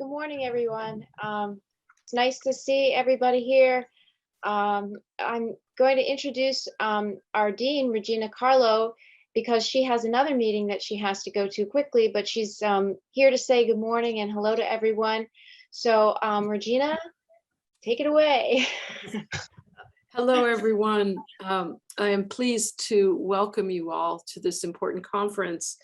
Good morning, everyone. It's nice to see everybody here. I'm going to introduce our dean, Regina Carlo, because she has another meeting that she has to go to quickly, but she's here to say good morning and hello to everyone. So Regina, take it away. Hello, everyone. I am pleased to welcome you all to this important conference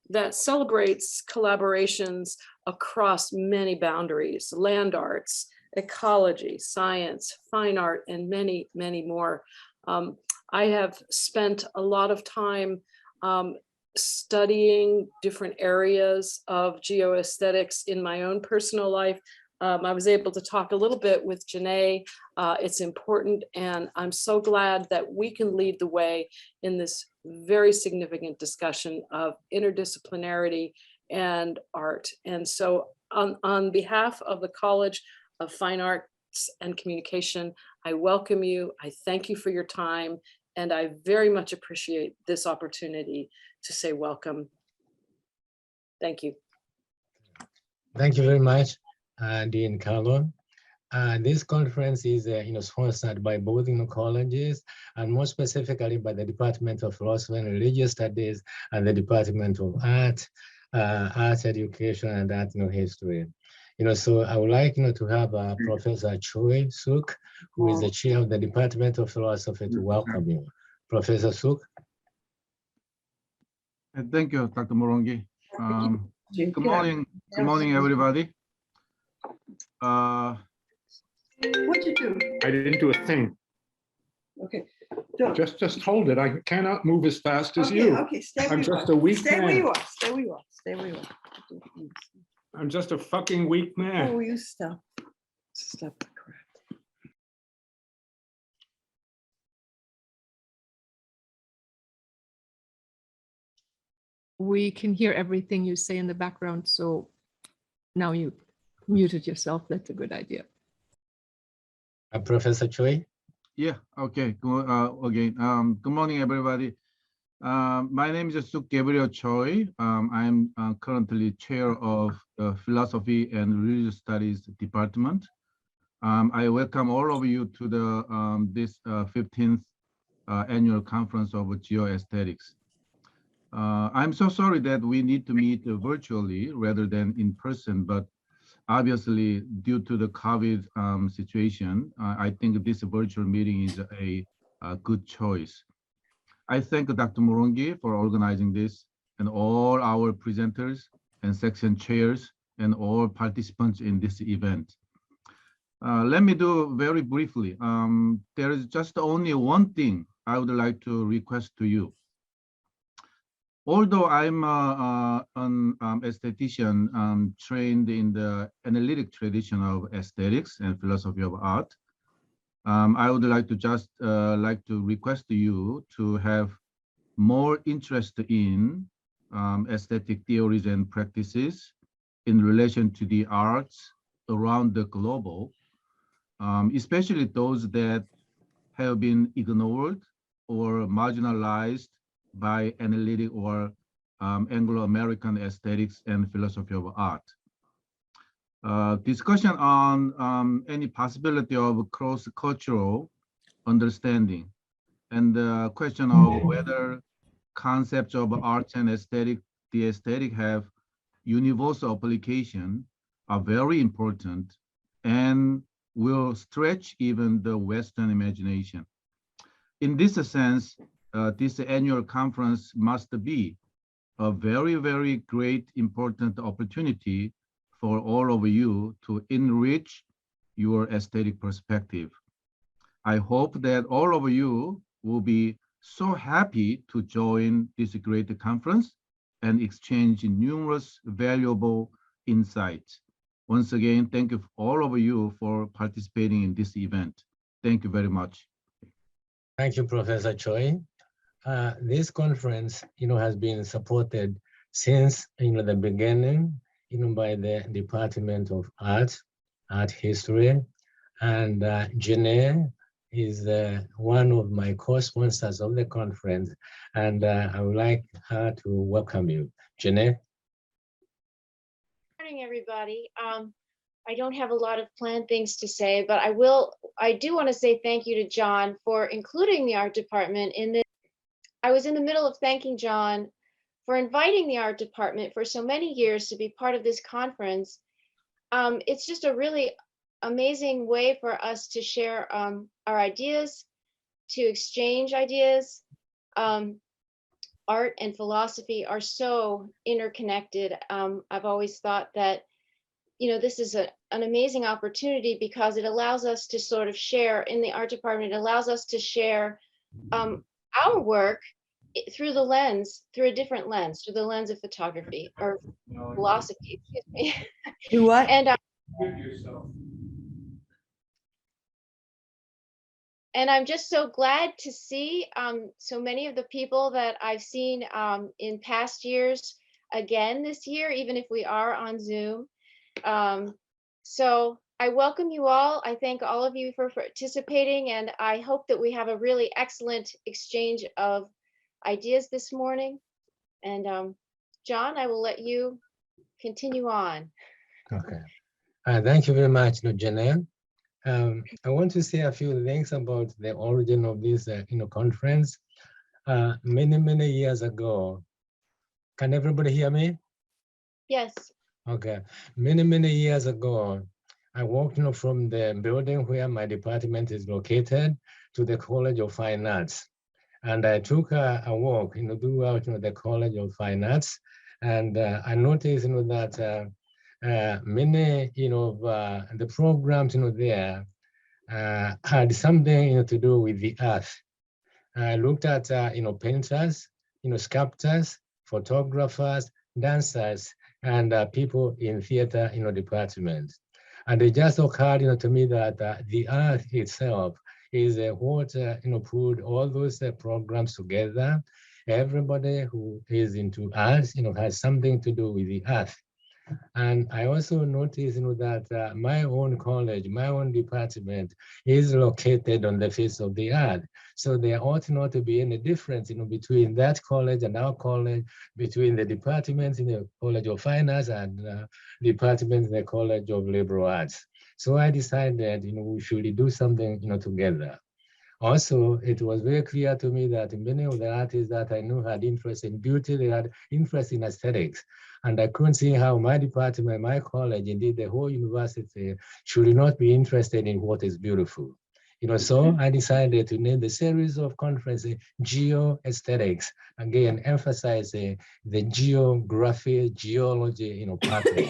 that celebrates collaborations across many boundaries: land arts, ecology, science, fine art, and many, many more. I have spent a lot of time studying different areas of geoaesthetics in my own personal life. I was able to talk a little bit with Janae. It's important, and I'm so glad that we can lead the way in this very significant discussion of interdisciplinarity and art. And so on behalf of the College of Fine Arts and Communication, I welcome you. I thank you for your time, and I very much appreciate this opportunity to say welcome. Thank you. Thank you very much, Dean Carlo. This conference is sponsored by both colleges, and more specifically by the Department of Philosophy and Religious Studies and the Department of Art, Arts Education and Art History. So I would like to have Professor Choi Suk, who is the chair of the Department of Philosophy, to welcome you. Professor Suk. Thank you, Dr. Morongi. Good morning, everybody. What'd you do? I didn't do a thing. Okay. Just hold it. I cannot move as fast as you. Okay, stay where I'm you just are. a weak Stay where you man. are. Stay where you are. Stay where you are. I'm just a fucking weak man. Oh, you stop. Stop the crap. We can hear everything you say in the background, so now you muted yourself. That's a good idea. Professor Choi. Yeah, okay. Good morning, everybody. My name is Suk Gabriel Choi. I'm currently chair of the Philosophy and Religious Studies Department. I welcome all of you to the this 15th annual conference of Geo-Aesthetics. I'm so sorry that we need to meet virtually rather than in person, but obviously due to the COVID situation, I think this virtual meeting is a good choice. I thank Dr. Morongi for organizing this, and all our presenters and section chairs and all participants in this event. Let me do very briefly. There is just only one thing I would like to request to you. Although I'm an aesthetician trained in the analytic tradition of aesthetics and philosophy of art, I would like to just request you to have more interest in aesthetic theories and practices in relation to the arts around the globe, especially those that have been ignored or marginalized by analytic or Anglo-American aesthetics and philosophy of art. Discussion on any possibility of cross-cultural understanding, and the question of whether concepts of arts and the aesthetic have universal application are very important and will stretch even the Western imagination. In this sense, this annual conference must be a very, very great, important opportunity for all of you to enrich your aesthetic perspective. I hope that all of you will be so happy to join this great conference and exchange numerous valuable insights. Once again, thank you all of you for participating in this event. Thank you very much. Thank you, Professor Choi. This conference, has been supported since, the beginning, by the Department of Art History, and Janae is one of my co-sponsors of the conference, and I would like her to welcome you. Janae. Good morning, everybody. I don't have a lot of planned things to say, but I do want to say thank you to John for including the art department in this. I was in the middle of thanking John for inviting the art department for so many years to be part of this conference. It's just a really amazing way for us to share our ideas, to exchange ideas. Art and philosophy are so interconnected. I've always thought that, this is an amazing opportunity because it allows us to sort of share in the art department. It allows us to share our work through a different lens, through the lens of photography or philosophy, excuse me. Do what? And I'm just so glad to see so many of the people that I've seen in past years again this year, even if we are on Zoom. So I welcome you all. I thank all of you for participating, and I hope that we have a really excellent exchange of ideas this morning. And John, I will let you continue on. Okay. Thank you very much, Janelle. I want to say a few things about the origin of this conference. Many years ago, can everybody hear me? Yes. Okay. Many years ago, I walked from the building where my department is located to the College of Fine Arts. And I took a walk throughout the College of Fine Arts. And I noticed that many the programs there had something to do with the earth. I looked at painters, sculptors, photographers, dancers, and people in theater department. And it just occurred to me that the earth itself is what put all those programs together. Everybody who is into art has something to do with the earth. And I also noticed that my own college, my own department is located on the face of the earth. So there ought not to be any difference between that college and our college, between the departments in the College of Fine Arts and departments in the College of Liberal Arts. So I decided we should do something together. Also, it was very clear to me that many of the artists that I knew had interest in beauty, they had interest in aesthetics. And I couldn't see how my department, my college, indeed the whole university should not be interested in what is beautiful. So I decided to name the series of conferences Geo-Aesthetics, again, emphasizing the geography, geology, pattern.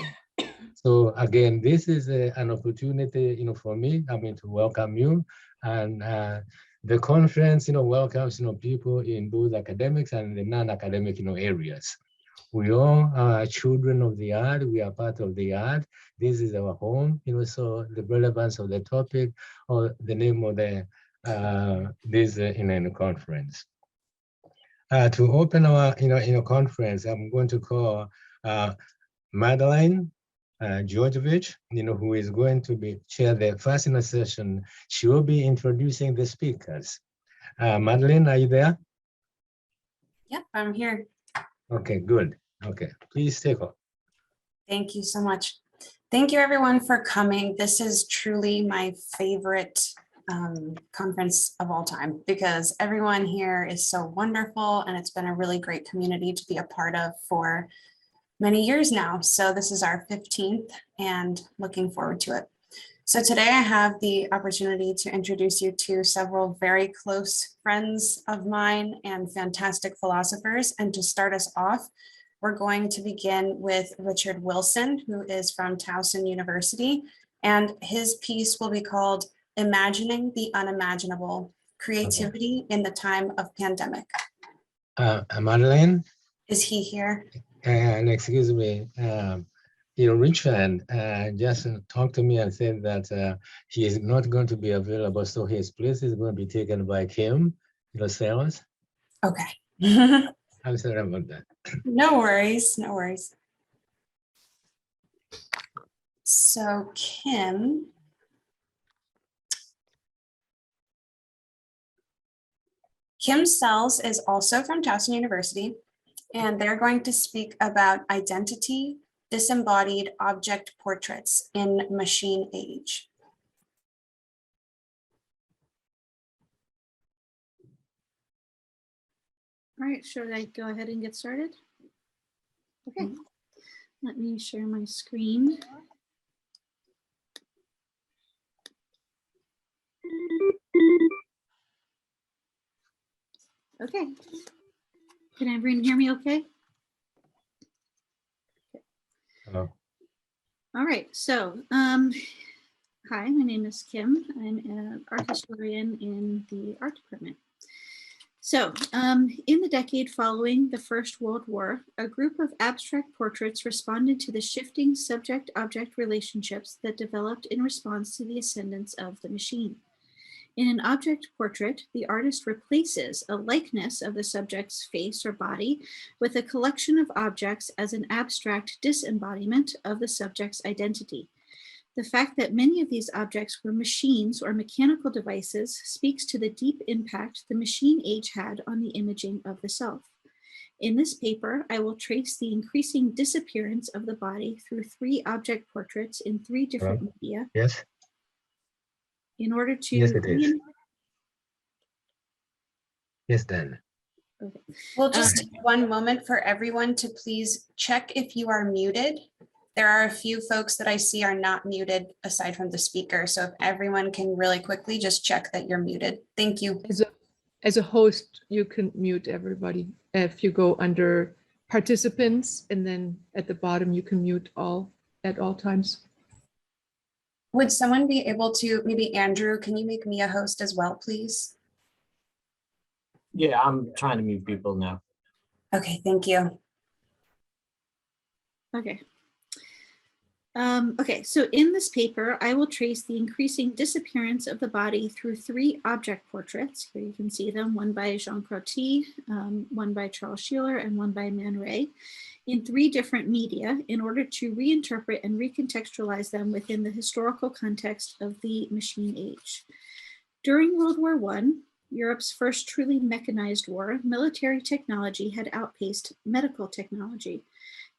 So again, this is an opportunity, for me, to welcome you. And the conference, welcomes, people in both academics and the non-academic, areas. We all are children of the art. We are part of the art. This is our home, so the relevance of the topic or the name of the this conference. To open our conference, I'm going to call Madeline Georgievich, who is going to chair the first session. She will be introducing the speakers. Madeline, are you there? Yep, I'm here. Okay, good. Okay, please take off. Thank you so much. Thank you everyone for coming. This is truly my favorite conference of all time because everyone here is so wonderful and it's been a really great community to be a part of for many years now. So this is our 15th and looking forward to it. So today I have the opportunity to introduce you to several very close friends of mine and fantastic philosophers. And to start us off, we're going to begin with Richard Wilson, who is from Towson University. And his piece will be called Imagining the Unimaginable, Creativity in the Time of Pandemic. Madeline? Is he here? And excuse me, Richard just talked to me and said that he is not going to be available, so his place is going to be taken by Kim, Sales. Okay. I'm sorry about that. No worries, no worries. So Kim Sells is also from Towson University, and they're going to speak about identity, disembodied object portraits in machine age. All right, should I go ahead and get started? Okay, let me share my screen. Okay, can everyone hear me okay? Hello. All right, so hi, my name is Kim. I'm an art historian in the art department. So in the decade following the First World War, a group of abstract portraits responded to the shifting subject-object relationships that developed in response to the ascendance of the machine. In an object portrait, the artist replaces a likeness of the subject's face or body with a collection of objects as an abstract disembodiment of the subject's identity. The fact that many of these objects were machines or mechanical devices speaks to the deep impact the machine age had on the imaging of the self. In this paper, I will trace the increasing disappearance of the body through 3 object portraits in 3 different media. Yes. In order to Yes, it is. Yes, then. Okay. We'll just take one moment for everyone to please check if you are muted. There are a few folks that I see are not muted aside from the speaker. So if everyone can really quickly just check that you're muted. Thank you. As a host, you can mute everybody. If you go under participants and then at the bottom, you can mute all at all times. Would someone be able to, maybe Andrew, can you make me a host as well, please? Yeah, I'm trying to mute people now. Okay, thank you. Okay. Okay, so in this paper, I will trace the increasing disappearance of the body through 3 object portraits. Here you can see them, one by Jean Crotti, one by Charles Sheeler, and one by Man Ray, in 3 different media in order to reinterpret and recontextualize them within the historical context of the machine age. During World War I, Europe's first truly mechanized war, military technology had outpaced medical technology.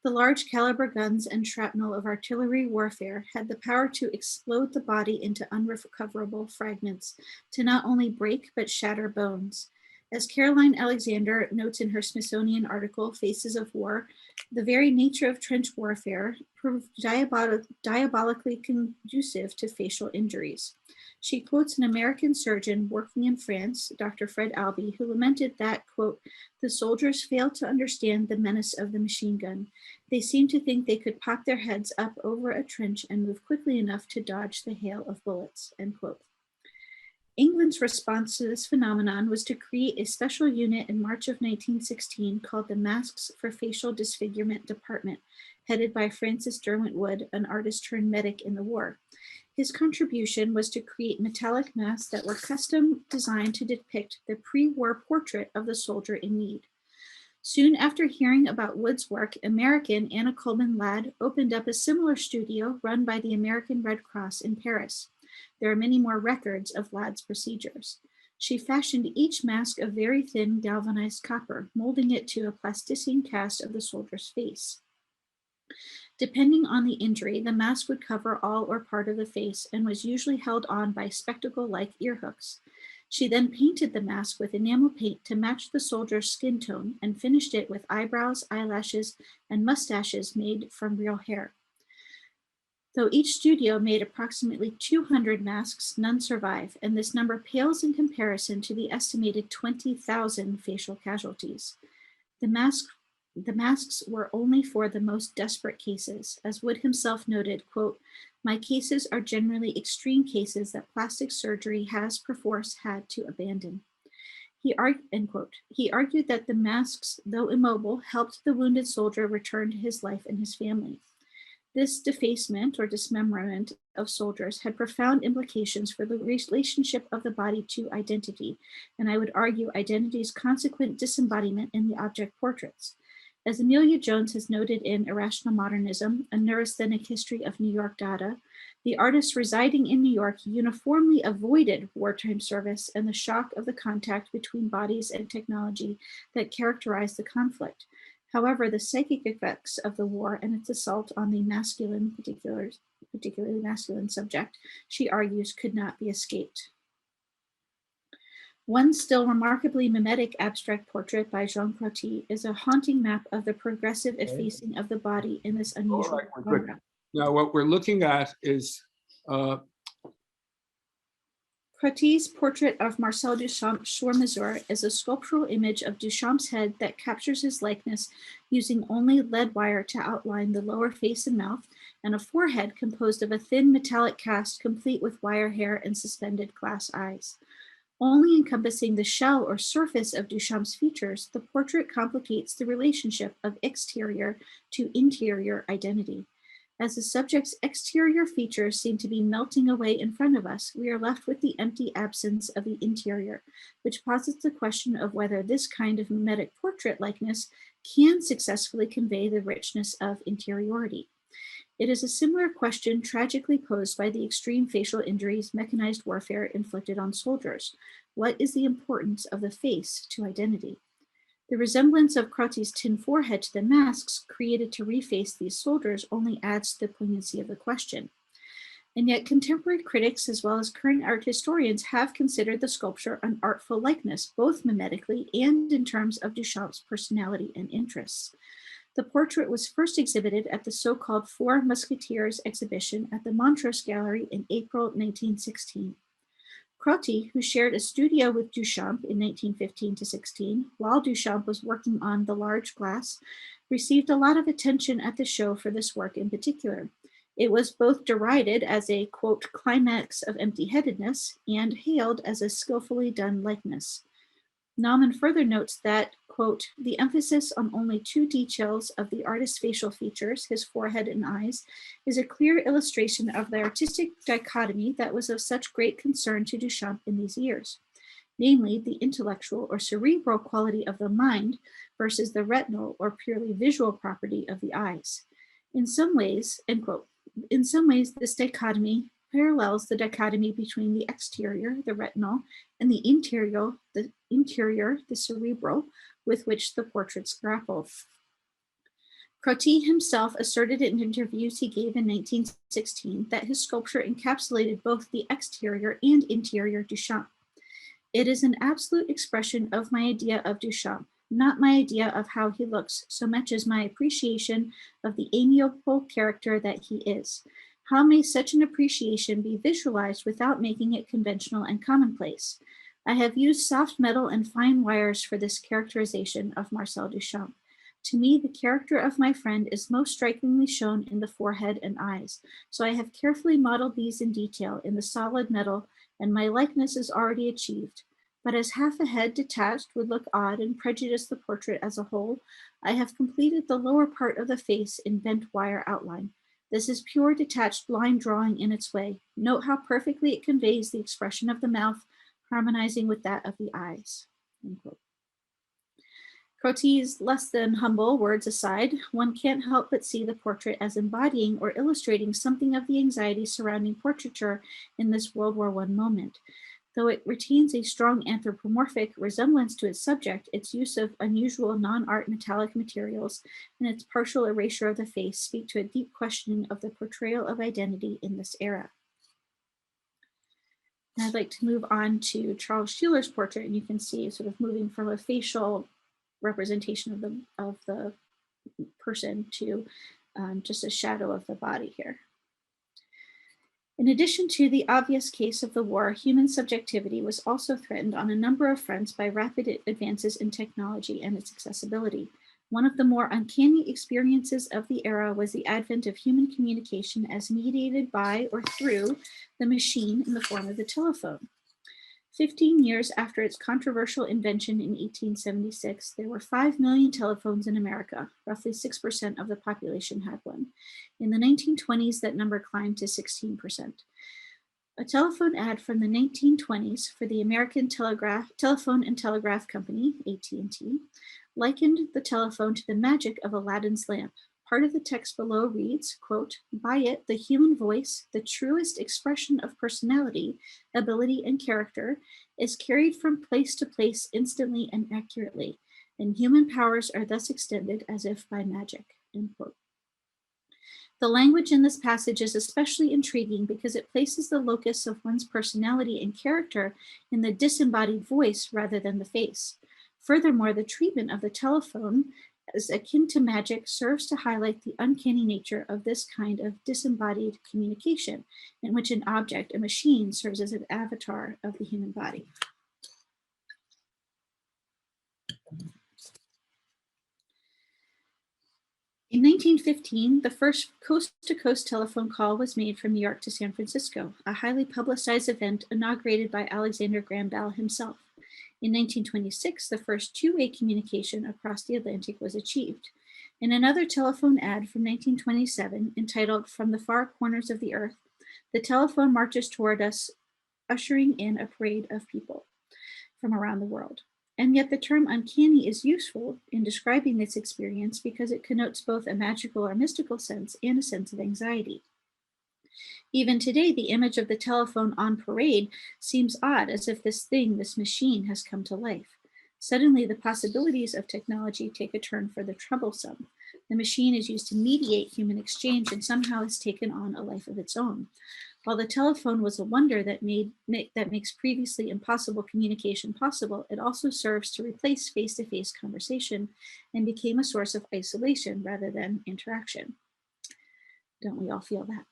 The large caliber guns and shrapnel of artillery warfare had the power to explode the body into unrecoverable fragments, to not only break but shatter bones. As Caroline Alexander notes in her Smithsonian article, Faces of War, the very nature of trench warfare proved diabolically conducive to facial injuries. She quotes an American surgeon working in France, Dr. Fred Albee, who lamented that, quote, "The soldiers failed to understand the menace of the machine gun. They seemed to think they could pop their heads up over a trench and move quickly enough to dodge the hail of bullets," end quote. England's response to this phenomenon was to create a special unit in March of 1916 called the Masks for Facial Disfigurement Department, headed by Francis Derwent Wood, an artist turned medic in the war. His contribution was to create metallic masks that were custom designed to depict the pre-war portrait of the soldier in need. Soon after hearing about Wood's work, American Anna Coleman Ladd opened up a similar studio run by the American Red Cross in Paris. There are many more records of Ladd's procedures. She fashioned each mask of very thin galvanized copper, molding it to a plasticine cast of the soldier's face. Depending on the injury, the mask would cover all or part of the face and was usually held on by spectacle-like ear hooks. She then painted the mask with enamel paint to match the soldier's skin tone and finished it with eyebrows, eyelashes, and mustaches made from real hair. Though each studio made approximately 200 masks, none survive, and this number pales in comparison to the estimated 20,000 facial casualties. The masks were only for the most desperate cases. As Wood himself noted, quote, "My cases are generally extreme cases that plastic surgery has perforce had to abandon." End quote. He argued that the masks, though immobile, helped the wounded soldier return to his life and his family. This defacement or dismemberment of soldiers had profound implications for the relationship of the body to identity, and I would argue identity's consequent disembodiment in the object portraits. As Amelia Jones has noted in Irrational Modernism, a neurasthenic history of New York data, the artists residing in New York uniformly avoided wartime service and the shock of the contact between bodies and technology that characterized the conflict. However, the psychic effects of the war and its assault on the masculine, particularly masculine subject, she argues, could not be escaped. One still remarkably mimetic abstract portrait by Jean Crotti is a haunting map of the progressive effacing of the body in this unusual right, we're good. genre. Now, what we're looking at is Crotti's portrait of Marcel Duchamp sur-mesure is a sculptural image of Duchamp's head that captures his likeness using only lead wire to outline the lower face and mouth, and a forehead composed of a thin metallic cast complete with wire hair and suspended glass eyes. Only encompassing the shell or surface of Duchamp's features, the portrait complicates the relationship of exterior to interior identity. As the subject's exterior features seem to be melting away in front of us, we are left with the empty absence of the interior, which posits the question of whether this kind of mimetic portrait likeness can successfully convey the richness of interiority. It is a similar question tragically posed by the extreme facial injuries mechanized warfare inflicted on soldiers. What is the importance of the face to identity? The resemblance of Crotti's tin forehead to the masks created to reface these soldiers only adds to the poignancy of the question. And yet contemporary critics as well as current art historians have considered the sculpture an artful likeness, both mimetically and in terms of Duchamp's personality and interests. The portrait was first exhibited at the so-called Four Musketeers exhibition at the Montrose Gallery in April 1916. Crotti, who shared a studio with Duchamp in 1915 to 16, while Duchamp was working on the large glass, received a lot of attention at the show for this work in particular. It was both derided as a, quote, climax of empty-headedness and hailed as a skillfully done likeness. Nauman further notes that, quote, the emphasis on only two details of the artist's facial features, his forehead and eyes, is a clear illustration of the artistic dichotomy that was of such great concern to Duchamp in these years, namely the intellectual or cerebral quality of the mind versus the retinal or purely visual property of the eyes. In some ways, end quote, in some ways, this dichotomy parallels the dichotomy between the exterior, the retinal, and the interior, the cerebral, with which the portraits grapple. Crotti himself asserted in interviews he gave in 1916 that his sculpture encapsulated both the exterior and interior Duchamp. It is an absolute expression of my idea of Duchamp, not my idea of how he looks, so much as my appreciation of the amiable character that he is. How may such an appreciation be visualized without making it conventional and commonplace? I have used soft metal and fine wires for this characterization of Marcel Duchamp. To me, the character of my friend is most strikingly shown in the forehead and eyes, so I have carefully modeled these in detail in the solid metal, and my likeness is already achieved. But as half a head detached would look odd and prejudice the portrait as a whole, I have completed the lower part of the face in bent wire outline. This is pure detached line drawing in its way. Note how perfectly it conveys the expression of the mouth, harmonizing with that of the eyes. Crotti's less than humble words aside, one can't help but see the portrait as embodying or illustrating something of the anxiety surrounding portraiture in this World War I moment. Though it retains a strong anthropomorphic resemblance to its subject, its use of unusual non-art metallic materials and its partial erasure of the face speak to a deep questioning of the portrayal of identity in this era. And I'd like to move on to Charles Sheeler's portrait, and you can see sort of moving from a facial representation of the person to just a shadow of the body here. In addition to the obvious case of the war, human subjectivity was also threatened on a number of fronts by rapid advances in technology and its accessibility. One of the more uncanny experiences of the era was the advent of human communication as mediated by or through the machine in the form of the telephone. 15 years after its controversial invention in 1876, there were 5 million telephones in America. Roughly 6% of the population had one. In the 1920s, that number climbed to 16%. A telephone ad from the 1920s for the American Telephone and Telegraph Company, AT&T, likened the telephone to the magic of Aladdin's lamp. Part of the text below reads, quote, by it, the human voice, the truest expression of personality, ability, and character, is carried from place to place instantly and accurately. and human powers are thus extended as if by magic, end quote. The language in this passage is especially intriguing because it places the locus of one's personality and character in the disembodied voice rather than the face. Furthermore, the treatment of the telephone as akin to magic serves to highlight the uncanny nature of this kind of disembodied communication, in which an object, a machine, serves as an avatar of the human body. In 1915, the first coast-to-coast telephone call was made from New York to San Francisco, a highly publicized event inaugurated by Alexander Graham Bell himself. In 1926, the first two-way communication across the Atlantic was achieved. In another telephone ad from 1927, entitled "From the Far Corners of the Earth," the telephone marches toward us, ushering in a parade of people from around the world. And yet the term uncanny is useful in describing this experience because it connotes both a magical or mystical sense and a sense of anxiety. Even today, the image of the telephone on parade seems odd, as if this machine has come to life. Suddenly, the possibilities of technology take a turn for the troublesome. The machine is used to mediate human exchange and somehow has taken on a life of its own. While the telephone was a wonder that makes previously impossible communication possible, it also serves to replace face-to-face conversation and became a source of isolation rather than interaction. Don't we all feel that?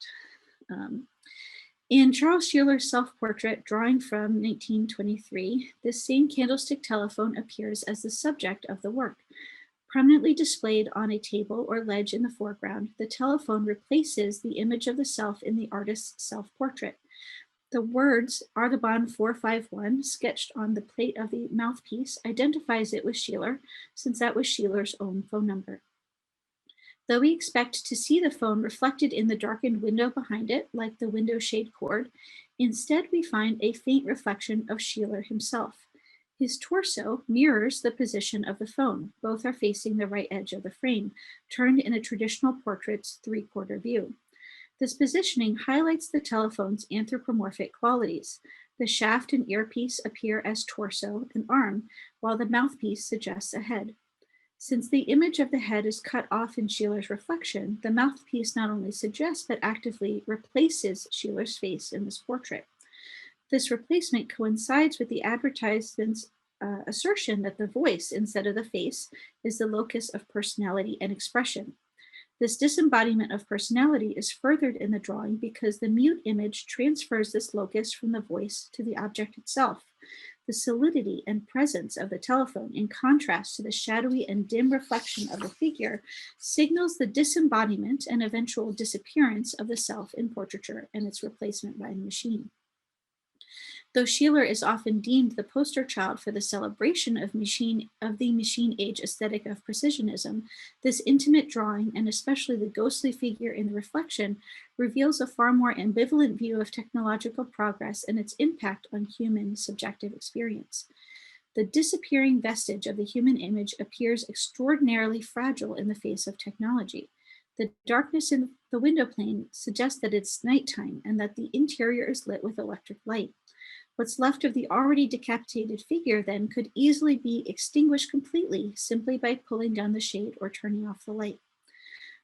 In Charles Sheeler's self-portrait drawing from 1923, this same candlestick telephone appears as the subject of the work. Prominently displayed on a table or ledge in the foreground, the telephone replaces the image of the self in the artist's self-portrait. The words Audubon 451 sketched on the plate of the mouthpiece identifies it with Sheeler, since that was Sheeler's own phone number. Though we expect to see the phone reflected in the darkened window behind it, like the window shade cord, instead we find a faint reflection of Sheeler himself. His torso mirrors the position of the phone. Both are facing the right edge of the frame, turned in a traditional portrait's three-quarter view. This positioning highlights the telephone's anthropomorphic qualities. The shaft and earpiece appear as torso and arm, while the mouthpiece suggests a head. Since the image of the head is cut off in Sheeler's reflection, the mouthpiece not only suggests but actively replaces Sheeler's face in this portrait. This replacement coincides with the advertisement's assertion that the voice, instead of the face, is the locus of personality and expression. This disembodiment of personality is furthered in the drawing because the mute image transfers this locus from the voice to the object itself. The solidity and presence of the telephone, in contrast to the shadowy and dim reflection of the figure, signals the disembodiment and eventual disappearance of the self in portraiture and its replacement by the machine. Though Sheeler is often deemed the poster child for the celebration of the machine age aesthetic of precisionism, this intimate drawing, and especially the ghostly figure in the reflection, reveals a far more ambivalent view of technological progress and its impact on human subjective experience. The disappearing vestige of the human image appears extraordinarily fragile in the face of technology. The darkness in the window pane suggests that it's nighttime and that the interior is lit with electric light. What's left of the already decapitated figure then could easily be extinguished completely simply by pulling down the shade or turning off the light.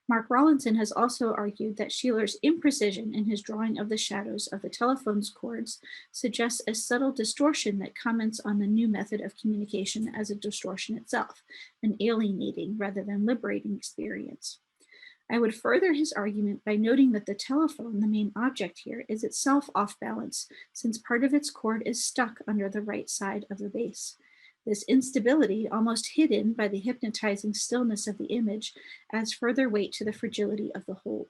Mark Rawlinson has also argued that Sheeler's imprecision in his drawing of the shadows of the telephone's cords suggests a subtle distortion that comments on the new method of communication as a distortion itself, an alienating rather than liberating experience. I would further his argument by noting that the telephone, the main object here, is itself off balance, since part of its cord is stuck under the right side of the base. This instability, almost hidden by the hypnotizing stillness of the image, adds further weight to the fragility of the whole.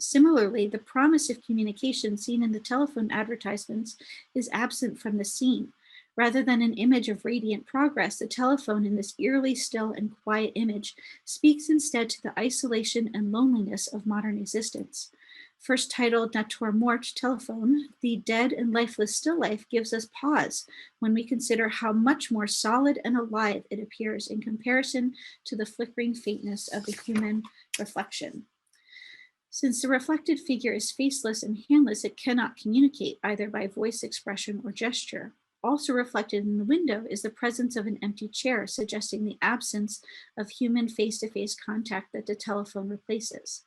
Similarly, the promise of communication seen in the telephone advertisements is absent from the scene. Rather than an image of radiant progress, the telephone in this eerily still and quiet image speaks instead to the isolation and loneliness of modern existence. First titled Natur Mort Telephone, the dead and lifeless still life gives us pause when we consider how much more solid and alive it appears in comparison to the flickering faintness of the human reflection. Since the reflected figure is faceless and handless, it cannot communicate either by voice expression or gesture. Also reflected in the window is the presence of an empty chair, suggesting the absence of human face-to-face contact that the telephone replaces.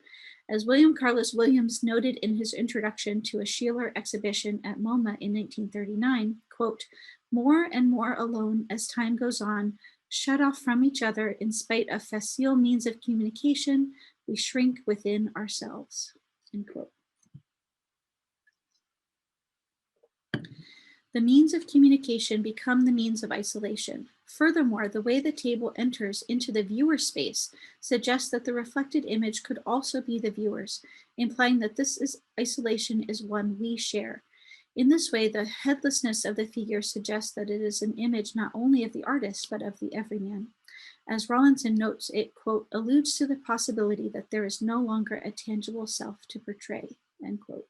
As William Carlos Williams noted in his introduction to a Sheeler exhibition at MoMA in 1939, quote, "More and more alone as time goes on, shut off from each other in spite of facile means of communication, we shrink within ourselves," end quote. The means of communication become the means of isolation. Furthermore, the way the table enters into the viewer space suggests that the reflected image could also be the viewer's, implying that isolation is one we share. In this way, the headlessness of the figure suggests that it is an image not only of the artist, but of the everyman. As Rawlinson notes, it, quote, alludes to the possibility that there is no longer a tangible self to portray, end quote.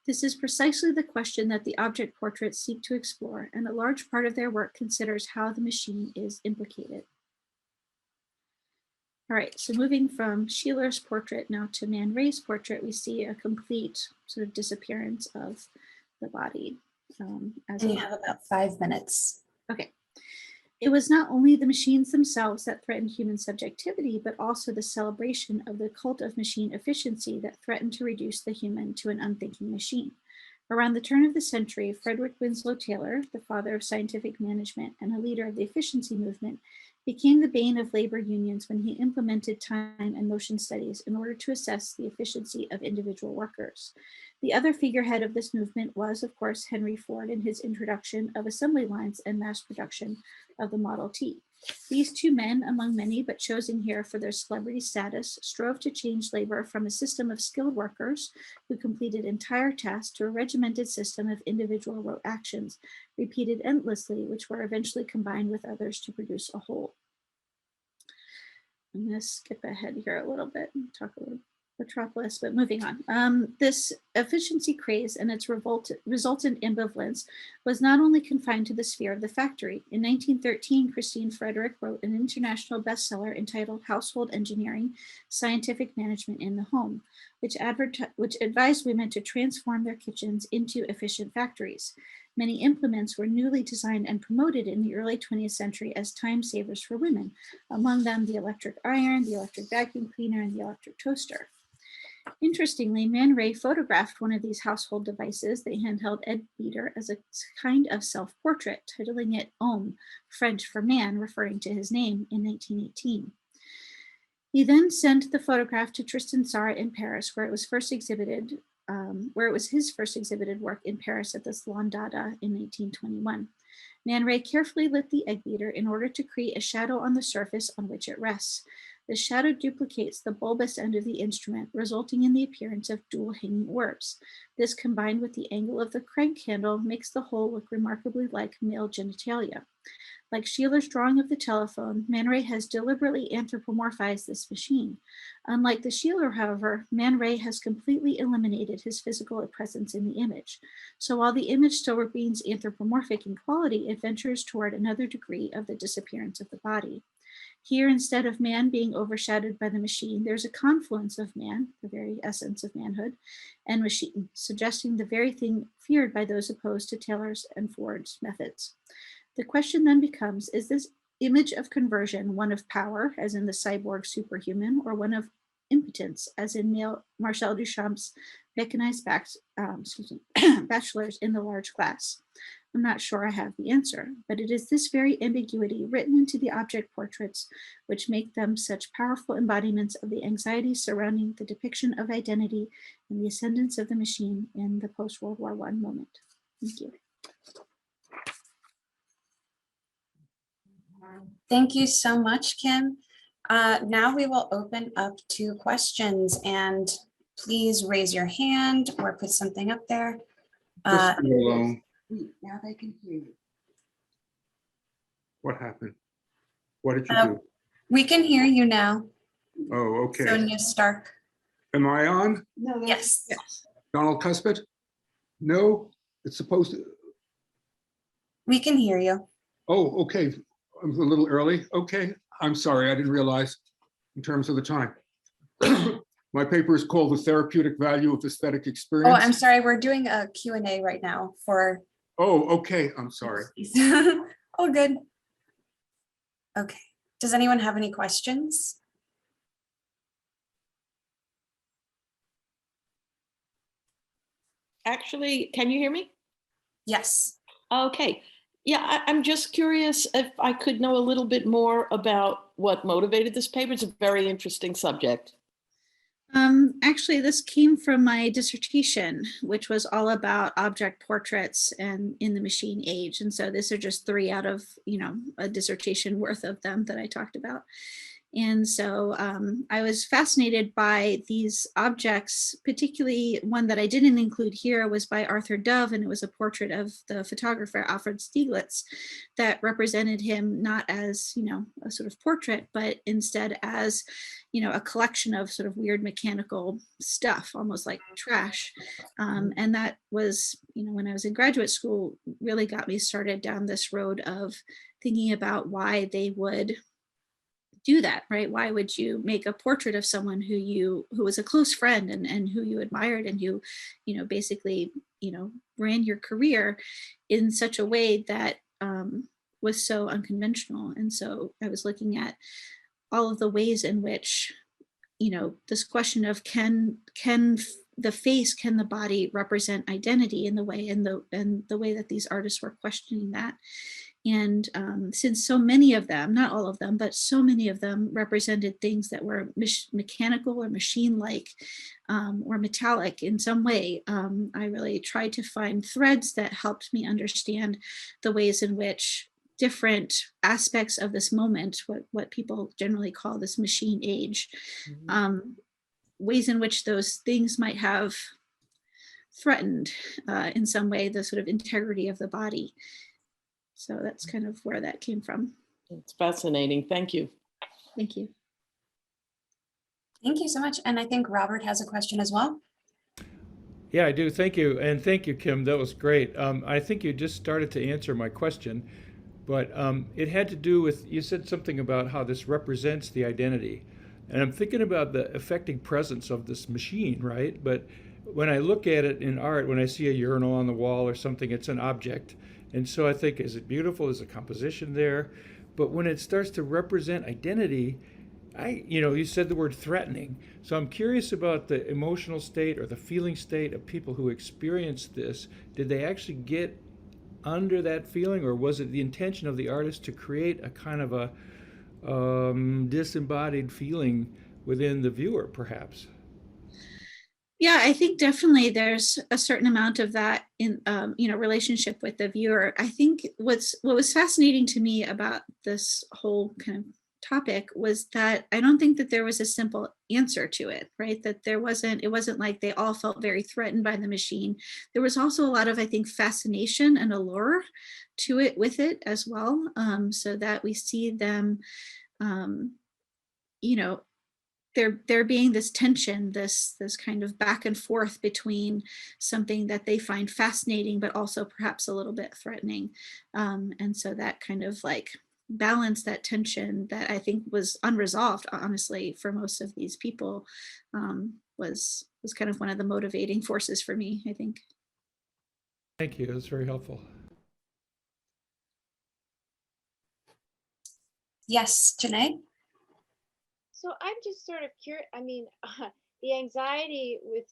This is precisely the question that the object portraits seek to explore, and a large part of their work considers how the machine is implicated. All right, so moving from Sheeler's portrait now to Man Ray's portrait, we see a complete sort of disappearance of the body. And you have about 5 minutes. Okay. It was not only the machines themselves that threatened human subjectivity, but also the celebration of the cult of machine efficiency that threatened to reduce the human to an unthinking machine. Around the turn of the century, Frederick Winslow Taylor, the father of scientific management and a leader of the efficiency movement, became the bane of labor unions when he implemented time and motion studies in order to assess the efficiency of individual workers. The other figurehead of this movement was, of course, Henry Ford in his introduction of assembly lines and mass production of the Model T. These two men, among many, but chosen here for their celebrity status, strove to change labor from a system of skilled workers who completed entire tasks to a regimented system of individual rote actions, repeated endlessly, which were eventually combined with others to produce a whole. I'm going to skip ahead here a little bit and talk a little Metropolis, but moving on. This efficiency craze and its resultant ambivalence was not only confined to the sphere of the factory. In 1913, Christine Frederick wrote an international bestseller entitled Household Engineering, Scientific Management in the Home, which advised women to transform their kitchens into efficient factories. Many implements were newly designed and promoted in the early 20th century as time savers for women, among them the electric iron, the electric vacuum cleaner, and the electric toaster. Interestingly, Man Ray photographed one of these household devices, the handheld egg beater, as a kind of self-portrait, titling it Homme, French for man, referring to his name, in 1918. He then sent the photograph to Tristan Tzara in Paris, where it was first exhibited, his first exhibited work in Paris at the Salon Dada in 1921. Man Ray carefully lit the egg beater in order to create a shadow on the surface on which it rests. The shadow duplicates the bulbous end of the instrument, resulting in the appearance of dual hanging orbs. This, combined with the angle of the crank handle, makes the whole look remarkably like male genitalia. Like Sheeler's drawing of the telephone, Man Ray has deliberately anthropomorphized this machine. Unlike the Sheeler, however, Man Ray has completely eliminated his physical presence in the image. So while the image still remains anthropomorphic in quality, it ventures toward another degree of the disappearance of the body. Here, instead of man being overshadowed by the machine, there's a confluence of man, the very essence of manhood, and machine, suggesting the very thing feared by those opposed to Taylor's and Ford's methods. The question then becomes, is this image of conversion one of power, as in the cyborg superhuman, or one of impotence, as in Marcel Duchamp's mechanized bachelors in the large class? I'm not sure I have the answer, but it is this very ambiguity written into the object portraits which make them such powerful embodiments of the anxieties surrounding the depiction of identity and the ascendance of the machine in the post-World War I moment. Thank you. Thank you so much, Kim. Now we will open up to questions, and please raise your hand or put something up there. Just leave me alone. Now they can hear you. What happened? What did you do? We can hear you now. Oh, okay. Sonia Stark. Am I on? No, Yes. Donald Cuspit? No, it's supposed to. We can hear you. Oh, okay. I'm a little early. Okay. I'm sorry. I didn't realize in terms of the time. My paper is called The Therapeutic Value of Aesthetic Experience. Oh, I'm sorry. We're doing a Q&A right now for Oh, okay, I'm sorry. All good. Okay. Does anyone have any questions? Actually, can you hear me? Yes. Okay. Yeah, I'm just curious if I could know a little bit more about what motivated this paper. It's a very interesting subject. Actually, this came from my dissertation, which was all about object portraits and in the machine age. And so these are just 3 out of, a dissertation worth of them that I talked about. And so I was fascinated by these objects, particularly one that I didn't include here was by Arthur Dove, and it was a portrait of the photographer Alfred Stieglitz that represented him not as, a sort of portrait, but instead as, a collection of sort of weird mechanical stuff, almost like trash. And that was, when I was in graduate school, really got me started down this road of thinking about why they would do that, right? Why would you make a portrait of someone who was a close friend and who you admired and who, basically, ran your career in such a way that was so unconventional? And so I was looking at all of the ways in which, this question of can the face, can the body represent identity in the way and the way that these artists were questioning that. And since so many of them, not all of them, but so many of them represented things that were mechanical or machine-like or metallic in some way, I really tried to find threads that helped me understand the ways in which different aspects of this moment, what people generally call this machine age, ways in which those things might have threatened in some way the sort of integrity of the body. So that's kind of where that came from. It's fascinating. Thank you. Thank you. Thank you so much. And I think Robert has a question as well. Yeah, I do. Thank you. And thank you, Kim. That was great. I think you just started to answer my question, but it had to do with, you said something about how this represents the identity. And I'm thinking about the affecting presence of this machine, right? But when I look at it in art, when I see a urinal on the wall or something, it's an object. And so I think, is it beautiful? Is a composition there? But when it starts to represent identity, you said the word threatening. So I'm curious about the emotional state or the feeling state of people who experienced this. Did they actually get under that feeling, or was it the intention of the artist to create a kind of a disembodied feeling within the viewer, perhaps? Yeah, I think definitely there's a certain amount of that in, relationship with the viewer. I think what was fascinating to me about this whole kind of topic was that I don't think that there was a simple answer to it, right? That it wasn't like they all felt very threatened by the machine. There was also a lot of, I think, fascination and allure to it with it as well. So that we see them, there being this tension, this kind of back and forth between something that they find fascinating, but also perhaps a little bit threatening. And so that kind of like balance, that tension that I think was unresolved, honestly, for most of these people, was kind of one of the motivating forces for me, I think. Thank you. That's very helpful. Yes, Janae? So I'm just sort of curious. I mean, the anxiety with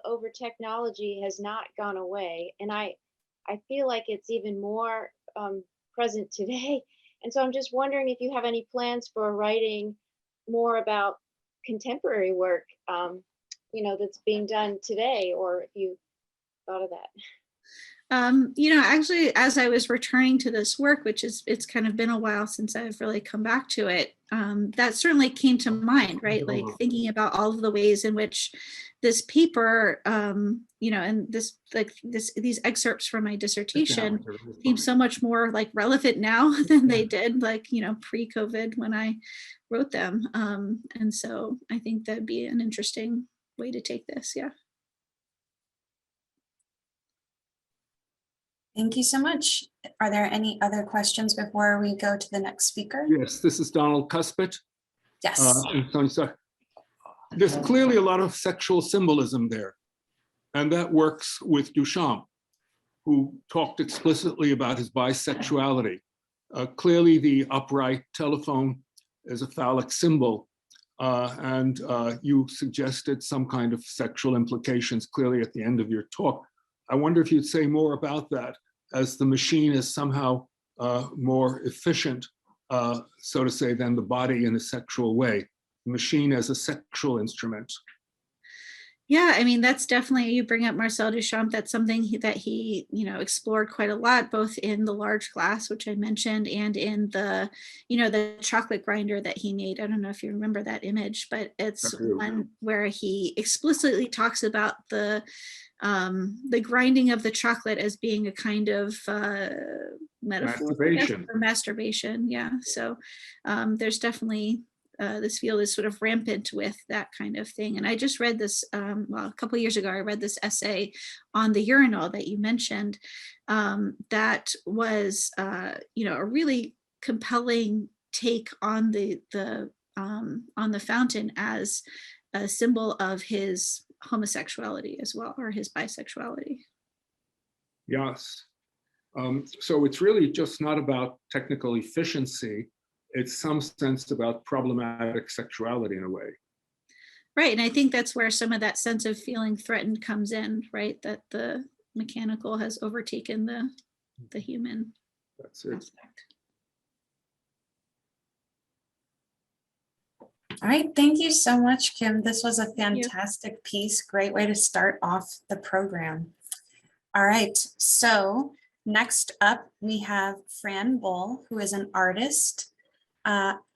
over technology has not gone away, and I feel like it's even more present today. And so I'm just wondering if you have any plans for writing more about contemporary work, that's being done today, or if you thought of that. Actually, as I was returning to this work, it's kind of been a while since I've really come back to it, that certainly came to mind, right? Like thinking about all of the ways in which this paper, and these excerpts from my dissertation seem so much more like relevant now than they did, like, pre-COVID when I wrote them. And so I think that'd be an interesting way to take this. Yeah. Thank you so much. Are there any other questions before we go to the next speaker? Yes, this is Donald Cuspit. Yes. There's clearly a lot of sexual symbolism there, and that works with Duchamp. who talked explicitly about his bisexuality. Clearly, the upright telephone is a phallic symbol, and you suggested some kind of sexual implications clearly at the end of your talk. I wonder if you'd say more about that, as the machine is somehow more efficient, so to say, than the body in a sexual way. The machine as a sexual instrument. Yeah, I mean, that's definitely, you bring up Marcel Duchamp, that's something that he, explored quite a lot, both in the large glass, which I mentioned, and in the, the chocolate grinder that he made. I don't know if you remember that image, but it's one where he explicitly talks about the grinding of the chocolate as being a kind of metaphor for masturbation. Yeah, so there's definitely this field is sort of rampant with that kind of thing. And I just read this, well, a couple of years ago, I read this essay on the urinal that you mentioned. That was, a really compelling take on the fountain as a symbol of his homosexuality as well, or his bisexuality. Yes. So it's really just not about technical efficiency. It's some sense about problematic sexuality in a way. Right, and I think that's where some of that sense of feeling threatened comes in, right? That the mechanical has overtaken the human. That's it. Aspect. All right, thank you so much, Kim. This was a fantastic piece. Great way to start off the program. All right, so next up we have Fran Bull, who is an artist.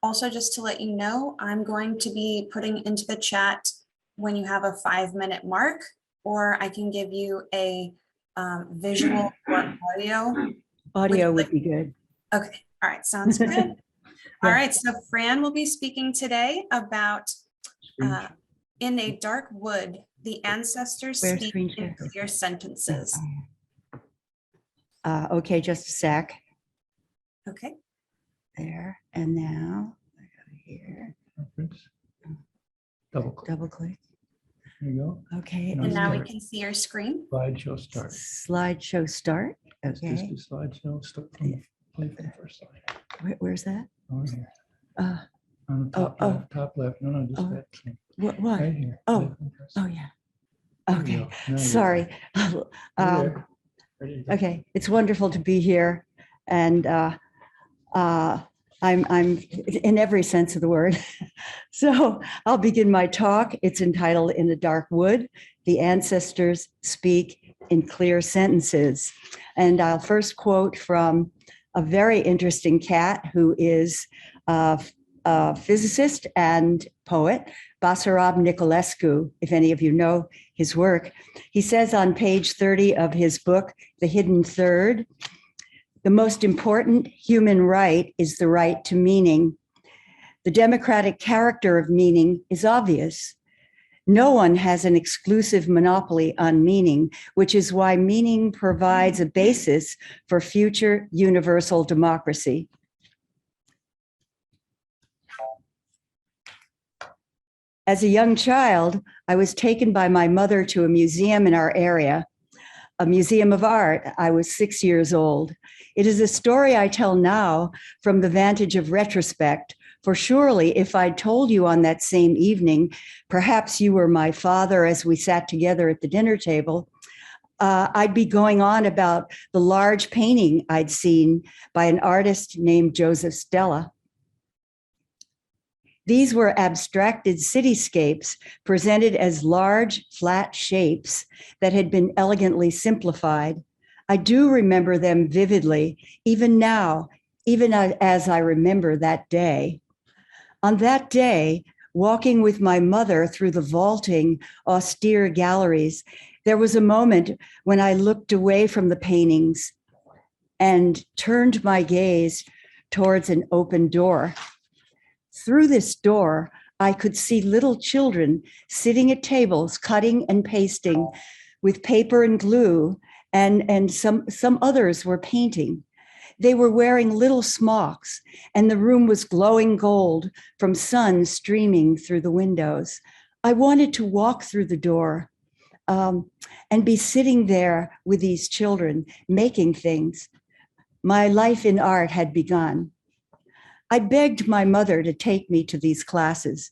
Also, just to let you know, I'm going to be putting into the chat when you have a 5-minute mark, or I can give you a visual or audio. Audio would be good. Okay, all right, sounds good. All right, so Fran will be speaking today about In a Dark Wood, the ancestors speak in clear sentences. Okay, just a sec. Okay. There, and now I go here. Double click. Double click. There you go. Okay. And now we can see your screen. Slideshow start. Slideshow start. Okay. Just do slideshow start from play from the first slide. Where's that? Over here. Oh, On the top left. No, just that. What? Right here. Oh, yeah. Okay. No, Sorry. Okay. It's wonderful to be here, and I'm in every sense of the word. So I'll begin my talk. It's entitled In the Dark Wood, the Ancestors Speak in Clear Sentences. And I'll first quote from a very interesting cat who is a physicist and poet, Basarab Nicolescu, if any of you know his work. He says on page 30 of his book, The Hidden Third, the most important human right is the right to meaning. The democratic character of meaning is obvious. No one has an exclusive monopoly on meaning, which is why meaning provides a basis for future universal democracy. As a young child, I was taken by my mother to a museum in our area, a museum of art. I was 6 years old. It is a story I tell now from the vantage of retrospect, for surely if I'd told you on that same evening, perhaps you were my father as we sat together at the dinner table, I'd be going on about the large painting I'd seen by an artist named Joseph Stella. These were abstracted cityscapes presented as large, flat shapes that had been elegantly simplified. I do remember them vividly, even now, even as I remember that day. On that day, walking with my mother through the vaulting, austere galleries, there was a moment when I looked away from the paintings and turned my gaze towards an open door. Through this door, I could see little children sitting at tables, cutting and pasting with paper and glue, and some others were painting. They were wearing little smocks, and the room was glowing gold from sun streaming through the windows. I wanted to walk through the door. and be sitting there with these children making things. My life in art had begun. I begged my mother to take me to these classes.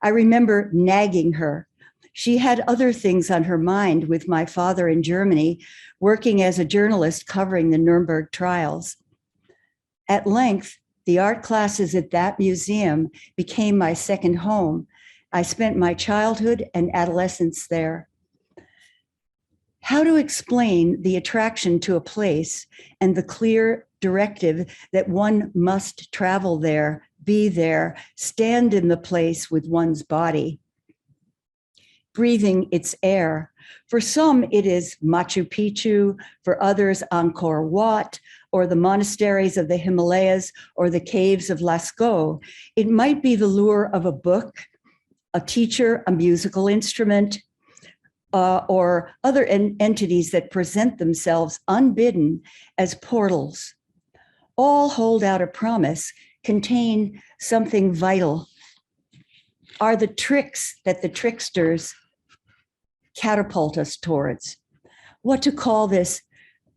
I remember nagging her. She had other things on her mind with my father in Germany, working as a journalist covering the Nuremberg trials. At length, the art classes at that museum became my second home. I spent my childhood and adolescence there. How to explain the attraction to a place and the clear directive that one must travel there, be there, stand in the place with one's body, breathing its air. For some, it is Machu Picchu, for others, Angkor Wat, or the monasteries of the Himalayas, or the caves of Lascaux. It might be the lure of a book, a teacher, a musical instrument, or other entities that present themselves unbidden as portals. All hold out a promise, contain something vital, are the tricks that the tricksters catapult us towards. What to call this?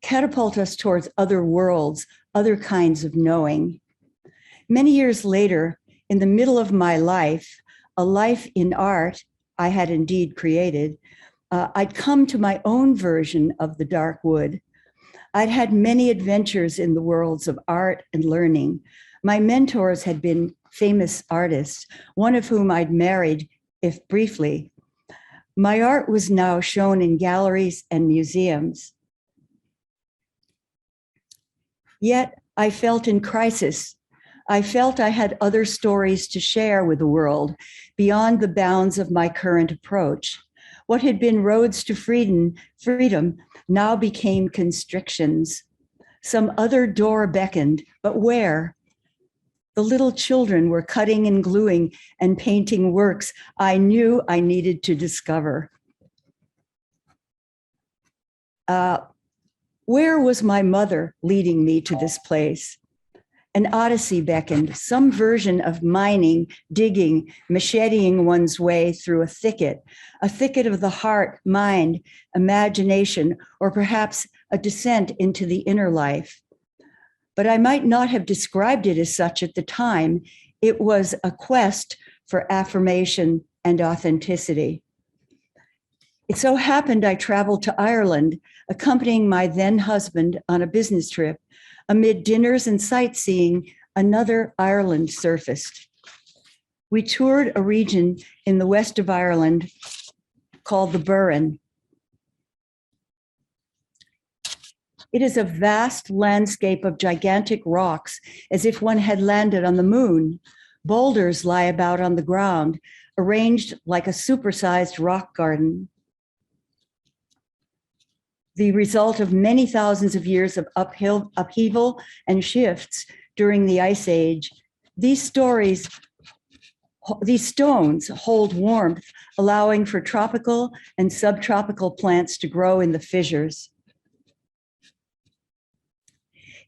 Catapult us towards other worlds, other kinds of knowing. Many years later, in the middle of my life, a life in art I had indeed created, I'd come to my own version of the dark wood. I'd had many adventures in the worlds of art and learning. My mentors had been famous artists, one of whom I'd married, if briefly. My art was now shown in galleries and museums. Yet I felt in crisis. I felt I had other stories to share with the world beyond the bounds of my current approach. What had been roads to freedom now became constrictions. Some other door beckoned, but where? The little children were cutting and gluing and painting works I knew I needed to discover. Where was my mother leading me to this place? An odyssey beckoned, some version of mining, digging, macheting one's way through a thicket of the heart, mind, imagination, or perhaps a descent into the inner life. But I might not have described it as such at the time. It was a quest for affirmation and authenticity. It so happened I traveled to Ireland, accompanying my then husband on a business trip. Amid dinners and sightseeing, another Ireland surfaced. We toured a region in the west of Ireland called the Burren. It is a vast landscape of gigantic rocks, as if one had landed on the moon. Boulders lie about on the ground, arranged like a supersized rock garden. The result of many thousands of years of upheaval and shifts during the Ice Age. These stones hold warmth, allowing for tropical and subtropical plants to grow in the fissures.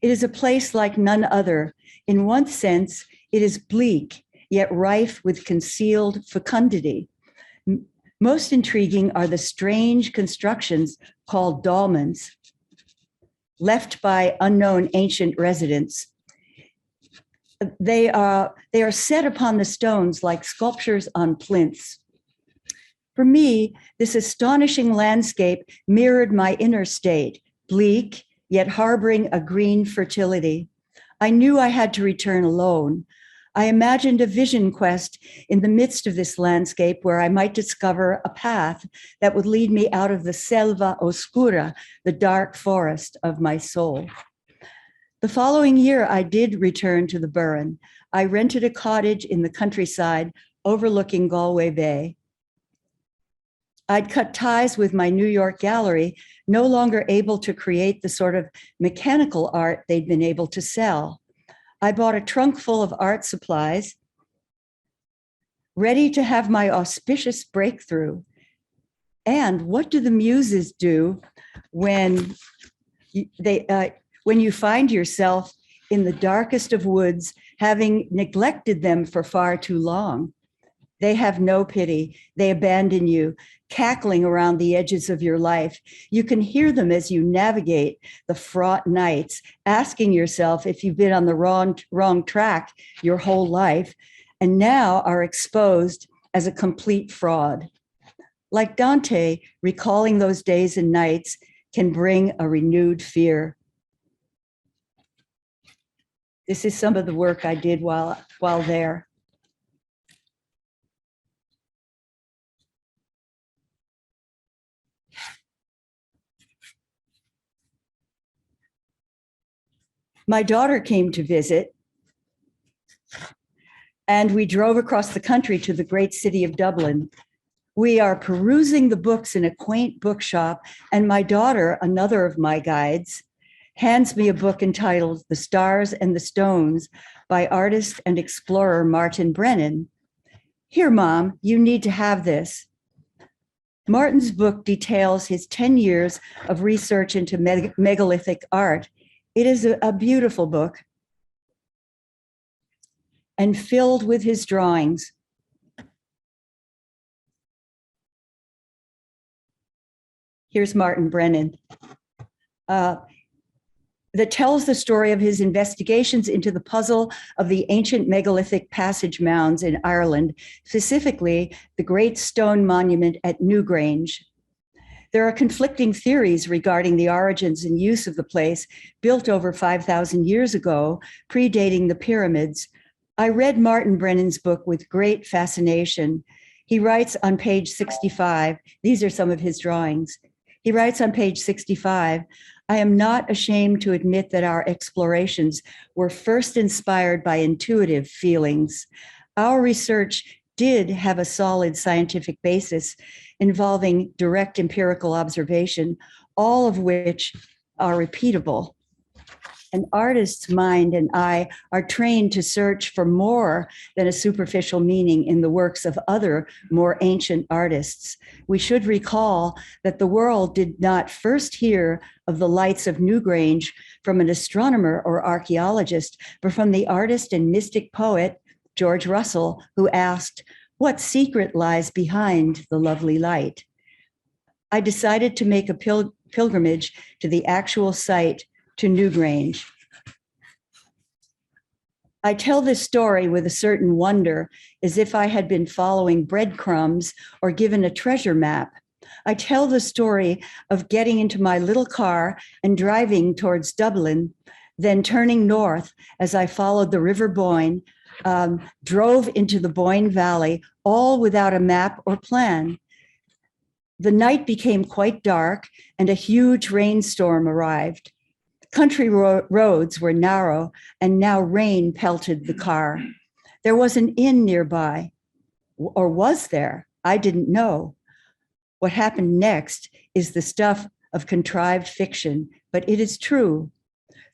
It is a place like none other. In one sense, it is bleak, yet rife with concealed fecundity. Most intriguing are the strange constructions called dolmens, left by unknown ancient residents. They are set upon the stones like sculptures on plinths. For me, this astonishing landscape mirrored my inner state, bleak, yet harboring a green fertility. I knew I had to return alone. I imagined a vision quest in the midst of this landscape where I might discover a path that would lead me out of the selva oscura, the dark forest of my soul. The following year, I did return to the Burren. I rented a cottage in the countryside overlooking Galway Bay. I'd cut ties with my New York gallery, no longer able to create the sort of mechanical art they'd been able to sell. I bought a trunk full of art supplies, ready to have my auspicious breakthrough. And what do the muses do when you find yourself in the darkest of woods, having neglected them for far too long? They have no pity. They abandon you, cackling around the edges of your life. You can hear them as you navigate the fraught nights, asking yourself if you've been on the wrong track your whole life and now are exposed as a complete fraud. Like Dante, recalling those days and nights can bring a renewed fear. This is some of the work I did while there. My daughter came to visit, and we drove across the country to the great city of Dublin. We are perusing the books in a quaint bookshop, and my daughter, another of my guides, hands me a book entitled The Stars and the Stones by artist and explorer Martin Brennan. Here, Mom, you need to have this. Martin's book details his 10 years of research into megalithic art. It is a beautiful book and filled with his drawings. Here's Martin Brennan. That tells the story of his investigations into the puzzle of the ancient megalithic passage mounds in Ireland, specifically the Great Stone Monument at Newgrange. There are conflicting theories regarding the origins and use of the place, built over 5,000 years ago, predating the pyramids. I read Martin Brennan's book with great fascination. He writes on page 65, these are some of his drawings. He writes on page 65, I am not ashamed to admit that our explorations were first inspired by intuitive feelings. Our research did have a solid scientific basis involving direct empirical observation, all of which are repeatable. An artist's mind and eye are trained to search for more than a superficial meaning in the works of other, more ancient artists. We should recall that the world did not first hear of the lights of Newgrange from an astronomer or archaeologist, but from the artist and mystic poet, George Russell, who asked, "What secret lies behind the lovely light?" I decided to make a pilgrimage to the actual site, to Newgrange. I tell this story with a certain wonder, as if I had been following breadcrumbs or given a treasure map. I tell the story of getting into my little car and driving towards Dublin, then turning north as I followed the River Boyne, drove into the Boyne Valley, all without a map or plan. The night became quite dark and a huge rainstorm arrived. Country roads were narrow and now rain pelted the car. There was an inn nearby, or was there? I didn't know. What happened next is the stuff of contrived fiction, but it is true.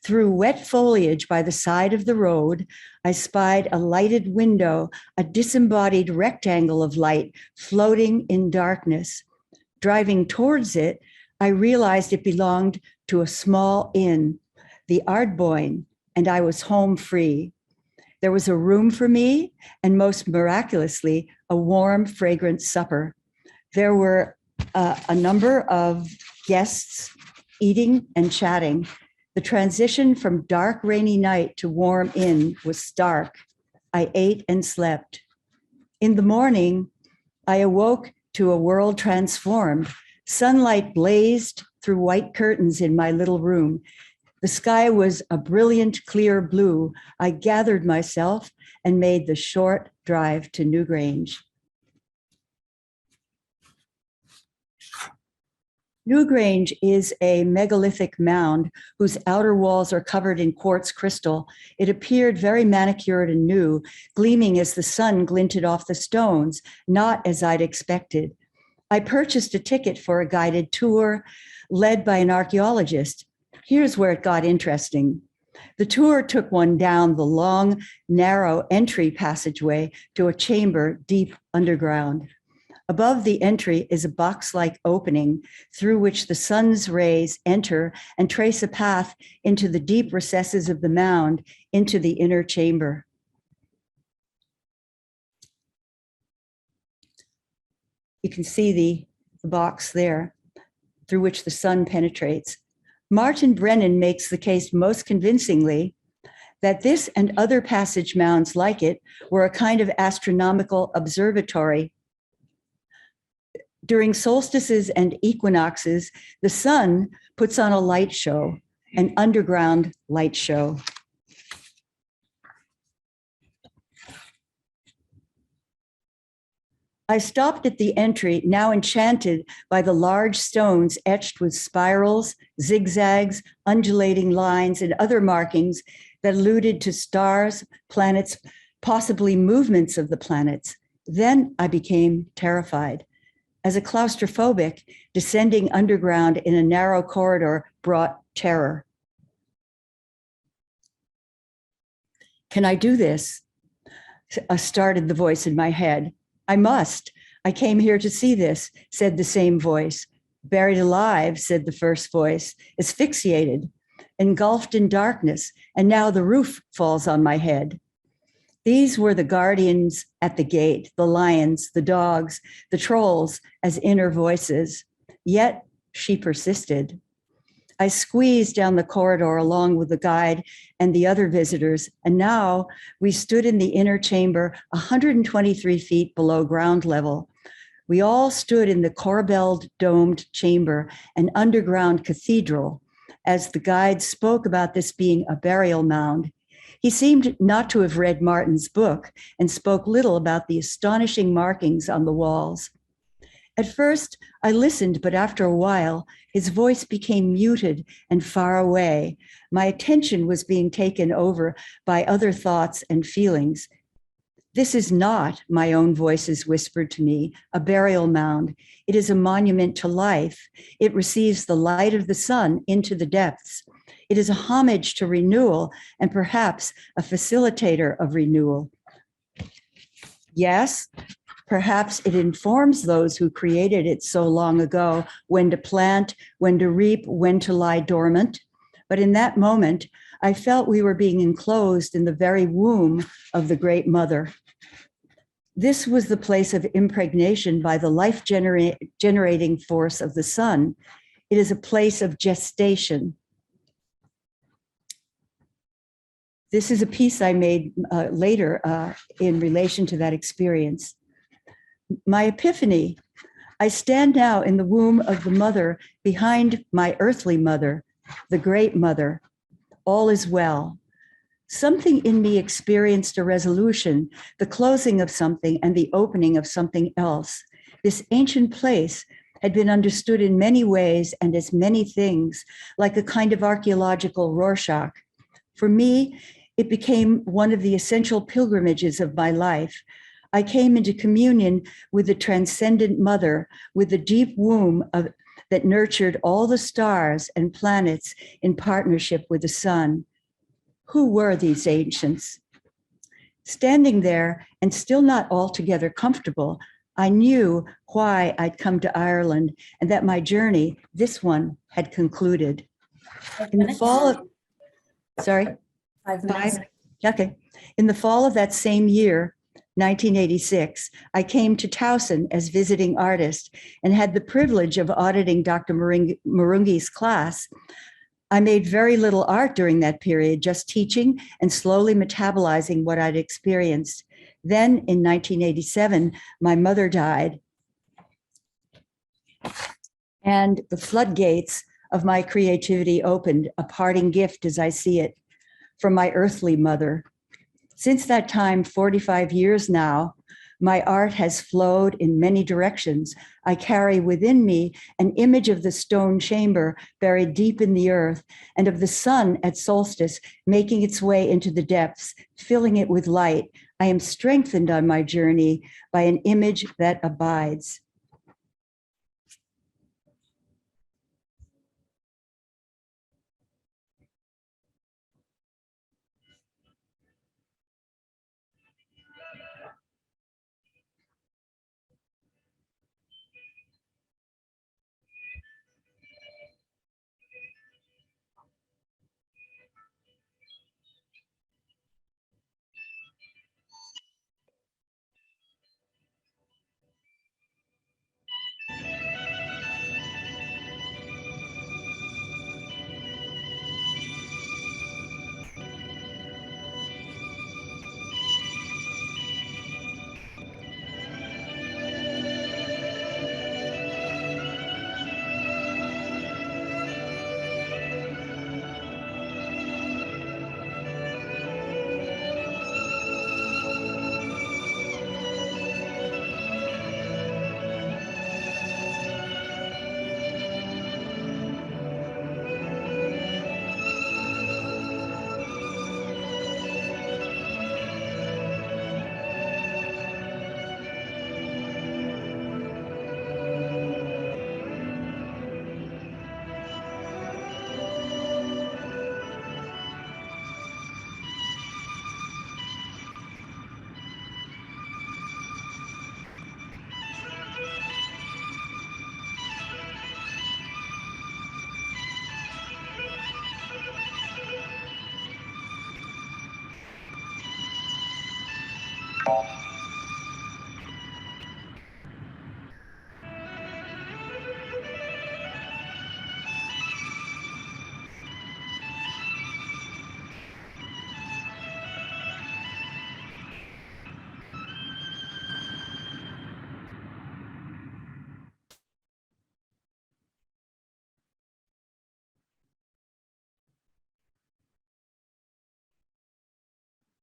Through wet foliage by the side of the road, I spied a lighted window, a disembodied rectangle of light floating in darkness. Driving towards it, I realized it belonged to a small inn, the Ardboyne, and I was home free. There was a room for me, and most miraculously, a warm, fragrant supper. There were a number of guests eating and chatting. The transition from dark, rainy night to warm inn was stark. I ate and slept. In the morning, I awoke to a world transformed. Sunlight blazed through white curtains in my little room. The sky was a brilliant, clear blue. I gathered myself and made the short drive to Newgrange. Newgrange is a megalithic mound whose outer walls are covered in quartz crystal. It appeared very manicured and new, gleaming as the sun glinted off the stones, not as I'd expected. I purchased a ticket for a guided tour led by an archaeologist. Here's where it got interesting. The tour took one down the long, narrow entry passageway to a chamber deep underground. Above the entry is a box-like opening through which the sun's rays enter and trace a path into the deep recesses of the mound into the inner chamber. You can see the box there through which the sun penetrates. Martin Brennan makes the case most convincingly that this and other passage mounds like it were a kind of astronomical observatory. During solstices and equinoxes, the sun puts on a light show, an underground light show. I stopped at the entry, now enchanted by the large stones etched with spirals, zigzags, undulating lines, and other markings that alluded to stars, planets, possibly movements of the planets. Then I became terrified. As a claustrophobic, descending underground in a narrow corridor brought terror. Can I do this? Started the voice in my head. I must. I came here to see this, said the same voice. Buried alive, said the first voice, asphyxiated, engulfed in darkness, and now the roof falls on my head. These were the guardians at the gate, the lions, the dogs, the trolls as inner voices. Yet she persisted. I squeezed down the corridor along with the guide and the other visitors, and now we stood in the inner chamber 123 feet below ground level. We all stood in the corbelled domed chamber, an underground cathedral, as the guide spoke about this being a burial mound. He seemed not to have read Martin's book and spoke little about the astonishing markings on the walls. At first, I listened, but after a while, his voice became muted and far away. My attention was being taken over by other thoughts and feelings. This is not, my own voices whispered to me, a burial mound. It is a monument to life. It receives the light of the sun into the depths. It is a homage to renewal and perhaps a facilitator of renewal. Yes, perhaps it informs those who created it so long ago when to plant, when to reap, when to lie dormant. But in that moment, I felt we were being enclosed in the very womb of the Great Mother. This was the place of impregnation by the life-generating force of the sun. It is a place of gestation. This is a piece I made later in relation to that experience. My epiphany, I stand now in the womb of the mother behind my earthly mother, the Great Mother. All is well. Something in me experienced a resolution, the closing of something and the opening of something else. This ancient place had been understood in many ways and as many things, like a kind of archaeological Rorschach. For me, it became one of the essential pilgrimages of my life. I came into communion with the transcendent mother, with the deep womb that nurtured all the stars and planets in partnership with the sun. Who were these ancients? Standing there and still not altogether comfortable, I knew why I'd come to Ireland and that my journey, this one, had concluded. In the fall of, sorry? 5 minutes. Okay. In the fall of that same year, 1986, I came to Towson as visiting artist and had the privilege of auditing Dr. Marungi's class. I made very little art during that period, just teaching and slowly metabolizing what I'd experienced. Then in 1987, my mother died. And the floodgates of my creativity opened, a parting gift as I see it, from my earthly mother. Since that time, 45 years now, my art has flowed in many directions. I carry within me an image of the stone chamber buried deep in the earth and of the sun at solstice making its way into the depths, filling it with light. I am strengthened on my journey by an image that abides.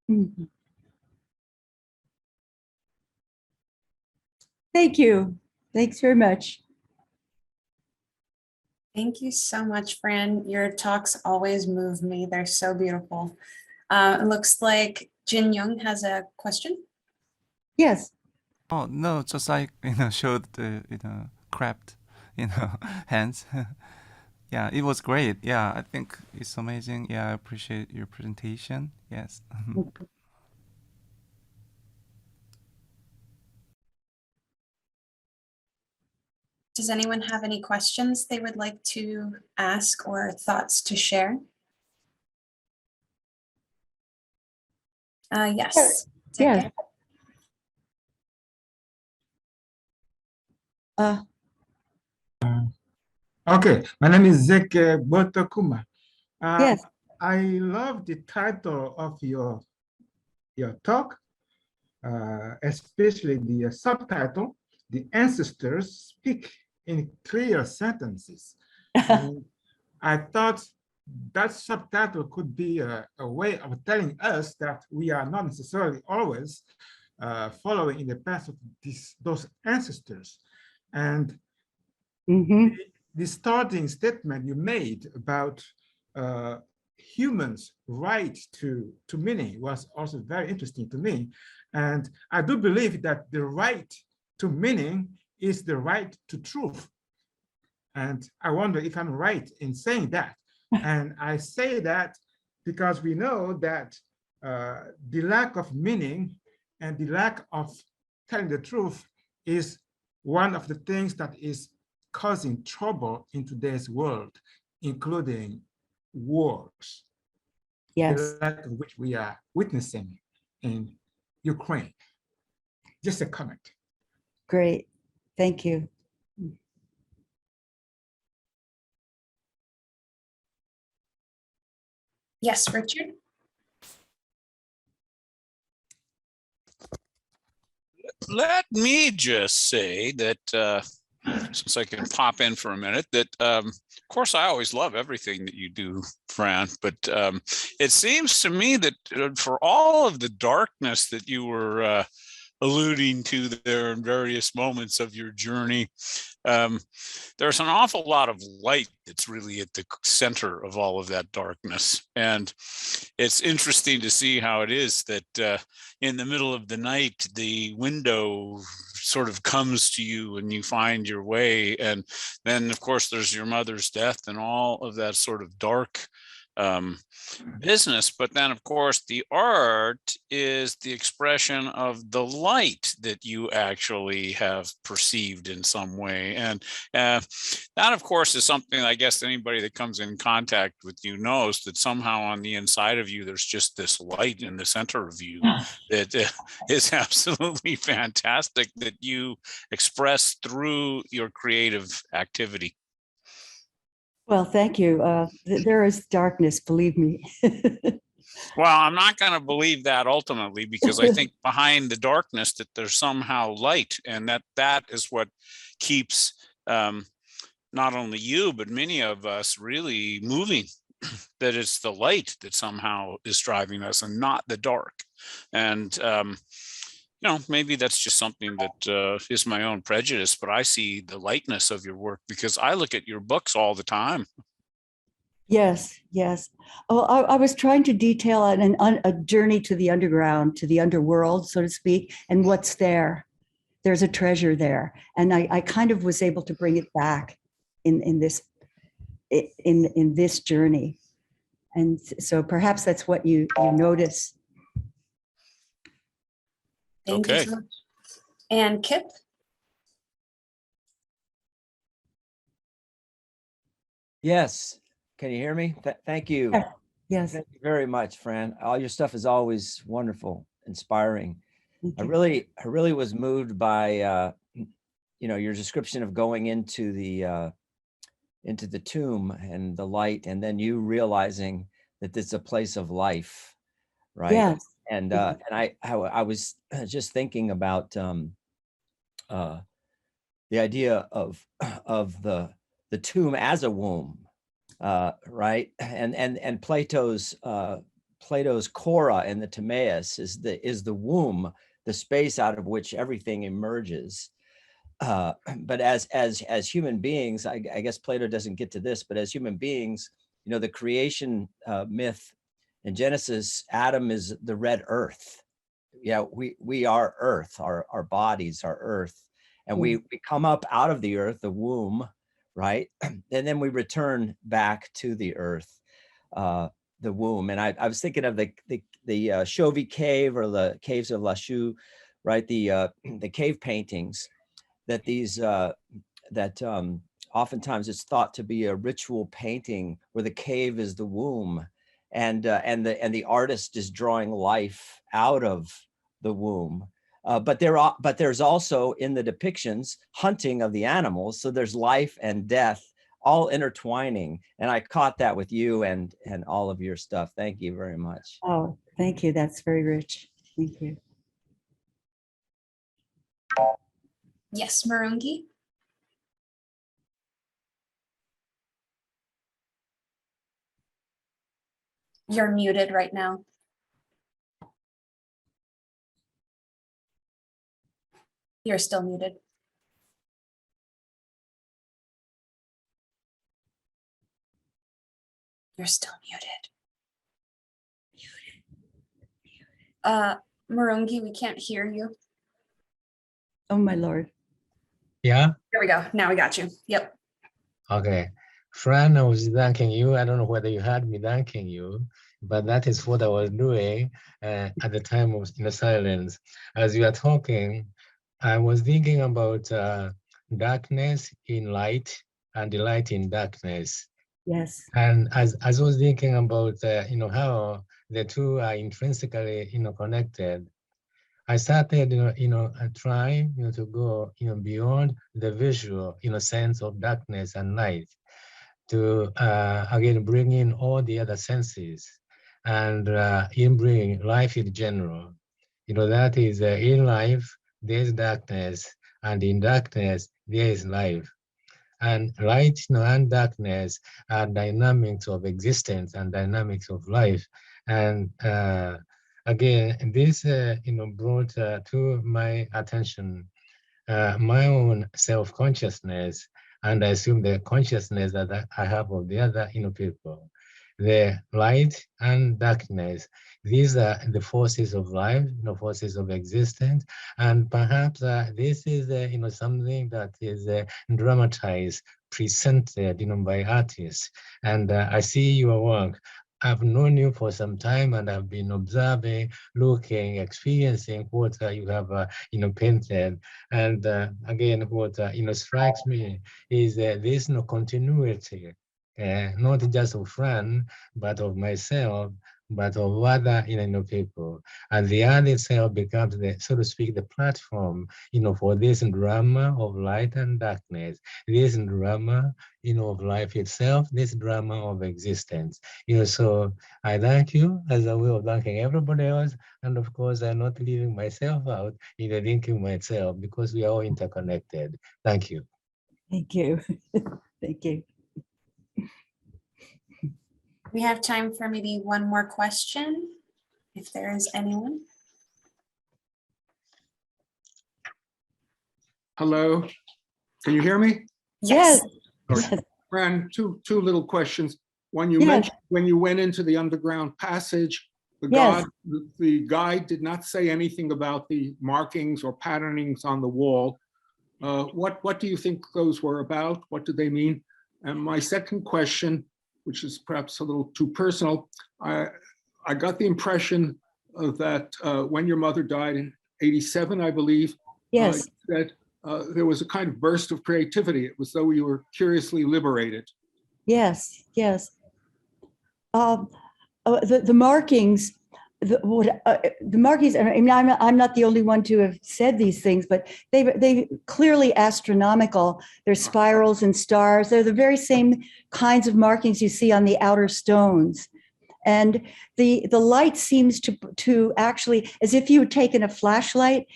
Mhm. Thank you. Thanks very much. Thank you so much, Fran. Your talks always move me. They're so beautiful. It looks like Jin Young has a question. Yes. Oh no, just like showed the craft hands. Yeah, it was great. Yeah, I think it's amazing. Yeah, I appreciate your presentation. Yes. Does anyone have any questions they would like to ask or thoughts to share? Yes. Yes. Okay, my name is Zeke Botokuma. Yes. I love the title of your talk, especially the subtitle, The Ancestors Speak in Clear Sentences. And I thought that subtitle could be a way of telling us that we are not necessarily always following in the path of those ancestors. And the starting statement you made about humans' right to meaning was also very interesting to me. And I do believe that the right to meaning is the right to truth. And I wonder if I'm right in saying that. And I say that because we know that the lack of meaning and the lack of telling the truth is one of the things that is causing trouble in today's world, including wars. Yes. The lack of which we are witnessing in Ukraine. Just a comment. Great. Thank you. Yes, Richard. Let me just say that since I can pop in for a minute, that of course I always love everything that you do, Fran, but it seems to me that for all of the darkness that you were alluding to there in various moments of your journey, there's an awful lot of light that's really at the center of all of that darkness. And it's interesting to see how it is that in the middle of the night, the window sort of comes to you and you find your way. And then, of course, there's your mother's death and all of that sort of dark business. But then, of course, the art is the expression of the light that you actually have perceived in some way. And that, of course, is something I guess anybody that comes in contact with you knows, that somehow on the inside of you, there's just this light in the center of you that is absolutely fantastic, that you express through your creative activity. Well, thank you. There is darkness, believe me. Well, I'm not going to believe that ultimately, because I think behind the darkness that there's somehow light, and that is what keeps not only you, but many of us really moving, that it's the light that somehow is driving us and not the dark. And maybe that's just something that is my own prejudice, but I see the lightness of your work because I look at your books all the time. Yes, yes. Oh, I was trying to detail a journey to the underground, to the underworld, so to speak, and what's there. There's a treasure there, and I kind of was able to bring it back in this journey, and so perhaps that's what you notice. Thank you so much. And Kip? Yes. Can you hear me? Thank you. Yes. Thank you very much, Fran. All your stuff is always wonderful, inspiring. I really was moved by, your description of going into the tomb and the light, and then you realizing that it's a place of life, right? Yes. And I was just thinking about the idea of the tomb as a womb, right? And Plato's Cora in the Timaeus is the womb, the space out of which everything emerges. But as human beings, I guess Plato doesn't get to this, but as human beings, the creation myth in Genesis, Adam is the red earth. Yeah, we are earth, our bodies are earth. And we come up out of the earth, the womb, right? And then we return back to the earth, the womb. And I was thinking of the Chauvet cave, or the caves of Lachaux, right? The cave paintings that oftentimes it's thought to be a ritual painting where the cave is the womb, and the artist is drawing life out of the womb. But there's also in the depictions hunting of the animals, so there's life and death all intertwining. And I caught that with you and all of your stuff. Thank you very much. Oh, thank you. That's very rich. Thank you. Yes, Marungi. You're muted right now. You're still muted. You're still muted. Marungi, we can't hear you. Oh, my Lord. Yeah. There we go. Now we got you. Yep. Okay. Fran, I was thanking you. I don't know whether you heard me thanking you, but that is what I was doing at the time of silence. As you are talking, I was thinking about darkness in light and the light in darkness. Yes. And as I was thinking about how the two are intrinsically connected, I started trying to go beyond the visual sense of darkness and light, to again bring in all the other senses, and in bringing life in general. That is in life there is darkness, and in darkness there is life. And light and darkness are dynamics of existence and dynamics of life. And again, this brought to my attention my own self-consciousness, and I assume the consciousness that I have of the other people. The light and darkness, these are the forces of life, forces of existence, and perhaps this is something that is dramatized, presented by artists. And I see your work. I've known you for some time, and I've been observing, looking, experiencing what you have painted. And again, what strikes me is this continuity, not just of Fran, but of myself, but of other people. And the art itself becomes the, so to speak, the platform, for this drama of light and darkness, this drama, of life itself, this drama of existence. So I thank you as a way of thanking everybody else. And of course, I'm not leaving myself out, thinking myself, because we are all interconnected. Thank you. Thank you. Thank you. We have time for maybe one more question, if there is anyone. Hello, can you hear me? Yes. Yes. Fran, two little questions. One, you mentioned when you went into the underground passage, the guide did not say anything about the markings or patternings on the wall. What do you think those were about? What did they mean? And my second question, which is perhaps a little too personal, I got the impression that when your mother died in '87, I believe, that there was a kind of burst of creativity. It was though you were curiously liberated. Yes, yes. The markings the markings, I mean, I'm not the only one to have said these things, but they clearly astronomical. They're spirals and stars. They're the very same kinds of markings you see on the outer stones. And the light seems to actually, as if you had taken a flashlight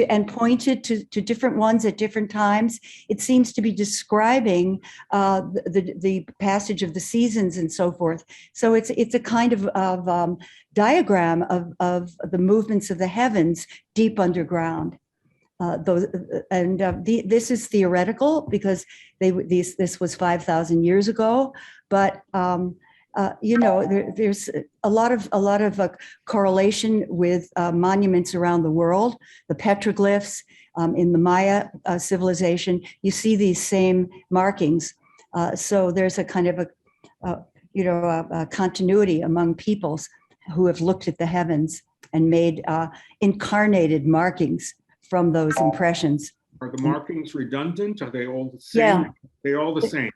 and pointed to different ones at different times, it seems to be describing the passage of the seasons and so forth. So it's a kind of diagram of the movements of the heavens deep underground. This is theoretical because this was 5,000 years ago, but there's a lot of correlation with monuments around the world, the petroglyphs in the Maya civilization. You see these same markings, so there's a kind of a continuity among peoples who have looked at the heavens and made incarnated markings from those impressions. Are the markings redundant? Are they all the same? Yeah. They're all the same.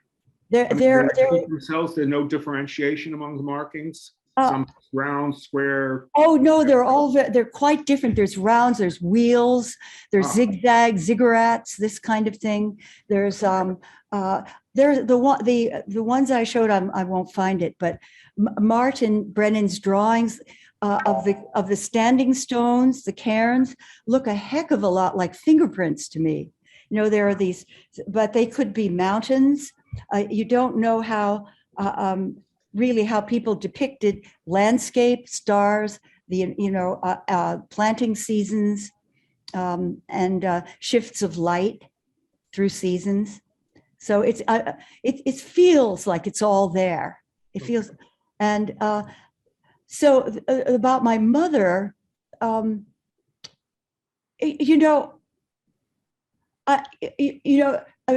They're themselves, there's no differentiation among the markings? Some round, square? Oh, no, they're quite different. There's rounds, there's wheels, there's zigzags, ziggurats, this kind of thing. There's the ones I showed, I won't find it, but Martin Brennan's drawings of the standing stones, the cairns, look a heck of a lot like fingerprints to me. There are these, but they could be mountains. You don't know how really how people depicted landscape, stars, planting seasons, and shifts of light through seasons. So it feels like it's all there. It feels, and so about my mother,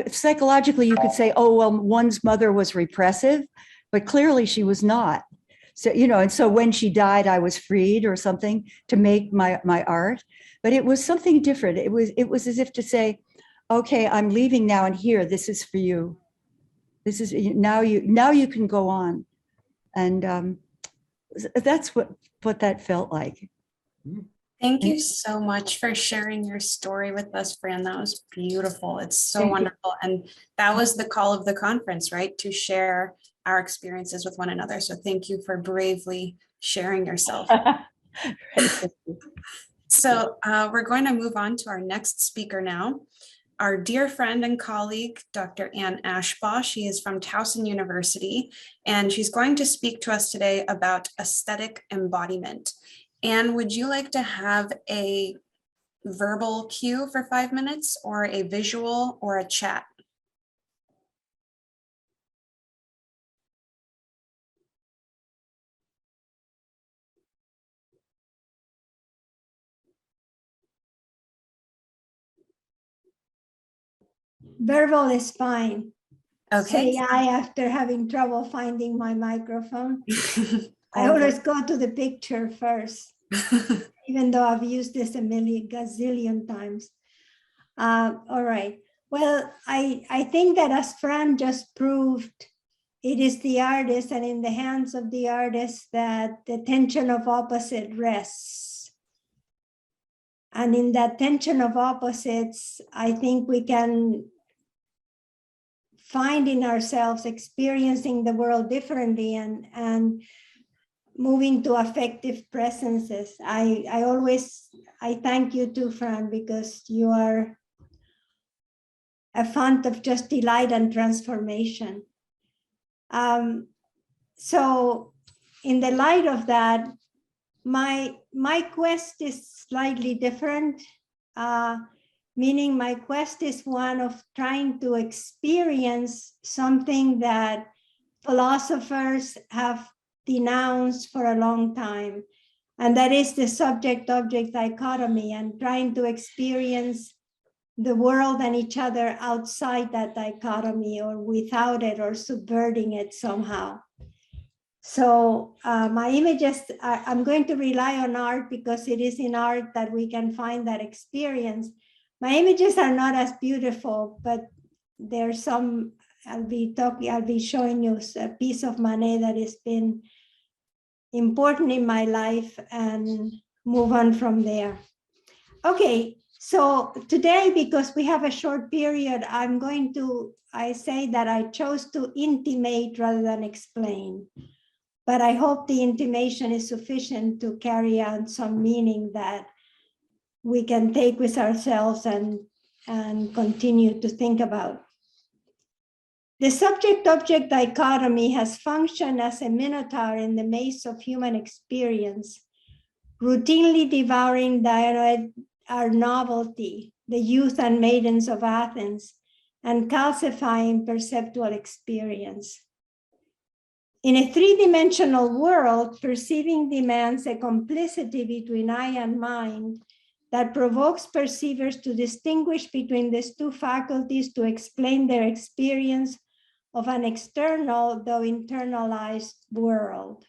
psychologically, you could say, oh, well, one's mother was repressive, but clearly she was not. So, and so when she died, I was freed or something to make my art, but it was something different. It was as if to say, okay, I'm leaving now, and here, this is for you. This is now you can go on. And that's what that felt like. Thank you so much for sharing your story with us, Fran. That was beautiful. It's so wonderful. And that was the call of the conference, right? To share our experiences with one another. So thank you for bravely sharing yourself. So we're going to move on to our next speaker now. Our dear friend and colleague, Dr. Ann Ashbaugh. She is from Towson University, and she's going to speak to us today about aesthetic embodiment. Anne, would you like to have a verbal cue for 5 minutes, or a visual, or a chat? Verbal is fine. Okay. Say I after having trouble finding my microphone. I always go to the picture first, even though I've used this a gazillion times. All right. Well, I think that as Fran just proved, it is the artist and in the hands of the artist that the tension of opposite rests. And in that tension of opposites, I think we can find in ourselves experiencing the world differently and moving to affective presences. I thank you too, Fran, because you are a font of just delight and transformation. So in the light of that, my quest is slightly different, meaning my quest is one of trying to experience something that philosophers have denounced for a long time, and that is the subject-object dichotomy, and trying to experience the world and each other outside that dichotomy, or without it, or subverting it somehow. So my images, I'm going to rely on art because it is in art that we can find that experience. My images are not as beautiful, but there's some, I'll be showing you a piece of Manet that has been important in my life and move on from there. Okay, so today, because we have a short period, I say that I chose to intimate rather than explain. But I hope the intimation is sufficient to carry out some meaning that we can take with ourselves and continue to think about. The subject-object dichotomy has functioned as a minotaur in the maze of human experience, routinely devouring our novelty, the youth and maidens of Athens, and calcifying perceptual experience. In a three-dimensional world, perceiving demands a complicity between I and mind that provokes perceivers to distinguish between these two faculties to explain their experience of an external, though internalized world.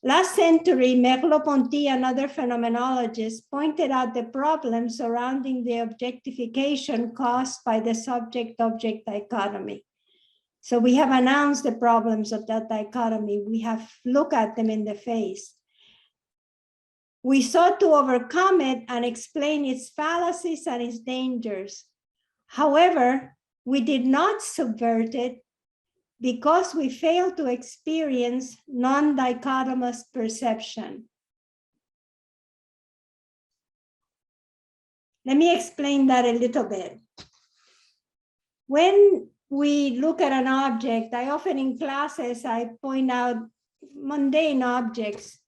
Last century, Merleau-Ponty and other phenomenologists pointed out the problems surrounding the objectification caused by the subject-object dichotomy. So we have announced the problems of that dichotomy. We have looked at them in the face. We sought to overcome it and explain its fallacies and its dangers. However, we did not subvert it because we failed to experience non-dichotomous perception. Let me explain that a little bit. When we look at an object, I often in classes, I point out mundane objects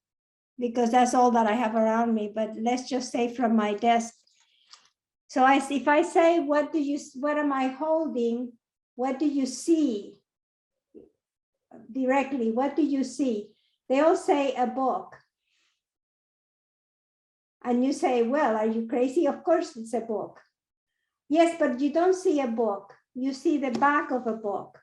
because that's all that I have around me, but let's just say from my desk. So if I say, what am I holding? What do you see? Directly, what do you see? They all say a book. And you say, well, are you crazy? Of course it's a book. Yes, but you don't see a book. You see the back of a book.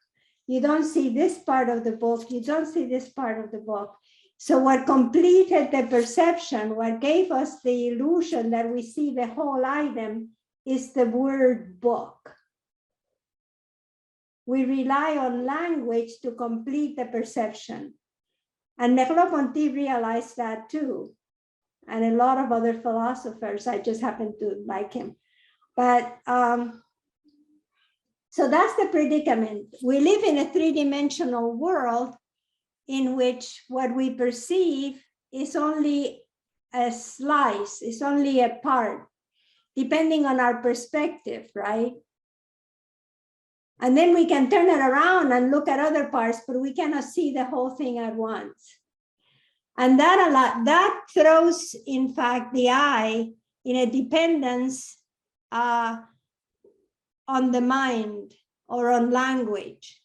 You don't see this part of the book. You don't see this part of the book. So what completed the perception, what gave us the illusion that we see the whole item is the word book. We rely on language to complete the perception. And Merleau-Ponty realized that too. And a lot of other philosophers, I just happen to like him. But so that's the predicament. We live in a three-dimensional world in which what we perceive is only a slice, is only a part, depending on our perspective, right? And then we can turn it around and look at other parts, but we cannot see the whole thing at once. And that throws, in fact, the eye in a dependence on the mind or on language.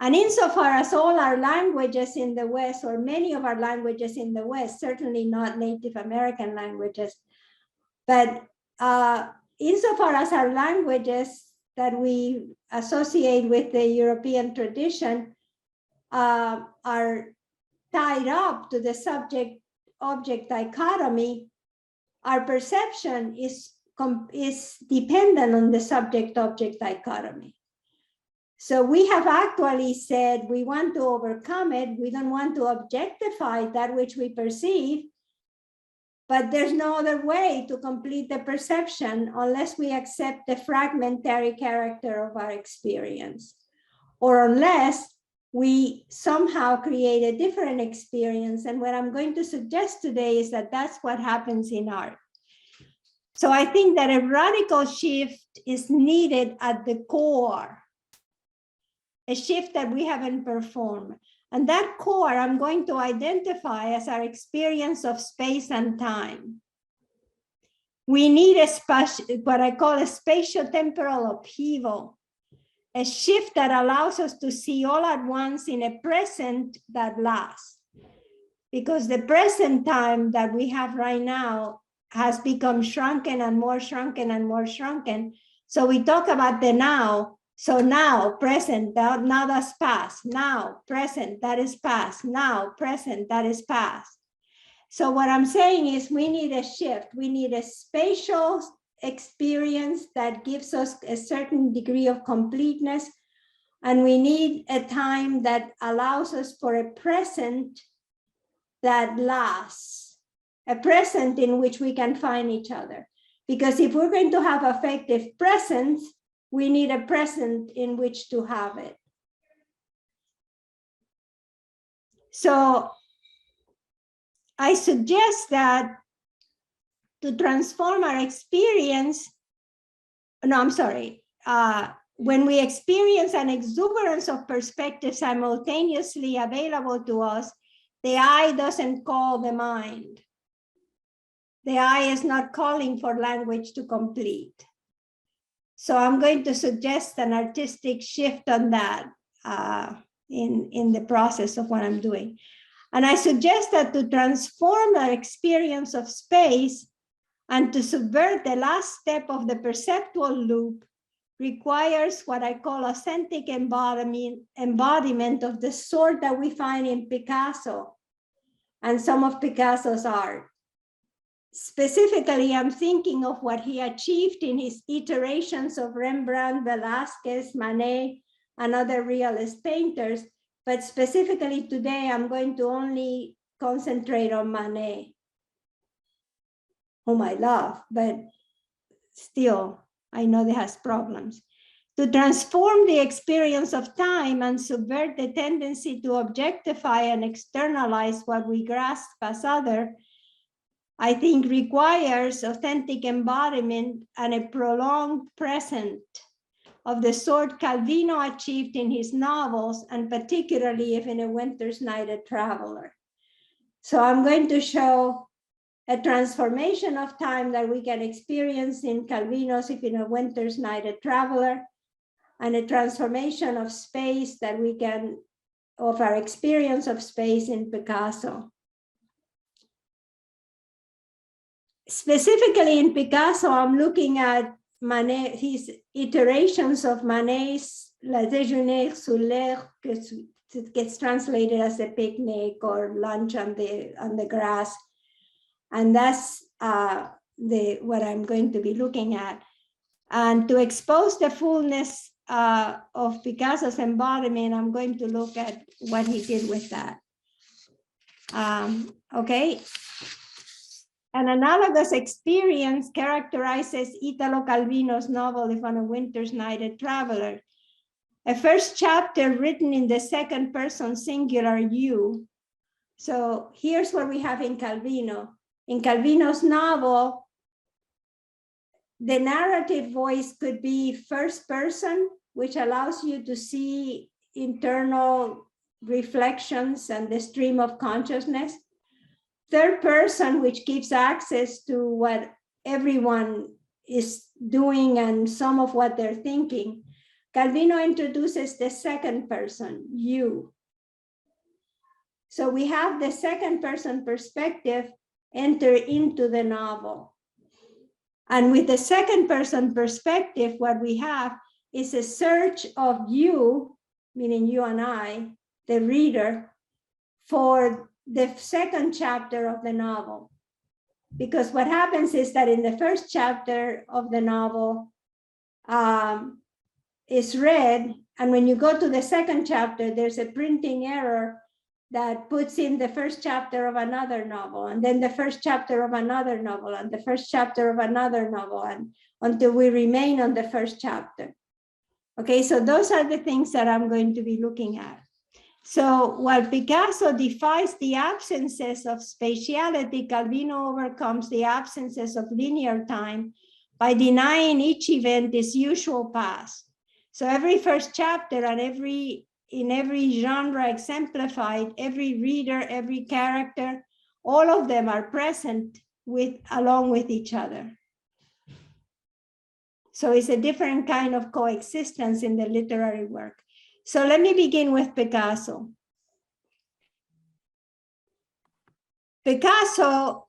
And insofar as all our languages in the West, or many of our languages in the West, certainly not Native American languages, but insofar as our languages that we associate with the European tradition are tied up to the subject-object dichotomy, our perception is dependent on the subject-object dichotomy. So we have actually said we want to overcome it. We don't want to objectify that which we perceive, but there's no other way to complete the perception unless we accept the fragmentary character of our experience, or unless we somehow create a different experience. And what I'm going to suggest today is that that's what happens in art. So I think that a radical shift is needed at the core, a shift that we haven't performed. And that core I'm going to identify as our experience of space and time. We need what I call a spatio-temporal upheaval, a shift that allows us to see all at once in a present that lasts. Because the present time that we have right now has become shrunken and more shrunken and more shrunken. So we talk about the now. So now, present, now that's past. Now, present, that is past. Now, present, that is past. So what I'm saying is we need a shift. We need a spatial experience that gives us a certain degree of completeness, And we need a time that allows us for a present that lasts, a present in which we can find each other. Because if we're going to have effective presence, we need a present in which to have it. So I suggest that to transform our experience, no, I'm sorry, when we experience an exuberance of perspective simultaneously available to us, the eye doesn't call the mind. The eye is not calling for language to complete. So I'm going to suggest an artistic shift on that in the process of what I'm doing. And I suggest that to transform our experience of space and to subvert the last step of the perceptual loop requires what I call authentic embodiment of the sort that we find in Picasso and some of Picasso's art. Specifically, I'm thinking of what he achieved in his iterations of Rembrandt, Velázquez, Manet, and other realist painters. But specifically today, I'm going to only concentrate on Manet, whom I love, but still, I know he has problems. To transform the experience of time and subvert the tendency to objectify and externalize what we grasp as other, I think requires authentic embodiment and a prolonged present of the sort Calvino achieved in his novels, and particularly if in A Winter's Night, A Traveler. So I'm going to show a transformation of time that we can experience in Calvino's If in a Winter's Night, A Traveler, and a transformation of space that we can, of our experience of space in Picasso. Specifically in Picasso, I'm looking at Manet, his iterations of Manet's La Déjeuner sur l'herbe, it gets translated as a picnic or lunch on the grass. And that's what I'm going to be looking at. And to expose the fullness of Picasso's embodiment, I'm going to look at what he did with that. Okay. An analogous experience characterizes Italo Calvino's novel, If on a Winter's Night, A Traveler. A first chapter written in the second person singular you. So here's what we have in Calvino. In Calvino's novel, the narrative voice could be first person, which allows you to see internal reflections and the stream of consciousness. Third person, which gives access to what everyone is doing and some of what they're thinking. Calvino introduces the second person, you. So we have the second person perspective enter into the novel. And with the second person perspective, what we have is a search of you, meaning you and I, the reader, for the second chapter of the novel. Because what happens is that in the first chapter of the novel is read, and when you go to the second chapter, there's a printing error that puts in the first chapter of another novel, and then the first chapter of another novel, and the first chapter of another novel, and until we remain on the first chapter. Okay, so those are the things that I'm going to be looking at. So while Picasso defies the absences of spatiality, Calvino overcomes the absences of linear time by denying each event its usual past. So every first chapter and in every genre exemplified, every reader, every character, all of them are present along with each other. So it's a different kind of coexistence in the literary work. So let me begin with Picasso. Picasso,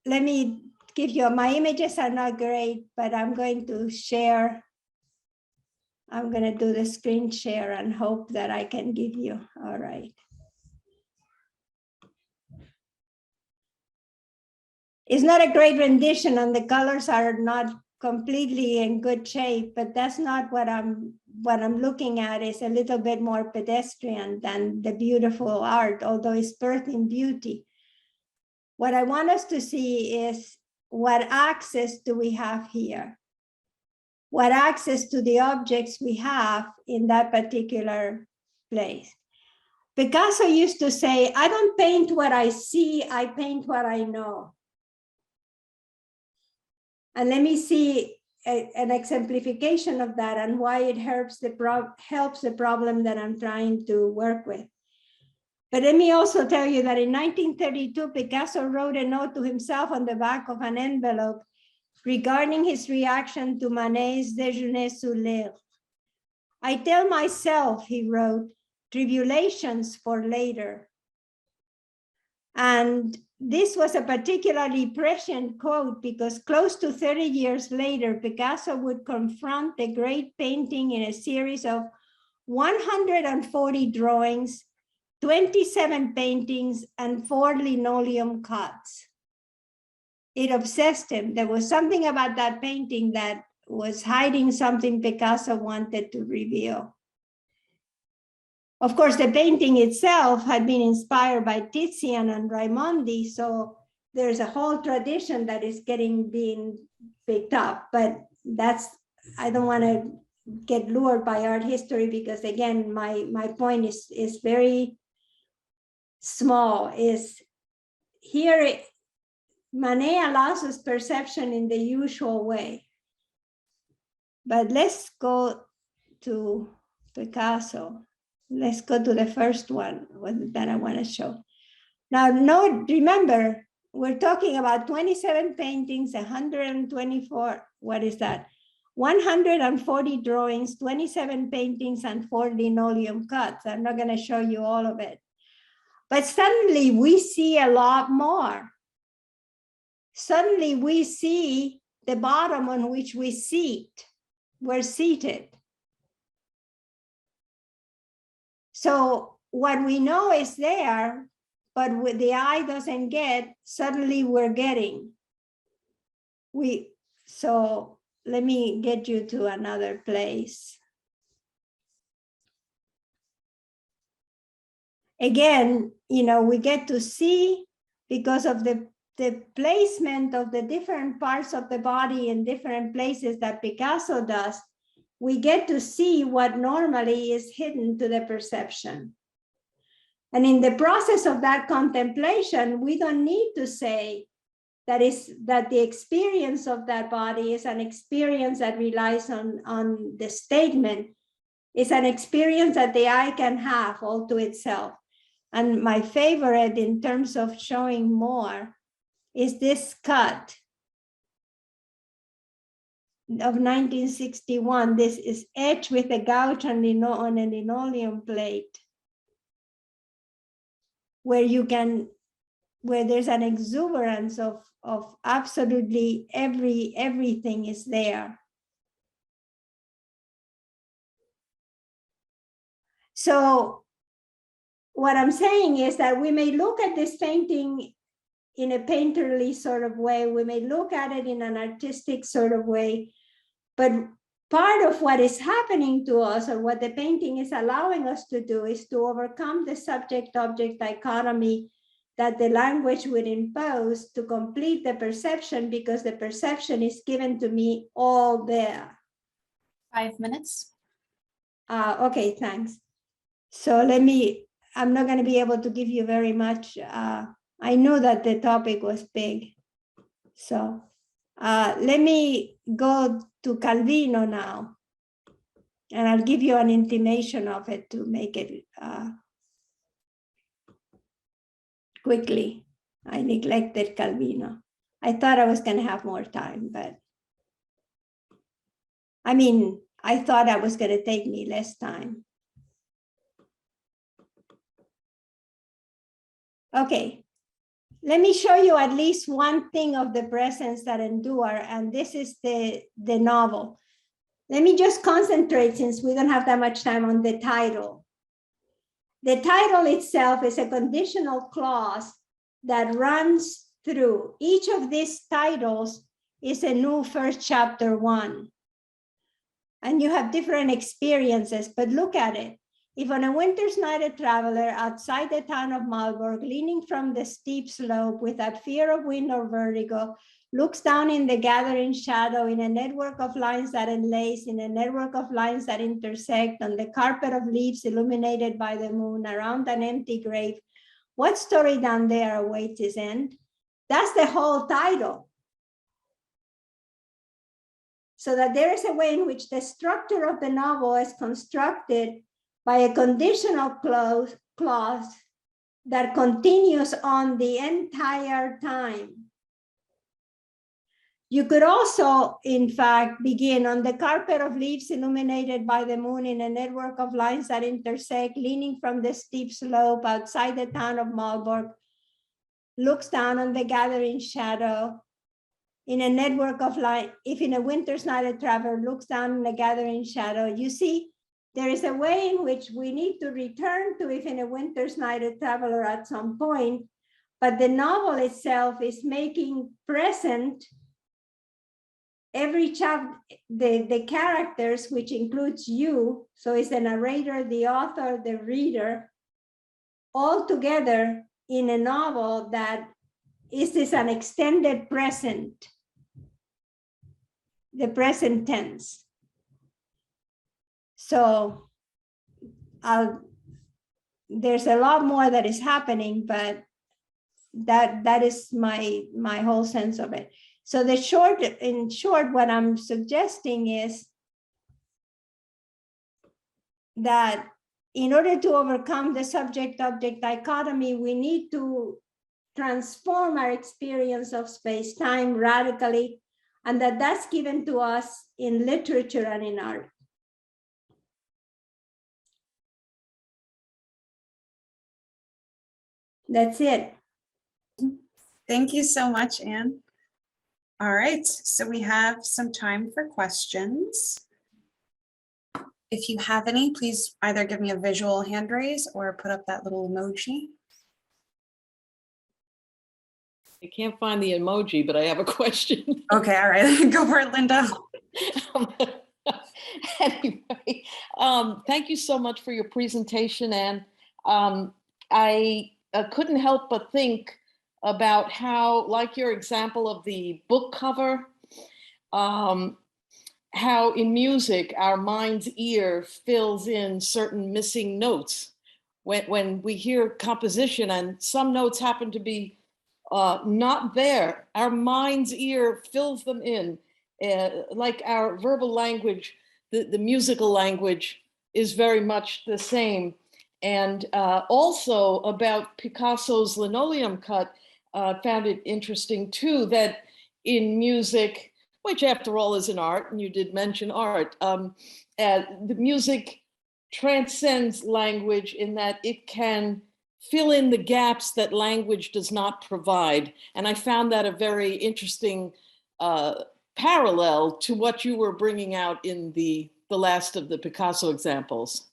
let me give you, my images are not great, but I'm going to share. I'm going to do the screen share and hope that I can give you. All right. It's not a great rendition and the colors are not completely in good shape, but that's not what I'm what I'm looking at is a little bit more pedestrian than the beautiful art, although it's birth in beauty. What I want us to see is what access do we have here? What access to the objects we have in that particular place? Picasso used to say, I don't paint what I see, I paint what I know. And let me see an exemplification of that and why it helps the problem that I'm trying to work with. But let me also tell you that in 1932, Picasso wrote a note to himself on the back of an envelope regarding his reaction to Manet's Déjeuner sur l'Air. I tell myself, he wrote, tribulations for later. And this was a particularly prescient quote because close to 30 years later, Picasso would confront the great painting in a series of 140 drawings, 27 paintings, and 4 linoleum cuts. It obsessed him. There was something about that painting that was hiding something Picasso wanted to reveal. Of course, the painting itself had been inspired by Tizian and Raimondi, so there's a whole tradition that is being picked up, but I don't want to get lured by art history because again, my point is very small, is here Manet allows us perception in the usual way. But let's go to Picasso. Let's go to the first one that I want to show. Now, remember, we're talking about 27 paintings, 124, what is that? 140 drawings, 27 paintings, and 4 linoleum cuts. I'm not going to show you all of it. But suddenly we see a lot more. Suddenly we see the bottom on which we're seated. So what we know is there, but what the eye doesn't get, suddenly we're getting. So let me get you to another place. Again, we get to see because of the placement of the different parts of the body in different places that Picasso does, we get to see what normally is hidden to the perception. And in the process of that contemplation, we don't need to say that the experience of that body is an experience that relies on the statement. It's an experience that the eye can have all to itself. And my favorite in terms of showing more is this cut of 1961. This is etched with a gouge on a linoleum plate, where there's an exuberance of absolutely everything is there. So what I'm saying is that we may look at this painting in a painterly sort of way, we may look at it in an artistic sort of way, but part of what is happening to us, or what the painting is allowing us to do, is to overcome the subject-object dichotomy that the language would impose to complete the perception, because the perception is given to me all there. 5 minutes. Okay, thanks. So I'm not going to be able to give you very much. I knew that the topic was big. So let me go to Calvino now, and I'll give you an intimation of it to make it quickly. I neglected Calvino. I thought I was going to have more time, but I thought I was going to take me less time. Okay, let me show you at least one thing of the presence that endure, and this is the novel. Let me just concentrate, since we don't have that much time, on the title. The title itself is a conditional clause that runs through. Each of these titles is a new first chapter 1. and you have different experiences, but look at it. If on a winter's night, a traveler outside the town of Marburg, leaning from the steep slope without fear of wind or vertigo, looks down in the gathering shadow in a network of lines that enlace, in a network of lines that intersect on the carpet of leaves illuminated by the moon around an empty grave, what story down there awaits his end? That's the whole title. So that there is a way in which the structure of the novel is constructed by a conditional clause that continues on the entire time. You could also, in fact, begin on the carpet of leaves illuminated by the moon in a network of lines that intersect, leaning from the steep slope outside the town of Marburg, looks down on the gathering shadow in a network of light. If in a winter's night a traveler looks down in the gathering shadow, you see, there is a way in which we need to return to if in a winter's night a traveler at some point, but the novel itself is making present every chapter, the characters, which includes you, so it's the narrator, the author, the reader, all together in a novel that is an extended present, the present tense. So there's a lot more that is happening, but that is my whole sense of it. So in short, what I'm suggesting is that in order to overcome the subject-object dichotomy, we need to transform our experience of space-time radically, and that's given to us in literature and in art. That's it. Thank you so much, Anne. All right, so we have some time for questions. If you have any, please either give me a visual hand raise or put up that little emoji. I can't find the emoji, but I have a question. Okay, all right, go for it, Linda. Anyway, thank you so much for your presentation, and I couldn't help but think about how, like your example of the book cover, how in music our mind's ear fills in certain missing notes. When we hear composition and some notes happen to be not there, our mind's ear fills them in. Like our verbal language, the musical language is very much the same. And also about Picasso's linoleum cut, found it interesting too, that in music, which after all is an art, and you did mention art, the music transcends language in that it can fill in the gaps that language does not provide. And I found that a very interesting parallel to what you were bringing out in the last of the Picasso examples.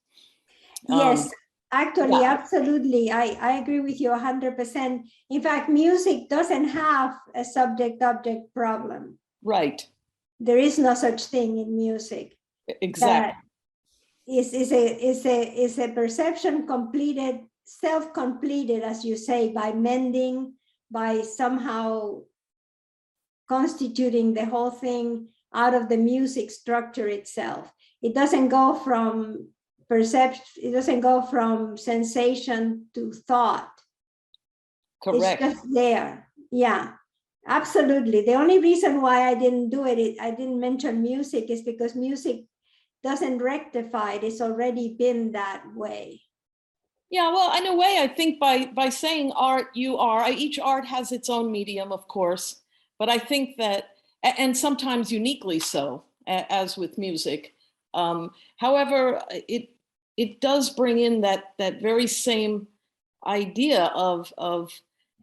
Yes, actually, yeah. absolutely. I agree with you 100%. In fact, music doesn't have a subject-object problem. Right. There is no such thing in music. Exactly. Is a perception completed, self-completed, as you say, by mending, by somehow constituting the whole thing out of the music structure itself. It doesn't go from perception, it doesn't go from sensation to thought. Correct. It's just there. Yeah, absolutely. The only reason why I didn't do it, I didn't mention music, is because music doesn't rectify it. It's already been that way. Yeah, well, in a way, I think by saying art, you are, each art has its own medium, of course, but I think that, and sometimes uniquely so, as with music. However, it does bring in that very same idea of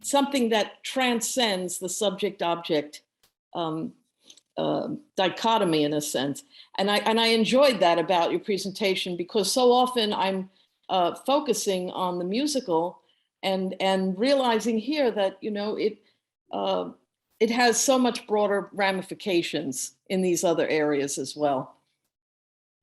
something that transcends the subject-object dichotomy in a sense. And I enjoyed that about your presentation, because so often I'm focusing on the musical and realizing here that, you know, it has so much broader ramifications in these other areas as well.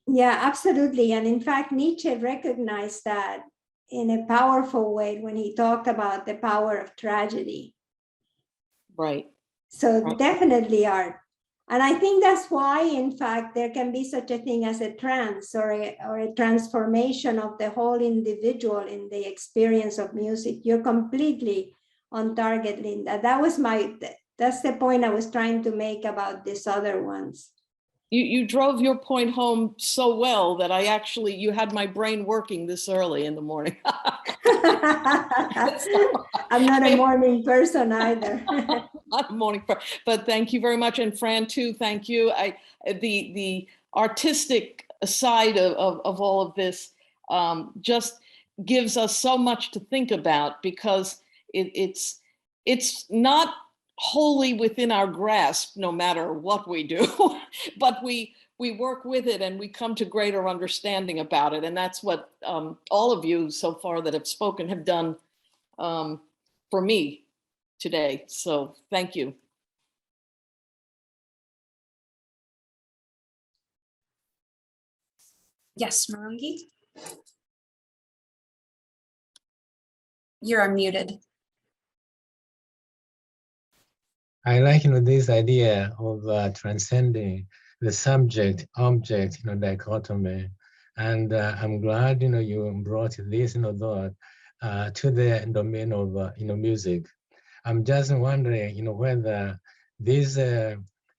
Yeah, absolutely. And in fact, Nietzsche recognized that in a powerful way when he talked about the power of tragedy. Right. So Right. definitely art. And I think that's why, in fact, there can be such a thing as a trance or a transformation of the whole individual in the experience of music. You're completely on target, Linda. That's the point I was trying to make about these other ones. You drove your point home so well that you had my brain working this early in the morning. I'm not a morning person either. Not a morning person, but thank you very much. And Fran too, thank you. The artistic side of all of this just gives us so much to think about, because it's not wholly within our grasp, no matter what we do, but we work with it and we come to greater understanding about it. And that's what all of you so far that have spoken have done for me today. So thank you. Yes, Marungi. You're unmuted. I like, this idea of transcending the subject-object, dichotomy. And I'm glad, you brought this, thought to the domain of, music. I'm just wondering, whether this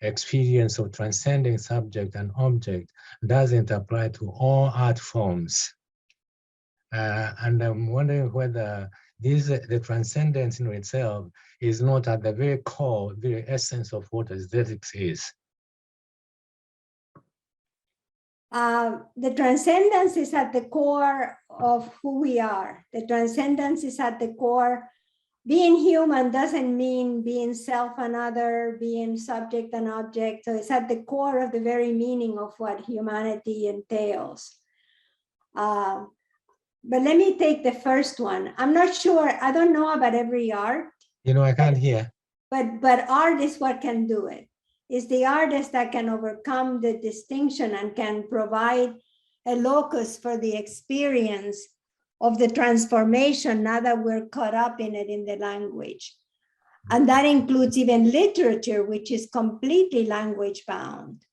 experience of transcending subject and object doesn't apply to all art forms. And I'm wondering whether the transcendence in itself is not at the very core, very essence of what aesthetics is. The transcendence is at the core of who we are. The transcendence is at the core. Being human doesn't mean being self and other, being subject and object. So it's at the core of the very meaning of what humanity entails. But let me take the first one. I'm not sure, I don't know about every art. I can't hear. But art is what can do it. It's the artist that can overcome the distinction and can provide a locus for the experience of the transformation, now that we're caught up in it in the language. And that includes even literature, which is completely language bound.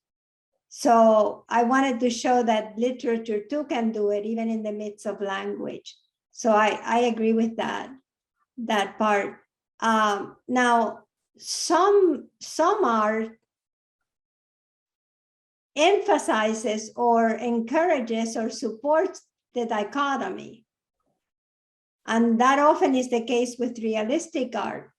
So I wanted to show that literature too can do it, even in the midst of language. So I agree with that part. Now, some art emphasizes or encourages or supports the dichotomy. And that often is the case with realistic art,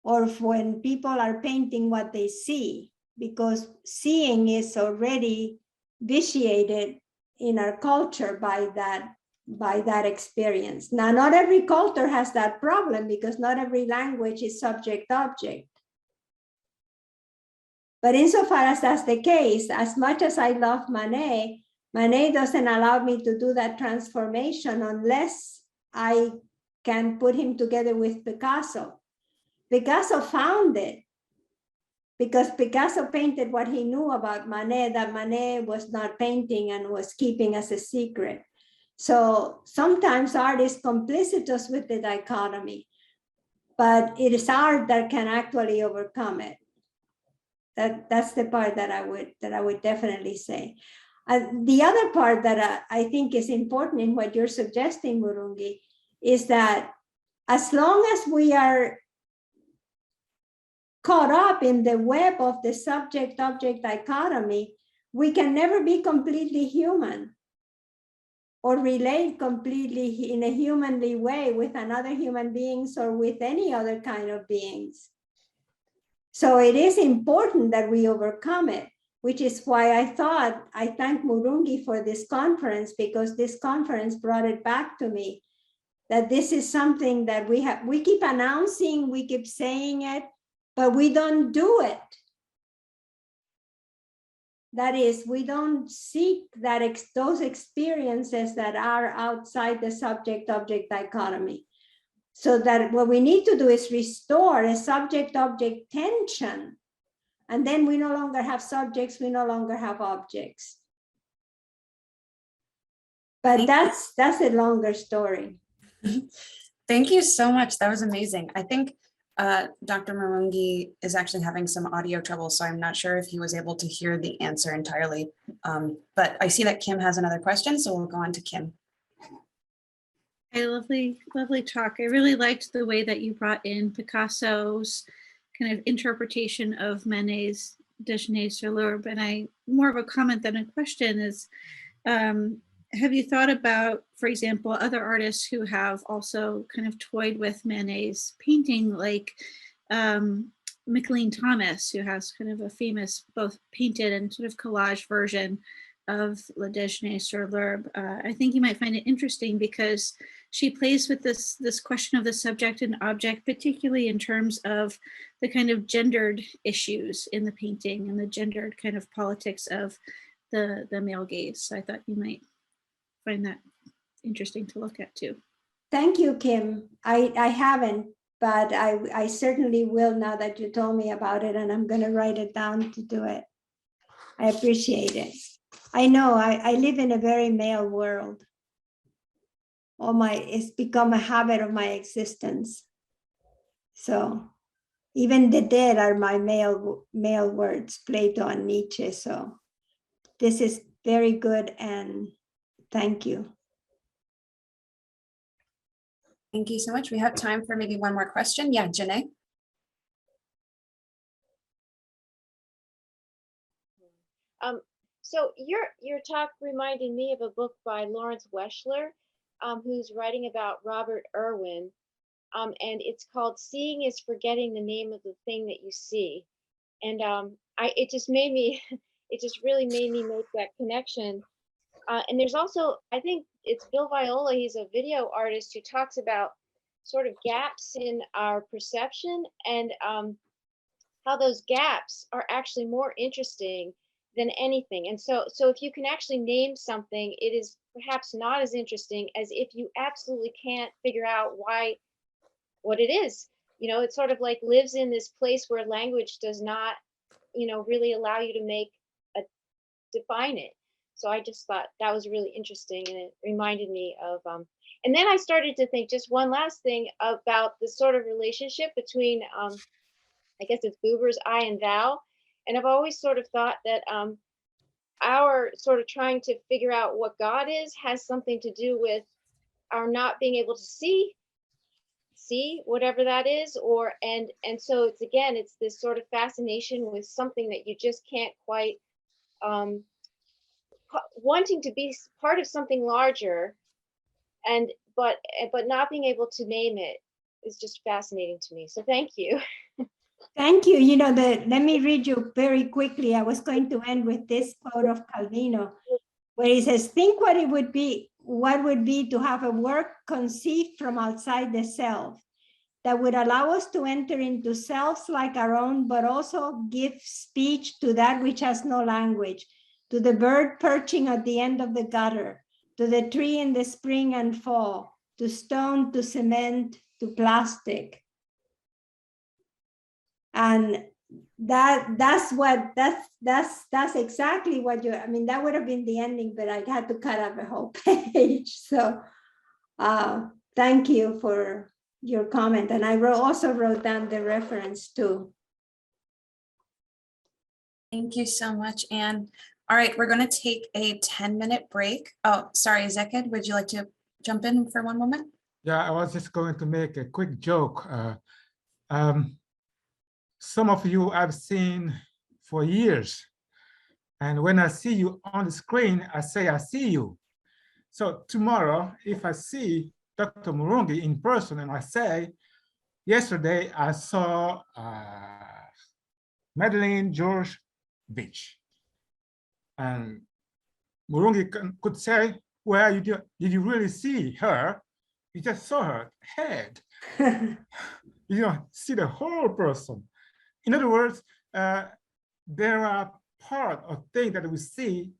or when people are painting what they see, because seeing is already vitiated in our culture by that experience. Now, not every culture has that problem, because not every language is subject-object. But insofar as that's the case, as much as I love Manet, Manet doesn't allow me to do that transformation unless I can put him together with Picasso. Picasso found it, because Picasso painted what he knew about Manet, that Manet was not painting and was keeping as a secret. So sometimes art is complicitous with the dichotomy, but it is art that can actually overcome it. That's the part that I would definitely say. The other part that I think is important in what you're suggesting, Murungi, is that as long as we are caught up in the web of the subject-object dichotomy, we can never be completely human or relate completely in a humanly way with another human beings or with any other kind of beings. So it is important that we overcome it, which is why I thank Murungi for this conference, because this conference brought it back to me, that this is something that we keep announcing, we keep saying it, but we don't do it. That is, we don't seek those experiences that are outside the subject-object dichotomy. So that what we need to do is restore a subject-object tension. And then we no longer have subjects, we no longer have objects. But that's a longer story. Thank you so much. That was amazing. I think Dr. Marungi is actually having some audio trouble, so I'm not sure if he was able to hear the answer entirely. But I see that Kim has another question, so we'll go on to Kim. Hey, lovely talk. I really liked the way that you brought in Picasso's kind of interpretation of Manet's Déjeuner sur l'herbe. And more of a comment than a question is, have you thought about, for example, other artists who have also kind of toyed with Manet's painting, like Micheline Thomas, who has kind of a famous both painted and sort of collage version of Le Déjeuner sur l'herbe. I think you might find it interesting because she plays with this question of the subject and object, particularly in terms of the kind of gendered issues in the painting and the gendered kind of politics of the male gaze. So I thought you might find that interesting to look at too. Thank you, Kim. I haven't, but I certainly will now that you told me about it, and I'm going to write it down to do it. I appreciate it. I know I live in a very male world. It's become a habit of my existence. So even the dead are my male words, Plato and Nietzsche. So this is very good, and thank you. Thank you so much. We have time for maybe one more question. Yeah, Janae. So your talk reminded me of a book by Lawrence Weschler, who's writing about Robert Irwin, and it's called "Seeing is Forgetting the Name of the Thing That You See," and it just really made me make that connection. And there's also, I think it's Bill Viola. He's a video artist who talks about sort of gaps in our perception and how those gaps are actually more interesting than anything. And so if you can actually name something, it is perhaps not as interesting as if you absolutely can't figure out what it is. It sort of like lives in this place where language does not, really allow you to define it. So I just thought that was really interesting, and it reminded me of, and then I started to think just one last thing about the sort of relationship between, I guess it's Buber's I and thou. And I've always sort of thought that our sort of trying to figure out what God is has something to do with our not being able to see whatever that is, and so it's this sort of fascination with something that you just can't quite, wanting to be part of something larger, but not being able to name it is just fascinating to me. So thank you. Thank you. Let me read you very quickly. I was going to end with this quote of Calvino, where he says, think what would be to have a work conceived from outside the self that would allow us to enter into selves like our own, but also give speech to that which has no language, to the bird perching at the end of the gutter, to the tree in the spring and fall, to stone, to cement, to plastic. And that's exactly what that would have been the ending, but I had to cut up a whole page. So thank you for your comment. And I also wrote down the reference too. Thank you so much, Anne. All right, we're going to take a 10-minute break. Oh, sorry, Zekid, would you like to jump in for one moment? Yeah, I was just going to make a quick joke. Some of you I've seen for years. And when I see you on the screen, I say, I see you. So tomorrow, if I see Dr. Marungi in person and I say, yesterday I saw Madeleine George Beach. And Marungi could say, well, did you really see her? You just saw her head. You don't see the whole person. In other words, there are part of things that we see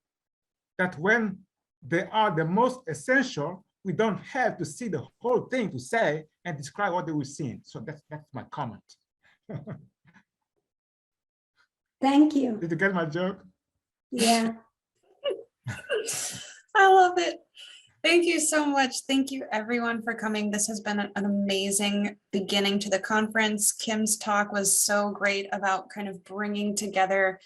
that when they are the most essential, we don't have to see the whole thing to say and describe what we've seen. So that's my comment. Thank you. Did you get my joke? Yeah. I love it. Thank you so much. Thank you everyone for coming. This has been an amazing beginning to the conference. Kim's talk was so great about kind of bringing together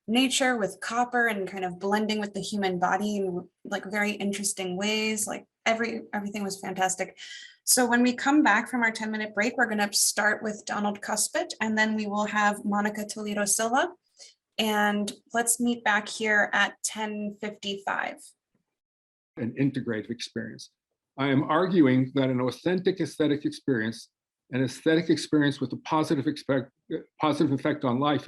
nature with copper and kind of blending with the human body in like very interesting ways. Like everything was fantastic. So when we come back from our 10-minute break, we're going to start with Donald Cuspit, and then we will have Monica Toledo Silva. And let's meet back here at 10:55. An integrative experience. I am arguing that an authentic aesthetic experience, an aesthetic experience with a positive effect on life,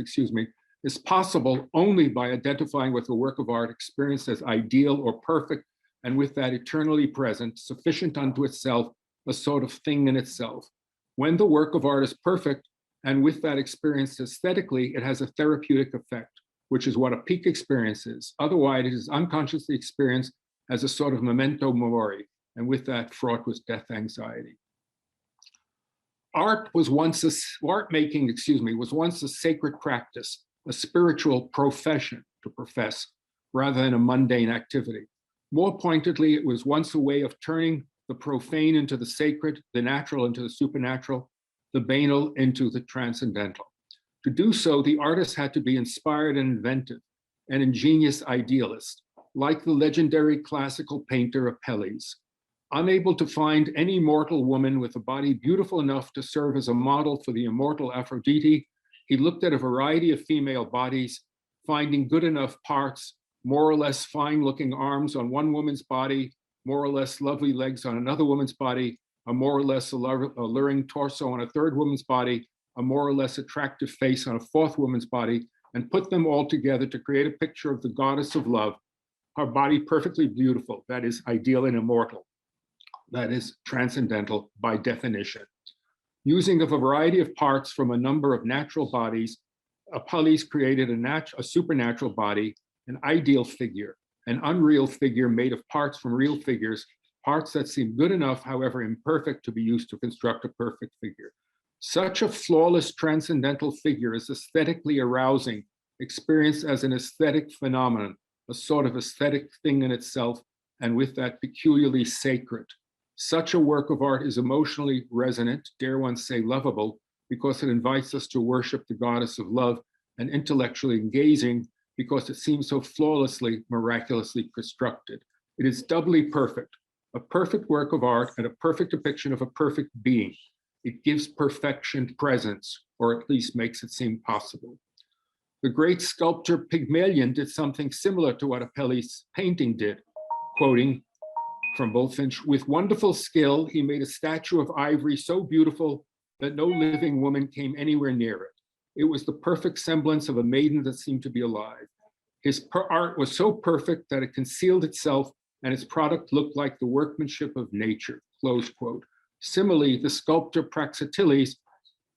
is possible only by identifying with a work of art experienced as ideal or perfect, and with that eternally present, sufficient unto itself, a sort of thing in itself. When the work of art is perfect, and with that experience aesthetically, it has a therapeutic effect, which is what a peak experience is. Otherwise, it is unconsciously experienced as a sort of memento mori, and with that, fraught with death anxiety. Art making was once a sacred practice, a spiritual profession to profess, rather than a mundane activity. More pointedly, it was once a way of turning the profane into the sacred, the natural into the supernatural, the banal into the transcendental. To do so, the artist had to be inspired and inventive, an ingenious idealist, like the legendary classical painter Apelles. Unable to find any mortal woman with a body beautiful enough to serve as a model for the immortal Aphrodite, he looked at a variety of female bodies, finding good enough parts, more or less fine-looking arms on one woman's body, more or less lovely legs on another woman's body, a more or less alluring torso on a third woman's body, a more or less attractive face on a fourth woman's body, and put them all together to create a picture of the goddess of love, her body perfectly beautiful, that is ideal and immortal, that is transcendental by definition. Using a variety of parts from a number of natural bodies, Apelles created a supernatural body, an ideal figure, an unreal figure made of parts from real figures, parts that seem good enough, however imperfect, to be used to construct a perfect figure. Such a flawless transcendental figure is aesthetically arousing, experienced as an aesthetic phenomenon, a sort of aesthetic thing in itself, and with that peculiarly sacred. Such a work of art is emotionally resonant, dare one say lovable, because it invites us to worship the goddess of love, and intellectually engaging because it seems so flawlessly, miraculously constructed. It is doubly perfect, a perfect work of art and a perfect depiction of a perfect being. It gives perfection presence, or at least makes it seem possible. The great sculptor Pygmalion did something similar to what Apelles' painting did, quoting from Bulfinch, "With wonderful skill, he made a statue of ivory so beautiful that no living woman came anywhere near it. It was the perfect semblance of a maiden that seemed to be alive. His art was so perfect that it concealed itself, and its product looked like the workmanship of nature," close quote. Similarly, the sculptor Praxiteles,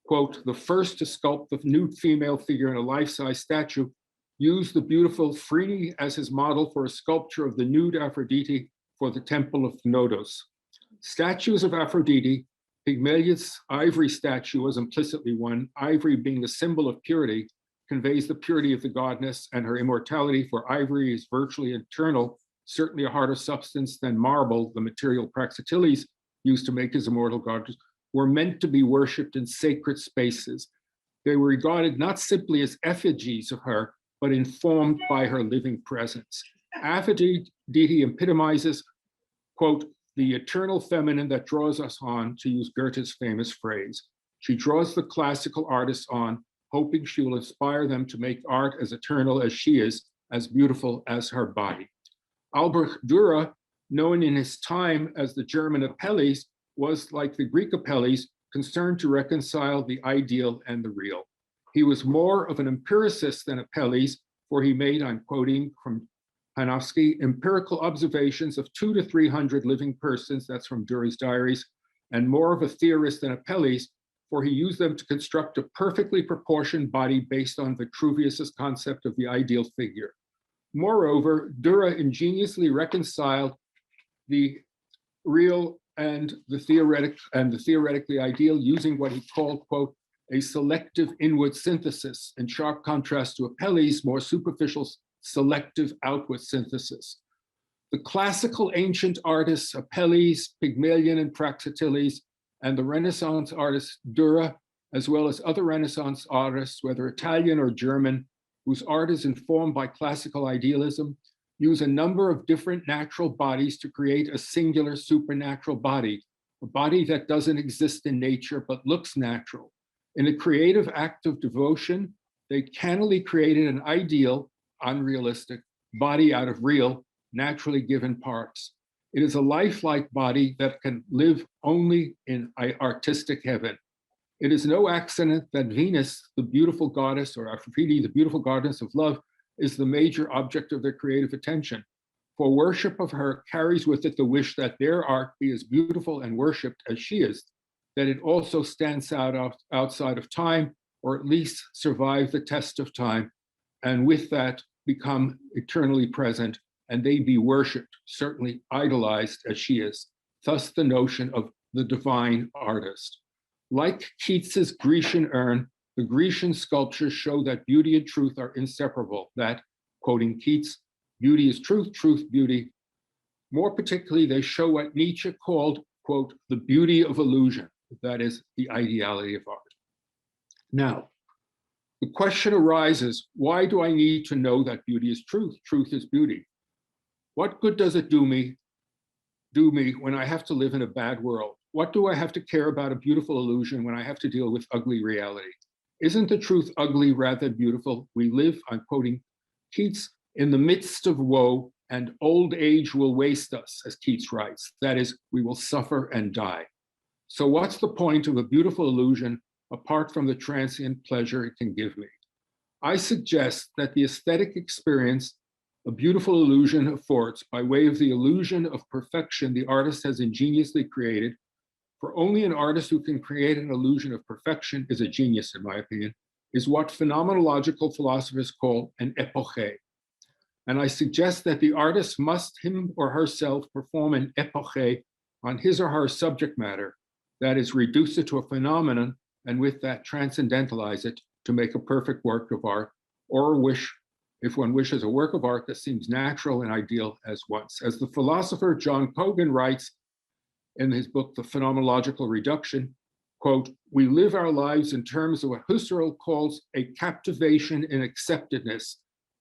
quote, "the first to sculpt the nude female figure in a life-size statue, used the beautiful Phryne as his model for a sculpture of the nude Aphrodite for the temple of Cnodos. Statues of Aphrodite, Pygmalion's ivory statue was implicitly one, ivory being a symbol of purity, conveys the purity of the goddess and her immortality, for ivory is virtually eternal, certainly a harder substance than marble, the material Praxiteles used to make his immortal goddess, were meant to be worshipped in sacred spaces. They were regarded not simply as effigies of her, but informed by her living presence. Aphrodite epitomizes, quote, "the eternal feminine that draws us on," to use Goethe's famous phrase. She draws the classical artists on, hoping she will inspire them to make art as eternal as she is, as beautiful as her body. Albrecht Dürer, known in his time as the German Apelles, was, like the Greek Apelles, concerned to reconcile the ideal and the real. He was more of an empiricist than Apelles, for he made, I'm quoting from Panofsky, empirical observations of 200 to 300 living persons, that's from Dürer's diaries, and more of a theorist than Apelles, for he used them to construct a perfectly proportioned body based on Vitruvius's concept of the ideal figure. Moreover, Dürer ingeniously reconciled the real and the theoretically ideal using what he called, quote, "a selective inward synthesis," in sharp contrast to Apelles' more superficial selective outward synthesis. The classical ancient artists Apelles, Pygmalion, and Praxiteles, and the Renaissance artist Dürer, as well as other Renaissance artists, whether Italian or German, whose art is informed by classical idealism, use a number of different natural bodies to create a singular supernatural body, a body that doesn't exist in nature but looks natural. In a creative act of devotion, they cannily created an ideal, unrealistic body out of real, naturally given parts. It is a lifelike body that can live only in artistic heaven. It is no accident that Venus, the beautiful goddess, or Aphrodite, the beautiful goddess of love, is the major object of their creative attention. For worship of her carries with it the wish that their art be as beautiful and worshipped as she is, that it also stands out outside of time, or at least survive the test of time, and with that become eternally present, and they be worshipped, certainly idolized as she is. Thus the notion of the divine artist. Like Keats's Grecian urn, the Grecian sculptures show that beauty and truth are inseparable, that, quoting Keats, beauty is truth, truth, beauty. More particularly, they show what Nietzsche called, quote, the beauty of illusion, that is, the ideality of art. Now, the question arises, why do I need to know that beauty is truth, truth is beauty? What good does it do me when I have to live in a bad world? What do I have to care about a beautiful illusion when I have to deal with ugly reality? Isn't the truth ugly rather than beautiful? We live, I'm quoting Keats, in the midst of woe, and old age will waste us, as Keats writes. That is, we will suffer and die. So what's the point of a beautiful illusion apart from the transient pleasure it can give me? I suggest that the aesthetic experience a beautiful illusion affords, by way of the illusion of perfection the artist has ingeniously created, for only an artist who can create an illusion of perfection is a genius, in my opinion, is what phenomenological philosophers call an epoché. And I suggest that the artist must, him or herself, perform an epoché on his or her subject matter, that is, reduce it to a phenomenon, and with that transcendentalize it to make a perfect work of art, or if one wishes, a work of art that seems natural and ideal as once. As the philosopher John Cogan writes in his book, The Phenomenological Reduction, quote, we live our lives in terms of what Husserl calls a captivation in acceptedness.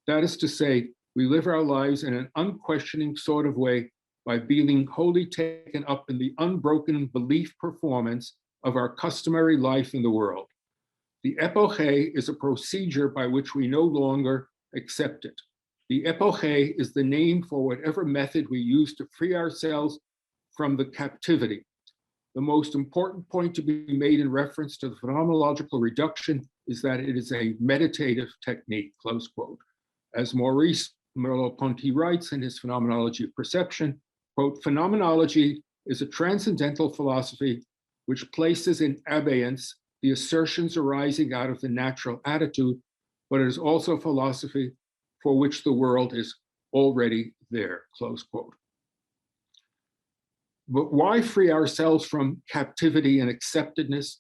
That is to say, we live our lives in an unquestioning sort of way by being wholly taken up in the unbroken belief performance of our customary life in the world. The epoché is a procedure by which we no longer accept it. The epoché is the name for whatever method we use to free ourselves from the captivity. The most important point to be made in reference to the phenomenological reduction is that it is a meditative technique, close quote. As Maurice Merleau-Ponty writes in his Phenomenology of Perception, quote, phenomenology is a transcendental philosophy which places in abeyance the assertions arising out of the natural attitude, but it is also a philosophy for which the world is already there, close quote. But why free ourselves from captivity and acceptedness,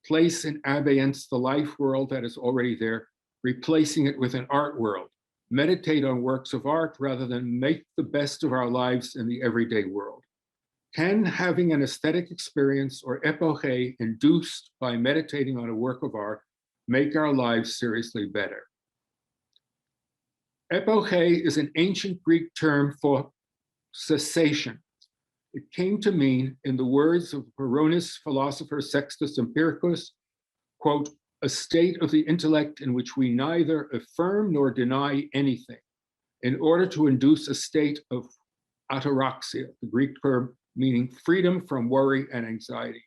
place in abeyance the life world that is already there, replacing it with an art world, meditate on works of art rather than make the best of our lives in the everyday world? Can having an aesthetic experience or epoché induced by meditating on a work of art make our lives seriously better? Epoché is an ancient Greek term for cessation. It came to mean, in the words of Veronese philosopher Sextus Empiricus, quote, a state of the intellect in which we neither affirm nor deny anything, in order to induce a state of ataraxia, the Greek term meaning freedom from worry and anxiety.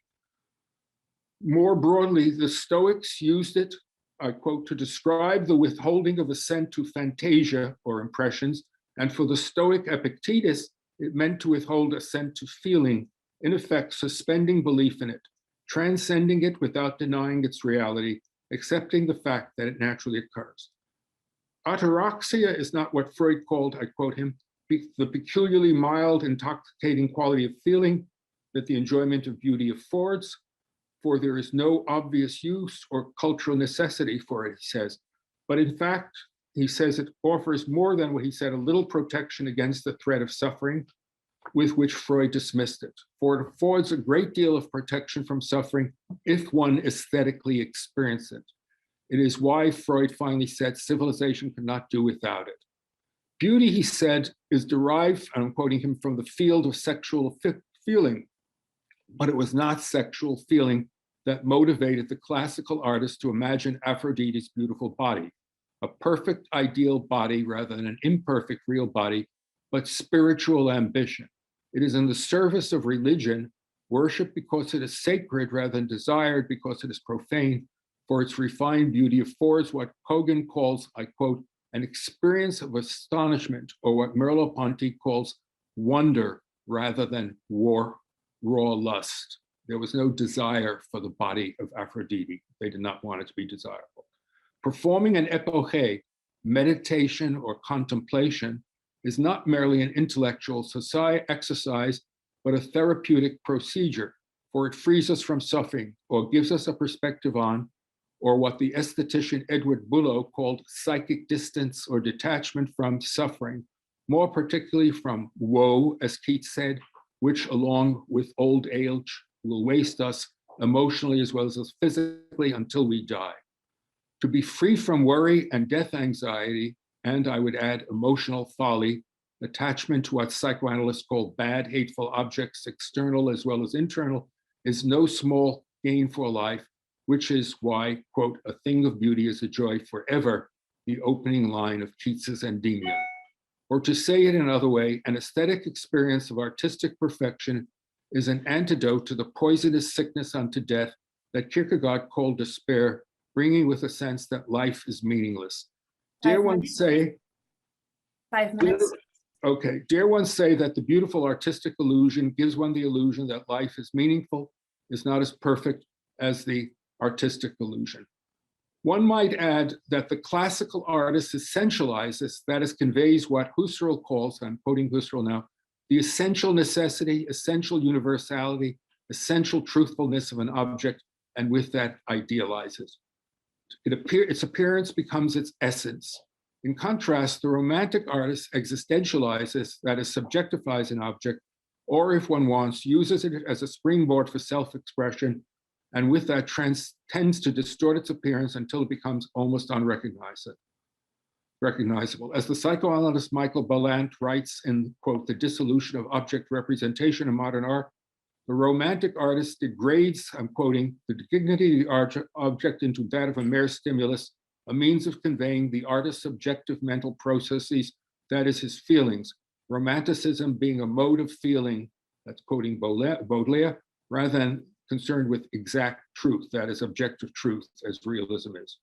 More broadly, the Stoics used it, I quote, to describe the withholding of assent to fantasia or impressions, and for the Stoic Epictetus, it meant to withhold assent to feeling, in effect, suspending belief in it, transcending it without denying its reality, accepting the fact that it naturally occurs. Ataraxia is not what Freud called, I quote him, the peculiarly mild, intoxicating quality of feeling that the enjoyment of beauty affords, for there is no obvious use or cultural necessity for it, he says, but in fact, he says it offers more than what he said, a little protection against the threat of suffering, with which Freud dismissed it. For it affords a great deal of protection from suffering if one aesthetically experiences it. It is why Freud finally said civilization cannot do without it. Beauty, he said, is derived, and I'm quoting him, from the field of sexual feeling, but it was not sexual feeling that motivated the classical artist to imagine Aphrodite's beautiful body, a perfect ideal body rather than an imperfect real body, but spiritual ambition. It is in the service of religion, worship because it is sacred rather than desired because it is profane, for its refined beauty affords what Kogan calls, I quote, an experience of astonishment, or what Merleau-Ponty calls wonder rather than raw lust. There was no desire for the body of Aphrodite. They did not want it to be desirable. Performing an epoché, meditation or contemplation, is not merely an intellectual exercise, but a therapeutic procedure, for it frees us from suffering or gives us a perspective on, or what the aesthetician Edward Bullough called psychic distance or detachment from suffering, more particularly from woe, as Keats said, which along with old age will waste us emotionally as well as physically until we die. To be free from worry and death anxiety, and I would add emotional folly, attachment to what psychoanalysts call bad, hateful objects, external as well as internal, is no small gain for life, which is why, quote, a thing of beauty is a joy forever, the opening line of Keats's Endymion. Or to say it another way, an aesthetic experience of artistic perfection is an antidote to the poisonous sickness unto death that Kierkegaard called despair, bringing with a sense that life is meaningless. Dare one say, 5 minutes. Okay, dare one say that the beautiful artistic illusion gives one the illusion that life is meaningful, is not as perfect as the artistic illusion. One might add that the classical artist essentializes, that is, conveys what Husserl calls, I'm quoting Husserl now, the essential necessity, essential universality, essential truthfulness of an object, and with that idealizes. Its appearance becomes its essence. In contrast, the romantic artist existentializes, that is, subjectifies an object, or if one wants, uses it as a springboard for self-expression, and with that tends to distort its appearance until it becomes almost unrecognizable. As the psychoanalyst Michael Ballant writes in, quote, The Dissolution of Object Representation in Modern Art, the romantic artist degrades, I'm quoting, the dignity of the object into that of a mere stimulus, a means of conveying the artist's subjective mental processes, that is, his feelings, romanticism being a mode of feeling, that's quoting Baudelaire, rather than concerned with exact truth, that is, objective truth, as realism is.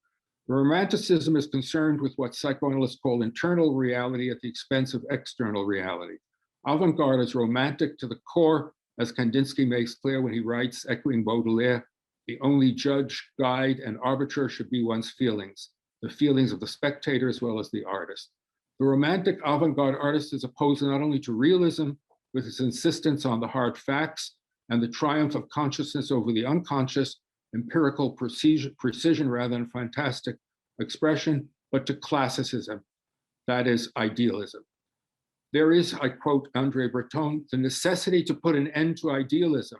The romanticism is concerned with what psychoanalysts call internal reality at the expense of external reality. Avant-garde is romantic to the core, as Kandinsky makes clear when he writes, echoing Baudelaire, the only judge, guide, and arbiter should be one's feelings, the feelings of the spectator as well as the artist. The romantic avant-garde artist is opposed not only to realism, with its insistence on the hard facts and the triumph of consciousness over the unconscious, empirical precision rather than fantastic expression, but to classicism, that is idealism. There is, I quote André Breton, the necessity to put an end to idealism,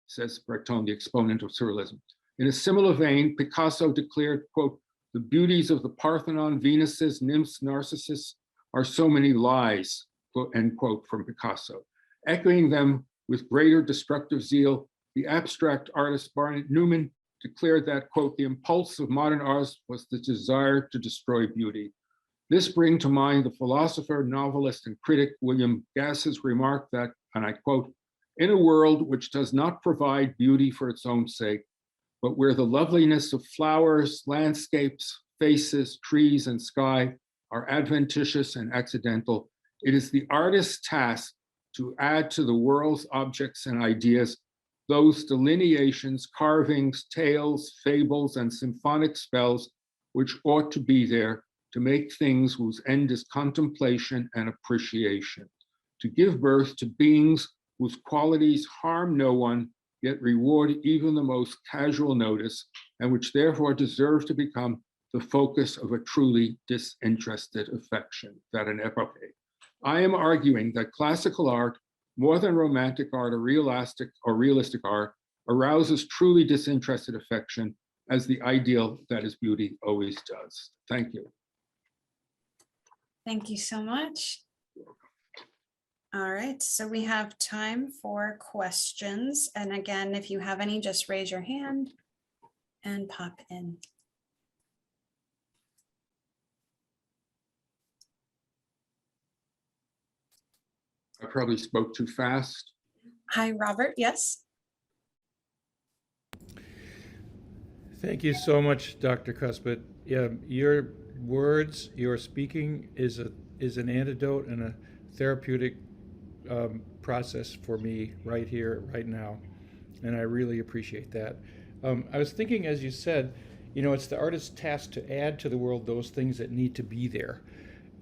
says Breton, the exponent of surrealism. In a similar vein, Picasso declared, quote, the beauties of the Parthenon, Venuses, nymphs, Narcissus are so many lies, end quote, from Picasso. Echoing them with greater destructive zeal, the abstract artist Barnett Newman declared that, quote, the impulse of modern art was the desire to destroy beauty. This brings to mind the philosopher, novelist, and critic William Gass's remark that, and I quote, in a world which does not provide beauty for its own sake, but where the loveliness of flowers, landscapes, faces, trees, and sky are adventitious and accidental, it is the artist's task to add to the world's objects and ideas those delineations, carvings, tales, fables, and symphonic spells which ought to be there to make things whose end is contemplation and appreciation, to give birth to beings whose qualities harm no one, yet reward even the most casual notice, and which therefore deserve to become the focus of a truly disinterested affection, that an epoche. I am arguing that classical art, more than romantic art or realistic art, arouses truly disinterested affection as the ideal that is beauty always does. Thank you. Thank you so much. All right, so we have time for questions. And again, if you have any, just raise your hand and pop in. I probably spoke too fast. Hi, Robert. Yes. Thank you so much, Dr. Cuspit. Yeah, your words, your speaking is an antidote and a therapeutic process for me right here, right now, and I really appreciate that. I was thinking, as you said, it's the artist's task to add to the world those things that need to be there,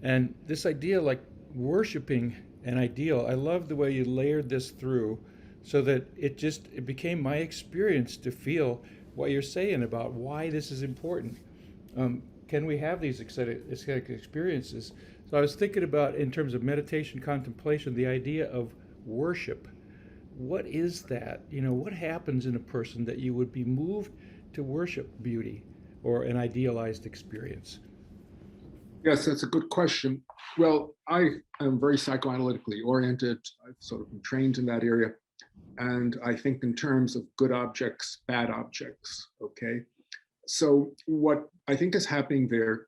and this idea, like worshiping an ideal, I love the way you layered this through, so that it became my experience to feel what you're saying about why this is important. Can we have these aesthetic experiences? So I was thinking about, in terms of meditation, contemplation, the idea of worship. What is that? What happens in a person that you would be moved to worship beauty or an idealized experience? Yes, that's a good question. Well, I am very psychoanalytically oriented. I've sort of been trained in that area. And I think in terms of good objects, bad objects, okay? So what I think is happening there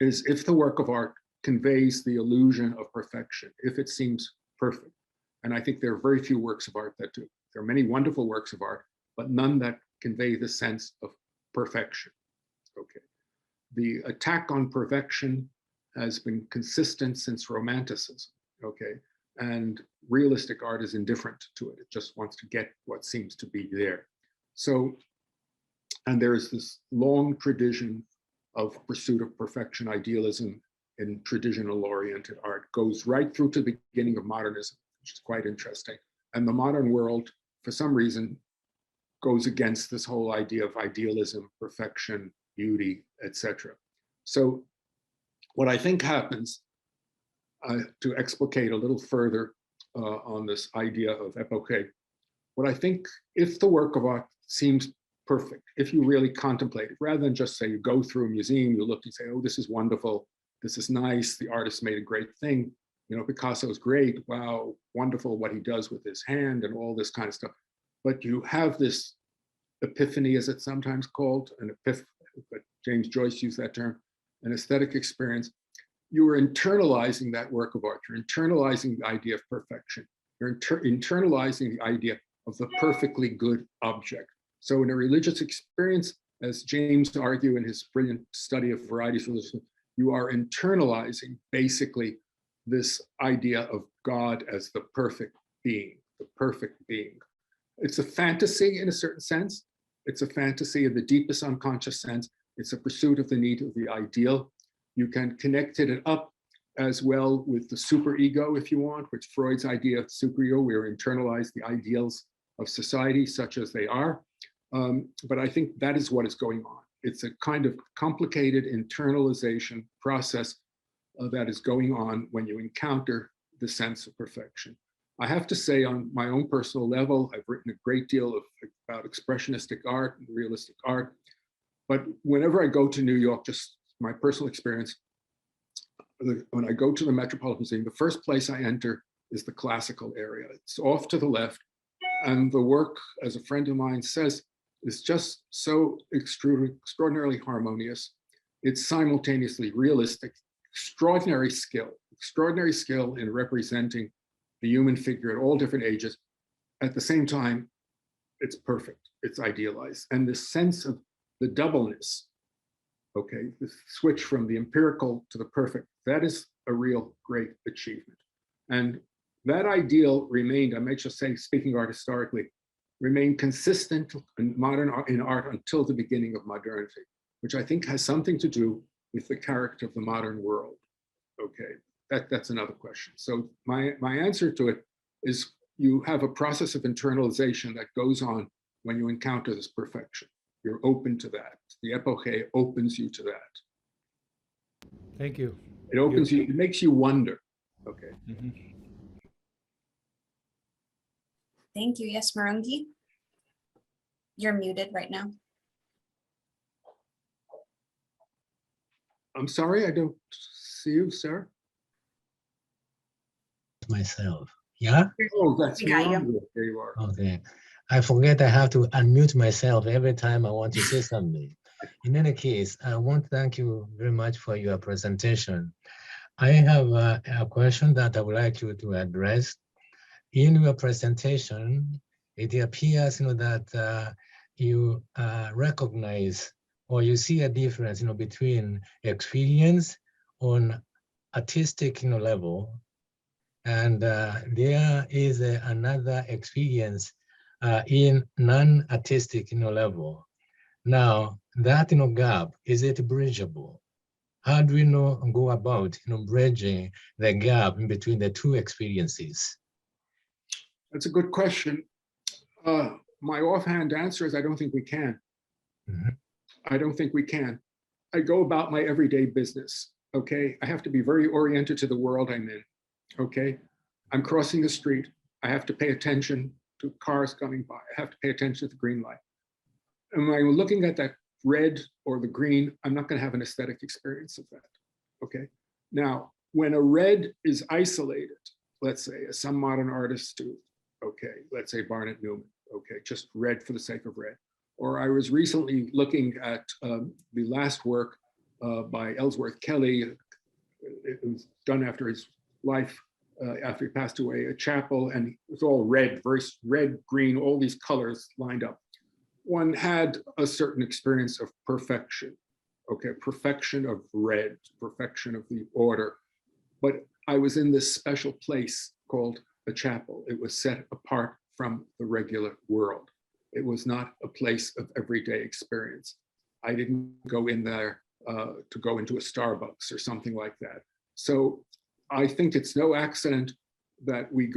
is, if the work of art conveys the illusion of perfection, if it seems perfect, and I think there are very few works of art that do. There are many wonderful works of art, but none that convey the sense of perfection, okay? The attack on perfection has been consistent since Romanticism, okay? And realistic art is indifferent to it. It just wants to get what seems to be there. So, and there is this long tradition of pursuit of perfection, idealism in traditional oriented art, goes right through to the beginning of modernism, which is quite interesting. And the modern world, for some reason, goes against this whole idea of idealism, perfection, beauty, etc. So what I think happens, to explicate a little further on this idea of epoche, what I think, if the work of art seems perfect, if you really contemplate it, rather than just say you go through a museum, you look and say, oh, this is wonderful, this is nice, the artist made a great thing, Picasso's great, wow, wonderful what he does with his hand and all this kind of stuff. But you have this epiphany, as it's sometimes called, but James Joyce used that term, an aesthetic experience. You are internalizing that work of art. You're internalizing the idea of perfection. You're internalizing the idea of the perfectly good object. So in a religious experience, as James argued in his brilliant study of varieties of religion, you are internalizing basically this idea of God as the perfect being, the perfect being. It's a fantasy in a certain sense. It's a fantasy in the deepest unconscious sense. It's a pursuit of the need of the ideal. You can connect it up as well with the superego, if you want, which Freud's idea of superego, where we internalize the ideals of society such as they are. But I think that is what is going on. It's a kind of complicated internalization process that is going on when you encounter the sense of perfection. I have to say, on my own personal level, I've written a great deal about expressionistic art and realistic art. But whenever I go to New York, just my personal experience, when I go to the Metropolitan Museum, the first place I enter is the classical area. It's off to the left. And the work, as a friend of mine says, is just so extraordinarily harmonious. It's simultaneously realistic, extraordinary skill in representing the human figure at all different ages. At the same time, it's perfect, it's idealized. And this sense of the doubleness, okay, the switch from the empirical to the perfect, that is a real great achievement. And that ideal remained, I might just say, speaking art historically, remained consistent in modern art, until the beginning of modernity, which I think has something to do with the character of the modern world. Okay, that's another question. So my answer to it is, you have a process of internalization that goes on when you encounter this perfection. You're open to that. The epoche opens you to that. Thank you. It opens you, it makes you wonder. Okay. Thank you. Yes, Marungi. You're muted right now. I'm sorry, I don't see you, sir. Myself. Yeah? Oh, that's We got you. wrong. There you are. Okay. I forget I have to unmute myself every time I want to say something. In any case, I want to thank you very much for your presentation. I have a question that I would like you to address. In your presentation, it appears that you recognize or you see a difference between experience on artistic level, and there is another experience in non-artistic level. Now that gap, is it bridgeable? How do we go about bridging the gap in between the two experiences? That's a good question. My offhand answer is I don't think we can. I don't think we can. I go about my everyday business, okay? I have to be very oriented to the world I'm in, okay? I'm crossing the street. I have to pay attention to cars coming by. I have to pay attention to the green light. And when I'm looking at that red or the green, I'm not gonna have an aesthetic experience of that, okay? Now, when a red is isolated, let's say, as some modern artists do, okay, let's say Barnett Newman, okay, just red for the sake of red. Or I was recently looking at the last work by Ellsworth Kelly. It was done after his life, after he passed away, a chapel, and it was all red, very red, green, all these colors lined up. One had a certain experience of perfection, okay, perfection of red, perfection of the order. But I was in this special place called a chapel. It was set apart from the regular world. It was not a place of everyday experience. I didn't go in there to go into a Starbucks or something like that. So I think it's no accident that we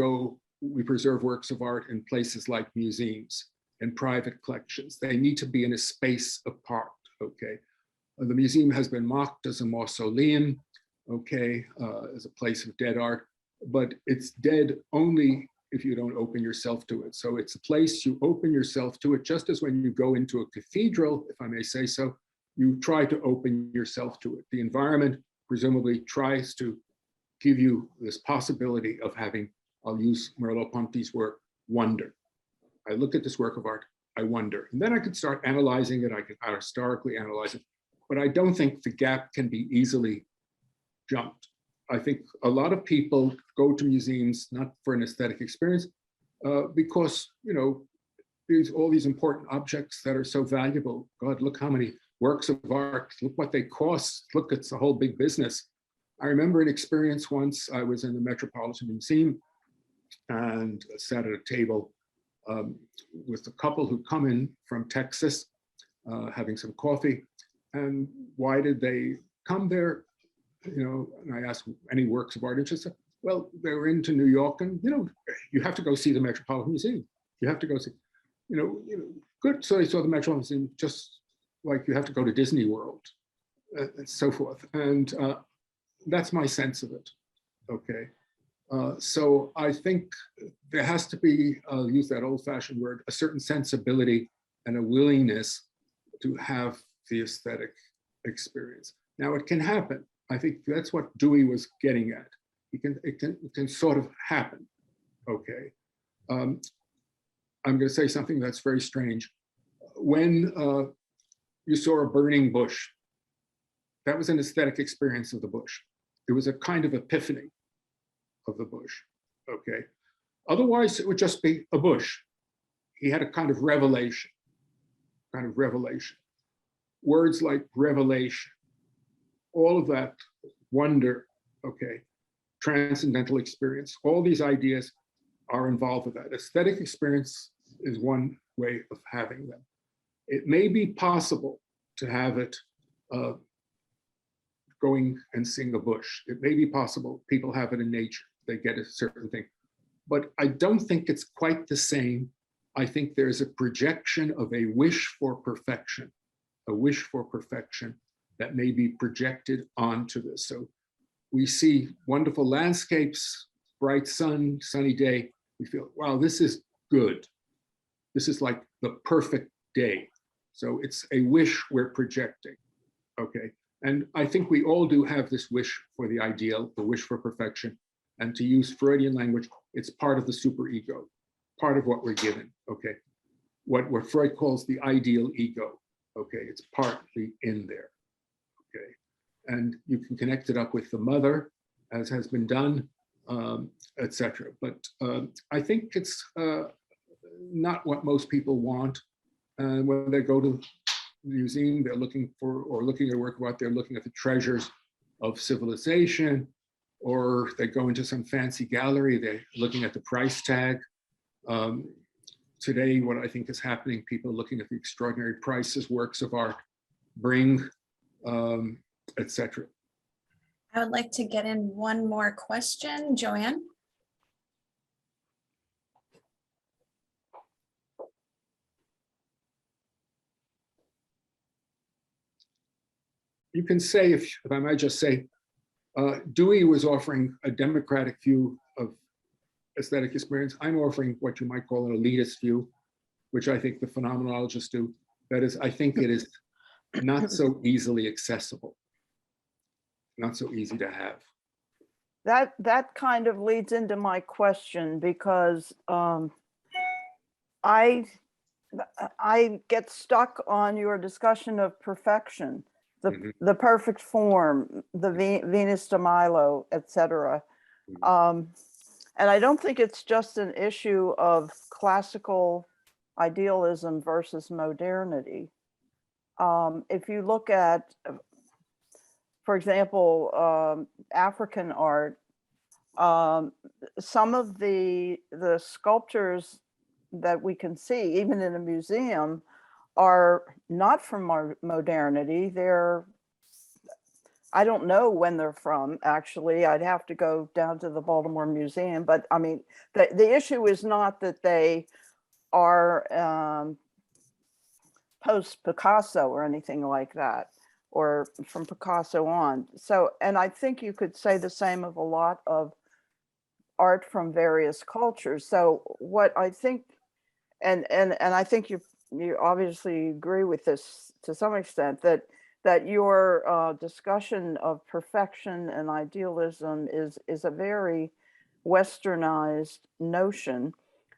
preserve works of art in places like museums and private collections. They need to be in a space apart, okay? The museum has been mocked as a mausoleum, okay, as a place of dead art, but it's dead only if you don't open yourself to it. So it's a place you open yourself to it, just as when you go into a cathedral, if I may say so, you try to open yourself to it. The environment presumably tries to give you this possibility of having, I'll use Merleau-Ponty's word, wonder. I look at this work of art, I wonder. And then I could start analyzing it, I could historically analyze it, but I don't think the gap can be easily jumped. I think a lot of people go to museums not for an aesthetic experience, because all these important objects that are so valuable. God, look how many works of art, look what they cost. Look, it's a whole big business. I remember an experience once. I was in the Metropolitan Museum and sat at a table with a couple who come in from Texas, having some coffee. And why did they come there? And I asked any works of art, and she said, well, they were into New York, and you have to go see the Metropolitan Museum. You have to go see, good. So they saw the Metropolitan Museum, just like you have to go to Disney World, and so forth. And that's my sense of it. Okay. So I think there has to be, I'll use that old-fashioned word, a certain sensibility and a willingness to have the aesthetic experience. Now it can happen. I think that's what Dewey was getting at. It can sort of happen, okay? I'm gonna say something that's very strange. When you saw a burning bush, that was an aesthetic experience of the bush. It was a kind of epiphany of the bush, okay? Otherwise, it would just be a bush. He had a kind of revelation. Words like revelation, all of that wonder, okay, transcendental experience, all these ideas are involved with that. Aesthetic experience is one way of having them. It may be possible to have it going and seeing a bush. It may be possible, people have it in nature, they get a certain thing. But I don't think it's quite the same I think there's a projection of a wish for perfection that may be projected onto this. So we see wonderful landscapes, bright sun, sunny day. We feel, wow, this is good. This is like the perfect day. So it's a wish we're projecting, okay? And I think we all do have this wish for the ideal, the wish for perfection. And to use Freudian language, it's part of the superego, part of what we're given, okay? What Freud calls the ideal ego, okay? It's partly in there, okay? And you can connect it up with the mother, as has been done, etc. But I think it's not what most people want. And when they go to the museum, they're looking for, or looking at work about, they're looking at the treasures of civilization, or they go into some fancy gallery, they're looking at the price tag. Today, what I think is happening, people are looking at the extraordinary prices works of art bring, etc. I would like to get in one more question, Joanne. You can say, if I might just say, Dewey was offering a democratic view of aesthetic experience. I'm offering what you might call an elitist view, which I think the phenomenologists do. That is, I think it is not so easily accessible, not so easy to have. That kind of leads into my question, because I get stuck on your discussion of perfection, the perfect form, the Venus de Milo, etc. And I don't think it's just an issue of classical idealism versus modernity. If you look at, for example, African art, some of the sculptures that we can see, even in a museum, are not from modernity. They're, I don't know when they're from, actually. I'd have to go down to the Baltimore Museum. But I mean, the issue is not that they are post-Picasso or anything like that, or from Picasso on. So, and I think you could say the same of a lot of art from various cultures. So what I think, and I think you obviously agree with this to some extent, that your discussion of perfection and idealism is a very westernized notion.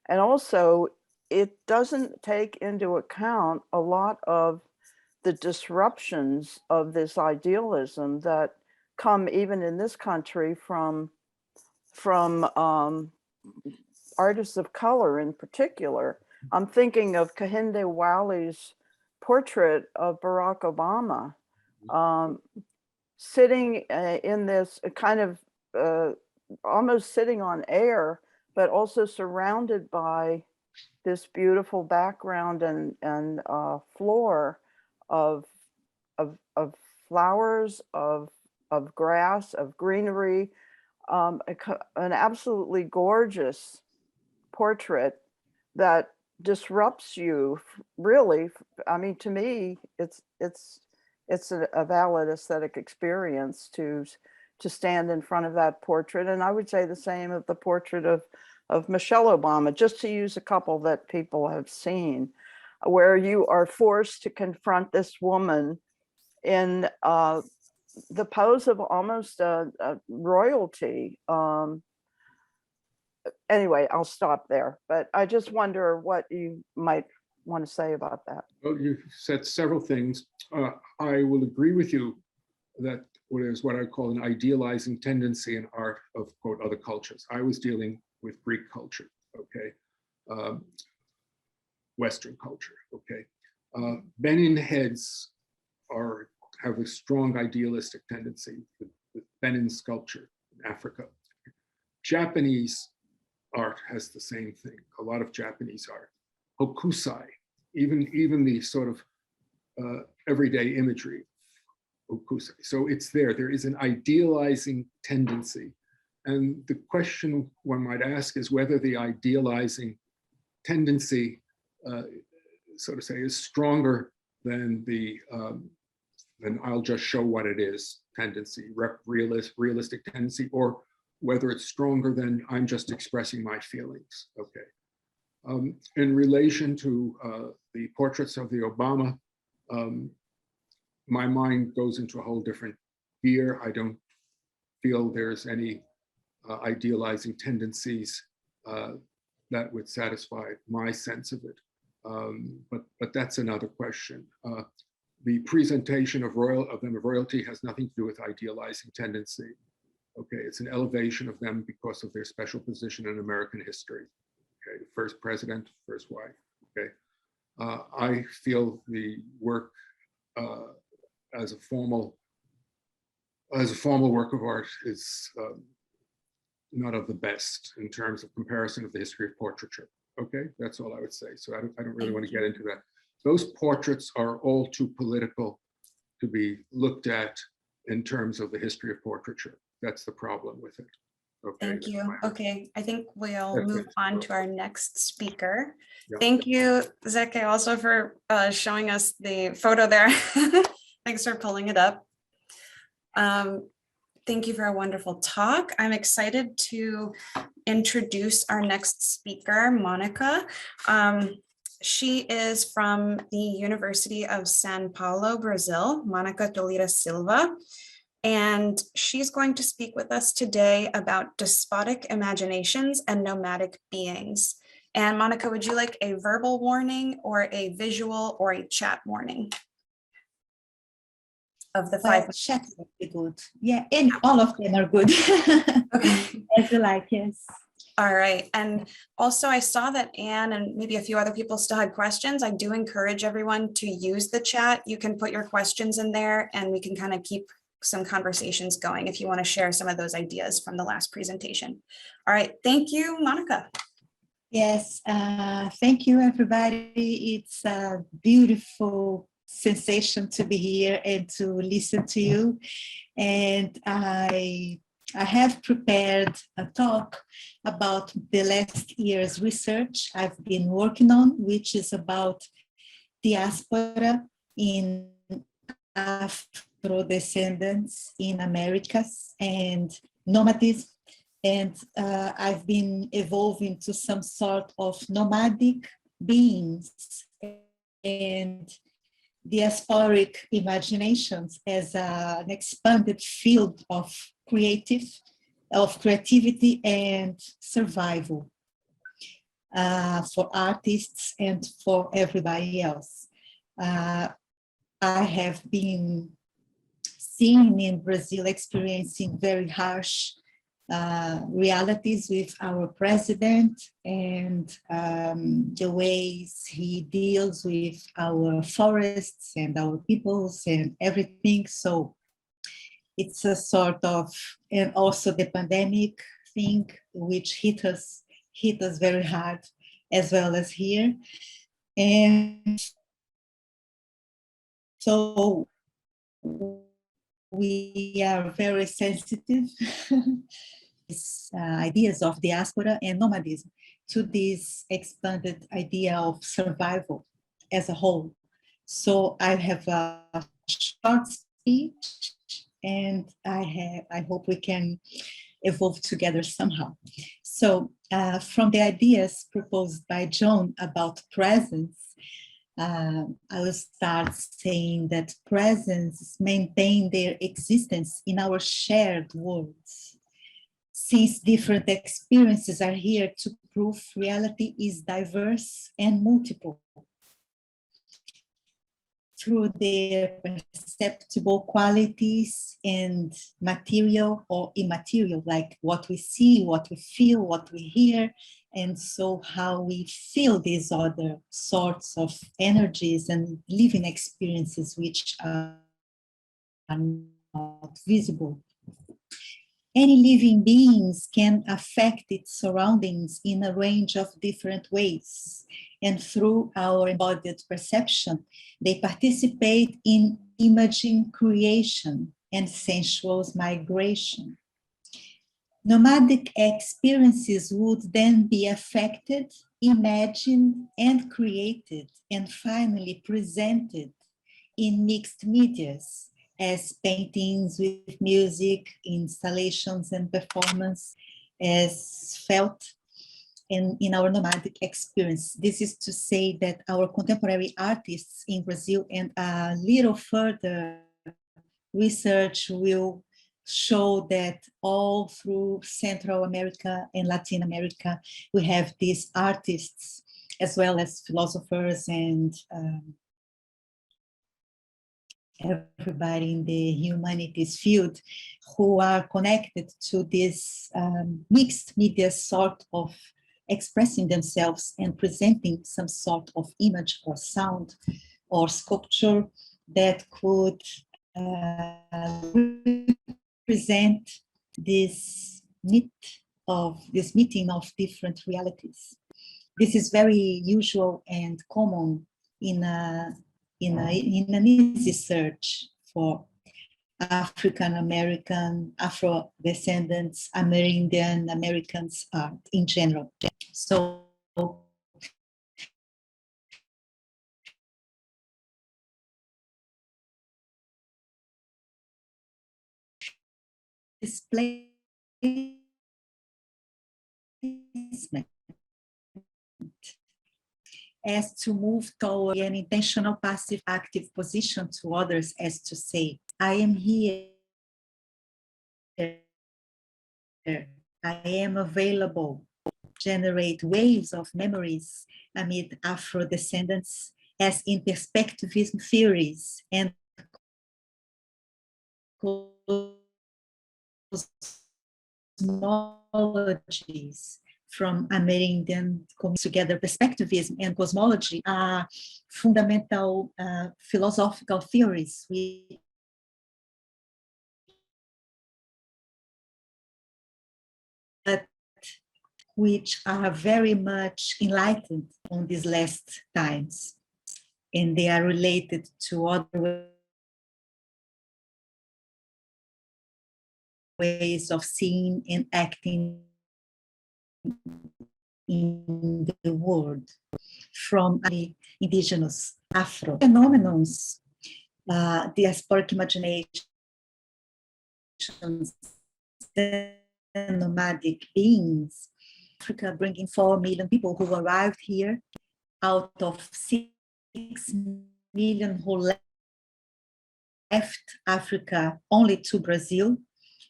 And also, it doesn't take into account a lot of the disruptions of this idealism that come even in this country from artists of color in particular. I'm thinking of Kehinde Wiley's portrait of Barack Obama, sitting in this kind of almost sitting on air, but also surrounded by this beautiful background and floor of flowers, of grass, of greenery, an absolutely gorgeous portrait that disrupts you, really. I mean, to me, it's a valid aesthetic experience to stand in front of that portrait. And I would say the same of the portrait of Michelle Obama, just to use a couple that people have seen, where you are forced to confront this woman in the pose of almost a royalty. Anyway, I'll stop there, but I just wonder what you might want to say about that. Well, you've said several things. I will agree with you that what I call an idealizing tendency in art of, quote, other cultures. I was dealing with Greek culture, okay? Western culture, okay? Benin heads have a strong idealistic tendency with Benin sculpture in Africa. Japanese art has the same thing. A lot of Japanese art, hokusai, even the sort of everyday imagery, hokusai. So it's there. There is an idealizing tendency, and the question one might ask is whether the idealizing tendency so to say, is stronger than the then I'll just show what it is tendency, realistic tendency, or whether it's stronger than I'm just expressing my feelings. Okay. In relation to the portraits of the Obama, my mind goes into a whole different gear. I don't feel there's any idealizing tendencies that would satisfy my sense of it. But that's another question. The presentation of them of royalty has nothing to do with idealizing tendency. Okay, it's an elevation of them because of their special position in American history. Okay, the first president, first wife. Okay, I feel the work as a formal work of art is not of the best in terms of comparison of the history of portraiture. Okay, that's all I would say. So I don't really want to get into that. Those portraits are all too political to be looked at in terms of the history of portraiture. That's the problem with it. Okay. Thank you. Okay, I think we'll That's move it. on to our next speaker. Yeah. Thank you, Zeke, also for showing us the photo there. Thanks for pulling it up. Thank you for a wonderful talk. I'm excited to introduce our next speaker, Monica. She is from the University of São Paulo, Brazil, Monica Tolira Silva. And she's going to speak with us today about despotic imaginations and nomadic beings. And Monica, would you like a verbal warning or a visual or a chat warning? Of the five. Chat would be good. Yeah, and all of them are good. Okay. As you like, yes. All right. And also I saw that Anne and maybe a few other people still had questions. I do encourage everyone to use the chat. You can put your questions in there and we can kind of keep some conversations going if you want to share some of those ideas from the last presentation. All right. Thank you, Monica. Yes, thank you, everybody. It's a beautiful sensation to be here and to listen to you. And I have prepared a talk about the last year's research I've been working on, which is about diaspora in Afro-descendants in Americas and nomadism. And I've been evolving to some sort of nomadic beings and diasporic imaginations as an expanded field of creativity and survival for artists and for everybody else. I have been seeing in Brazil, experiencing very harsh realities with our president and the ways he deals with our forests and our peoples and everything. So it's a sort of, and also the pandemic thing, which hit us very hard as well as here. And so we are very sensitive ideas of diaspora and nomadism to this expanded idea of survival as a whole. So I have a short speech and I hope we can evolve together somehow. So from the ideas proposed by John about presence, I will start saying that presence maintain their existence in our shared worlds. Since different experiences are here to prove reality is diverse and multiple. Through their perceptible qualities and material or immaterial, like what we see, what we feel, what we hear, and so how we feel these other sorts of energies and living experiences which are not visible. Any living beings can affect its surroundings in a range of different ways. And through our embodied perception, they participate in imaging creation and sensual migration. Nomadic experiences would then be affected imagined and created and finally presented in mixed medias as paintings with music, installations and performance as felt in our nomadic experience. This is to say that our contemporary artists in Brazil and a little further research will show that all through Central America and Latin America, we have these artists as well as philosophers and everybody in the humanities field who are connected to this mixed media sort of expressing themselves and presenting some sort of image or sound or sculpture that could represent this meeting of different realities. This is very usual and common in an easy search for African American, Afro descendants, Amerindian Americans art in general. So display as to move toward an intentional passive active position to others, as to say, I am here, I am available, generate waves of memories amid Afro descendants, as in perspectivism theories and cosmologies from Amerindian together. Perspectivism and cosmology are fundamental philosophical theories which are very much enlightened on these last times, and they are related to other ways of seeing and acting in the world from the indigenous Afro phenomenons, diasporic imaginations, and nomadic beings. Africa bringing 4 million people who arrived here out of 6 million who left Africa only to Brazil.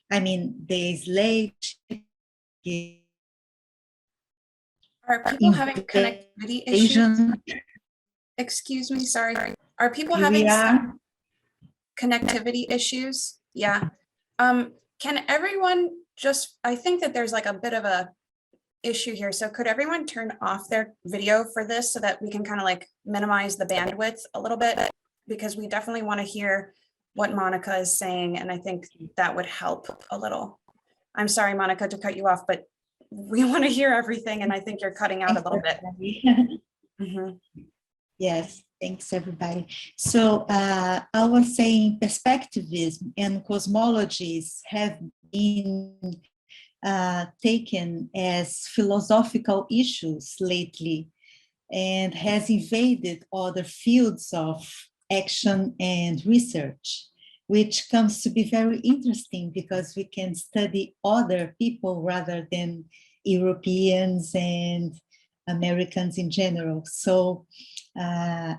I mean, the slave Are people having connectivity issues? Excuse me, sorry. Are people having some connectivity issues? Yeah. Can everyone just, I think that there's like a bit of a issue here. So could everyone turn off their video for this so that we can kind of like minimize the bandwidth a little bit? Because we definitely want to hear what Monica is saying. And I think that would help a little. I'm sorry, Monica, to cut you off, but we want to hear everything. And I think you're cutting out a little bit. Yes, thanks everybody. So I was saying perspectivism and cosmologies have been taken as philosophical issues lately and has invaded other fields of action and research, which comes to be very interesting because we can study other people rather than Europeans and Americans in general. So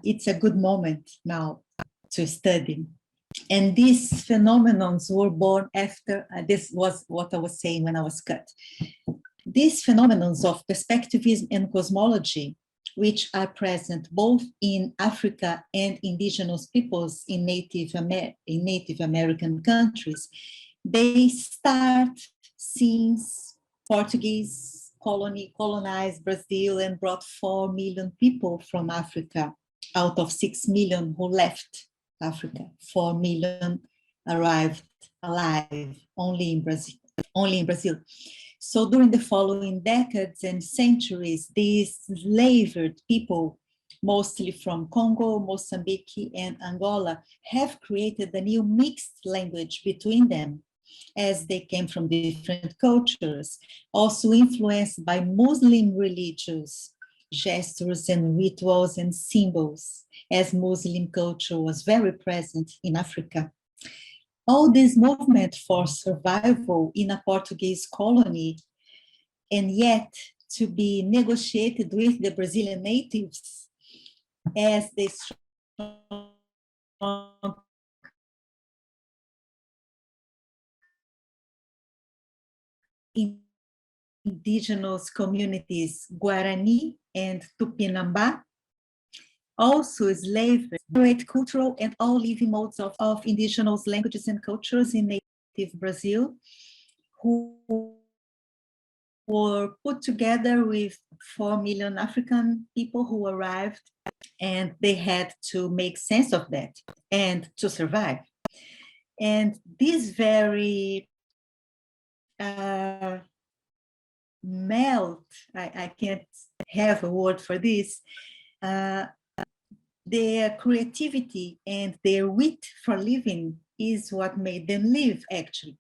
it's a good moment now to study. And these phenomenons were born after, this was what I was saying when I was cut. These phenomenons of perspectivism and cosmology, which are present both in Africa and indigenous peoples in Native American countries, they start since Portuguese colonized Brazil and brought 4 million people from Africa out of 6 million who left Africa. 4 million arrived alive only in Brazil. So during the following decades and centuries, these enslaved people, mostly from Congo, Mozambique, and Angola, have created a new mixed language between them as they came from different cultures, also influenced by Muslim religions gestures and rituals and symbols, as Muslim culture was very present in Africa. All this movement for survival in a Portuguese colony, and yet to be negotiated with the Brazilian natives as the strong indigenous communities, Guarani and Tupinambá, also slavery, cultural and all living modes of indigenous languages and cultures in native Brazil, who were put together with 4 million African people who arrived, and they had to make sense of that and to survive. And this very melt, I can't have a word for this, their creativity and their wit for living is what made them live, actually.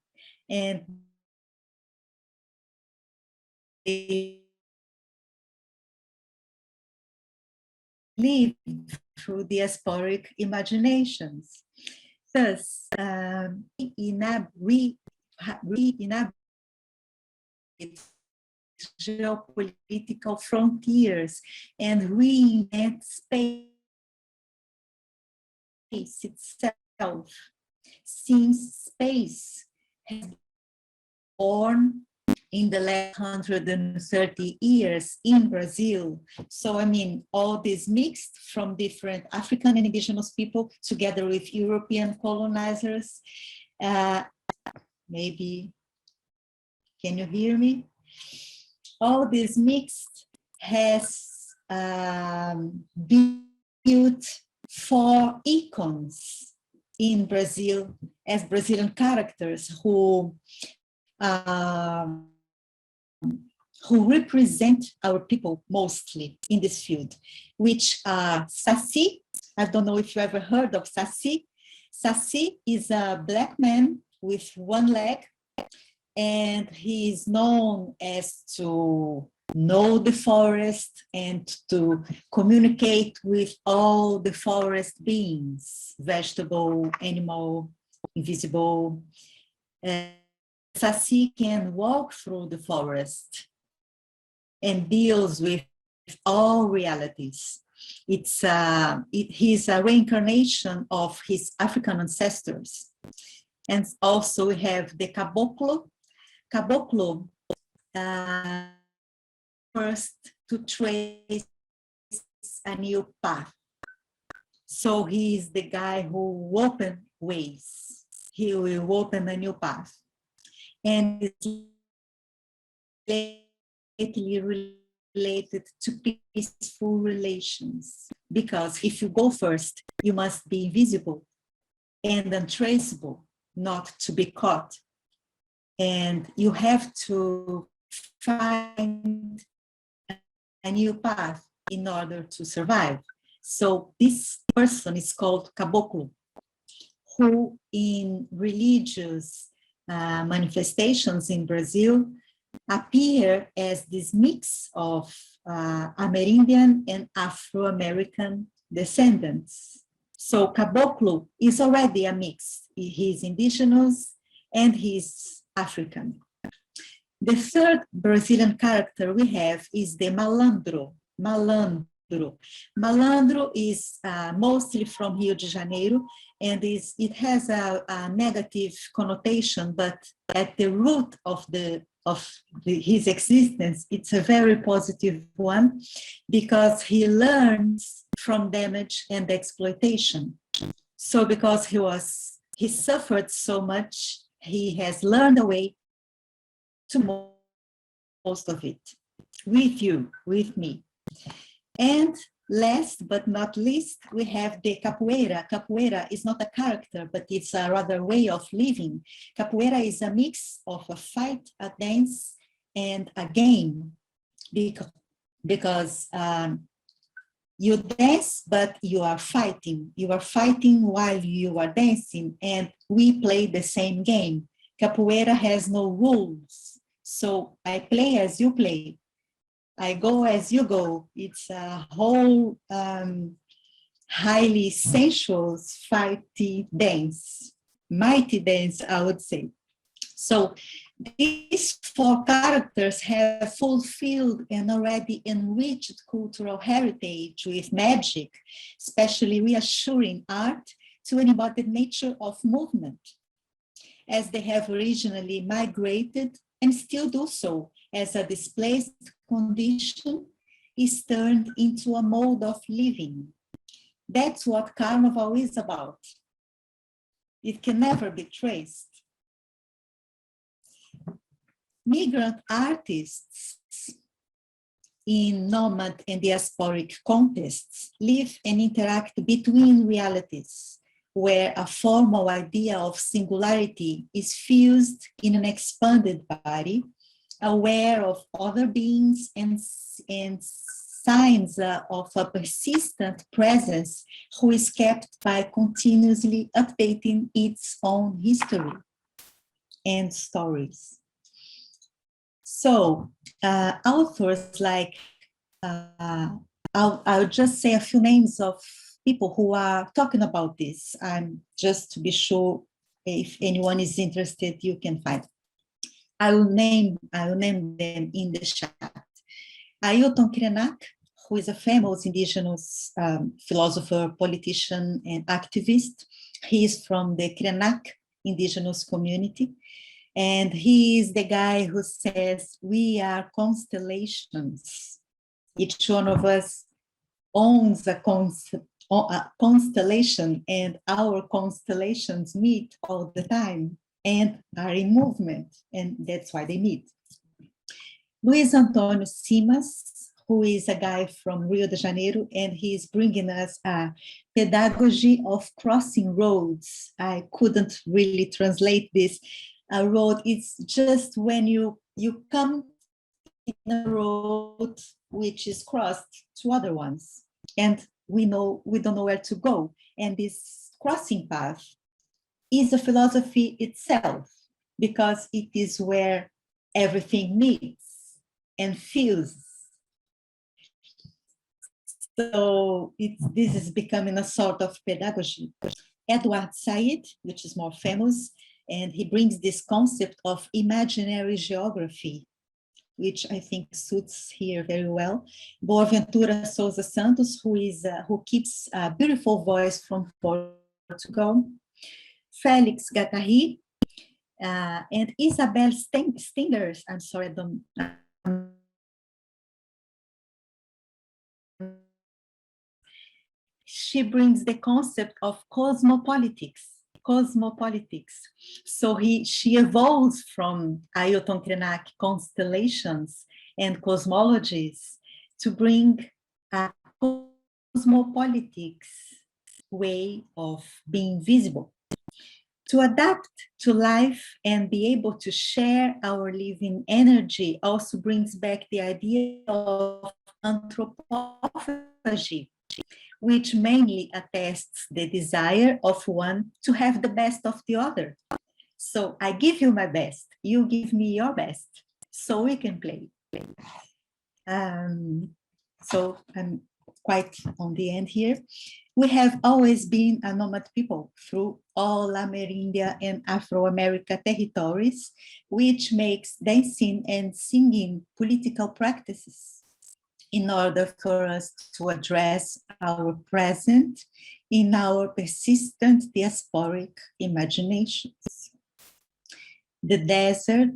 And they live through diasporic imaginations. Thus, geopolitical frontiers and reinvent space itself, since space has been born in the last 130 years in Brazil. So, I mean, all this mixed from different African and indigenous people together with European colonizers. Maybe, can you hear me? All this mixed has built 4 icons in Brazil as Brazilian characters who represent our people mostly in this field, which are Saci. I don't know if you ever heard of Saci. Saci is a black man with 1 leg, and he is known as to know the forest and to communicate with all the forest beings, vegetable, animal, invisible. Saci can walk through the forest and deals with all realities. He's a reincarnation of his African ancestors. And also we have the caboclo. Caboclo, first to trace a new path. So he is the guy who opens ways. He will open a new path. And it's lately related to peaceful relations. Because if you go first, you must be invisible and untraceable, not to be caught. And you have to find a new path in order to survive. So this person is called caboclo, who in religious manifestations in Brazil appear as this mix of Amerindian and Afro-American descendants. So caboclo is already a mix. He's indigenous and he's African. The third Brazilian character we have is the malandro. Malandro. Malandro is mostly from Rio de Janeiro, and it has a negative connotation, but at the root of his existence, it's a very positive one, because he learns from damage and exploitation. So because he suffered so much, he has learned a way to most of it, with you, with me. And last but not least, we have the capoeira. Capoeira is not a character, but it's a rather way of living. Capoeira is a mix of a fight, a dance, and a game. Because you dance, but you are fighting. You are fighting while you are dancing, and we play the same game. Capoeira has no rules. So I play as you play. I go as you go. It's a whole highly sensual, fighty dance, mighty dance, I would say. So these four characters have fulfilled and already enriched cultural heritage with magic, especially reassuring art to an embodied nature of movement, as they have originally migrated and still do so, as a displaced condition is turned into a mode of living. That's what Carnival is about. It can never be traced. Migrant artists in nomad and diasporic contexts live and interact between realities, where a formal idea of singularity is fused in an expanded body, aware of other beings and signs of a persistent presence who is kept by continuously updating its own history and stories. So authors like, I'll just say a few names of people who are talking about this. Just to be sure, if anyone is interested, you can find. I will name them in the chat. Ailton Krenak, who is a famous indigenous philosopher, politician, and activist. He is from the Krenak indigenous community. And he is the guy who says, we are constellations. Each one of us owns a constellation, and our constellations meet all the time and are in movement, and that's why they meet. Luis Antonio Simas, who is a guy from Rio de Janeiro, and he's bringing us a pedagogy of crossing roads. I couldn't really translate this. A road, it's just when you come in a road which is crossed to other ones, and we don't know where to go. And this crossing path is a philosophy itself, because it is where everything meets and feels. So this is becoming a sort of pedagogy. Edward Said, which is more famous, and he brings this concept of imaginary geography, which I think suits here very well. Boaventura Sousa Santos, who keeps a beautiful voice from Portugal. Felix Gattari, and Isabel Stengers. I'm sorry, I don't. She brings the concept of cosmopolitics. So she evolves from Ailton Krenak constellations and cosmologies to bring a cosmopolitics way of being visible. To adapt to life and be able to share our living energy also brings back the idea of anthropophagy, which mainly attests the desire of one to have the best of the other. So I give you my best, you give me your best, so we can play. So I'm quite on the end here. We have always been a nomad people through all Amerindia and Afro-America territories, which makes dancing and singing political practices in order for us to address our present in our persistent diasporic imaginations. The desert,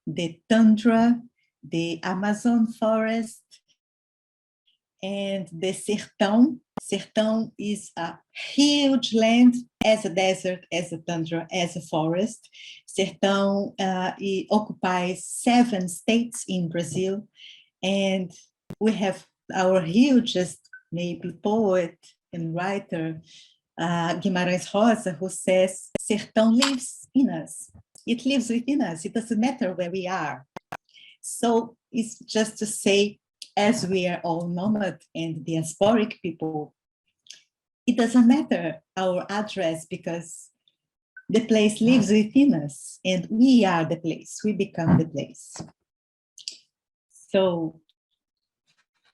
the tundra, the Amazon forest, and the sertão. Sertão is a huge land, as a desert, as a tundra, as a forest. Sertão it occupies 7 states in Brazil, and we have our hugest, maybe, poet and writer, Guimarães Rosa, who says, Sertão lives in us. It lives within us. It doesn't matter where we are. So it's just to say, as we are all nomad and diasporic people, it doesn't matter our address, because the place lives within us and we are the place, we become the place. So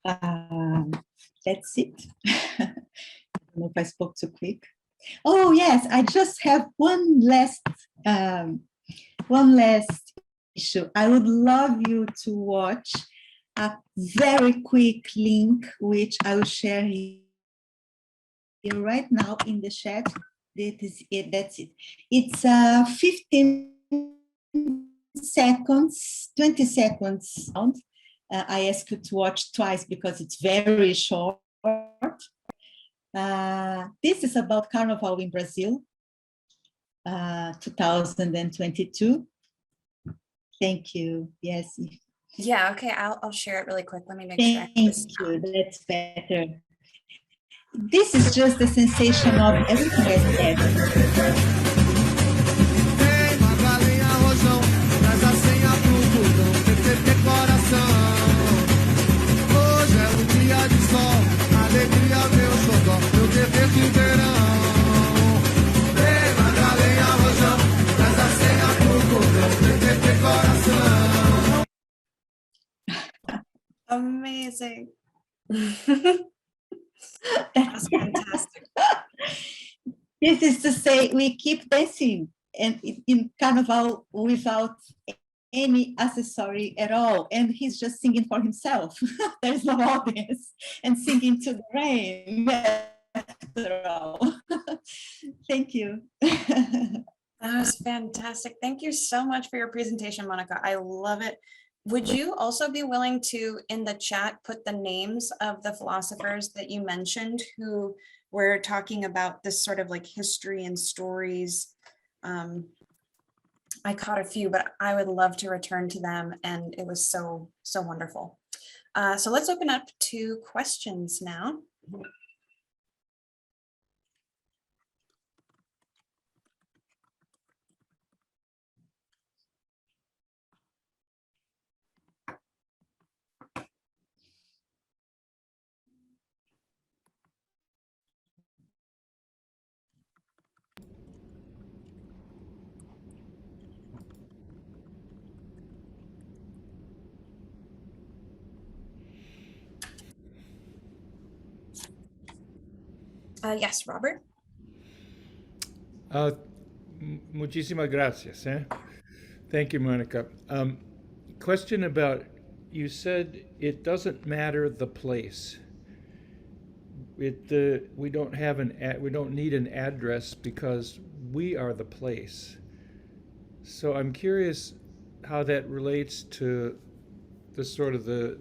That's it. I don't know if I spoke too quick. Oh yes, I just have one last issue. I would love you to watch a very quick link, which I will share here right now in the chat. That is it. That's it. It's 15 seconds, 20 seconds. I ask you to watch twice because it's very short. This is about Carnival in Brazil, 2022. Thank you. Yes. Yeah, okay, I'll share it really quick. Let me make sure. Thank you. That's better. This is just the sensation of everything I said. Amazing. That's fantastic. This is to say, we keep dancing and in Carnival without any accessory at all. And he's just singing for himself. There's no audience and singing to the rain after all. Thank you. That was fantastic. Thank you so much for your presentation, Monica. I love it. Would you also be willing to, in the chat, put the names of the philosophers that you mentioned who were talking about this sort of like history and stories? I caught a few, but I would love to return to them. And it was so, so wonderful. So let's open up to questions now. Yes, Robert. Muchísimas gracias. Thank you, Monica. Question about, you said it doesn't matter the place. We don't need an address because we are the place. So I'm curious how that relates to the sort of the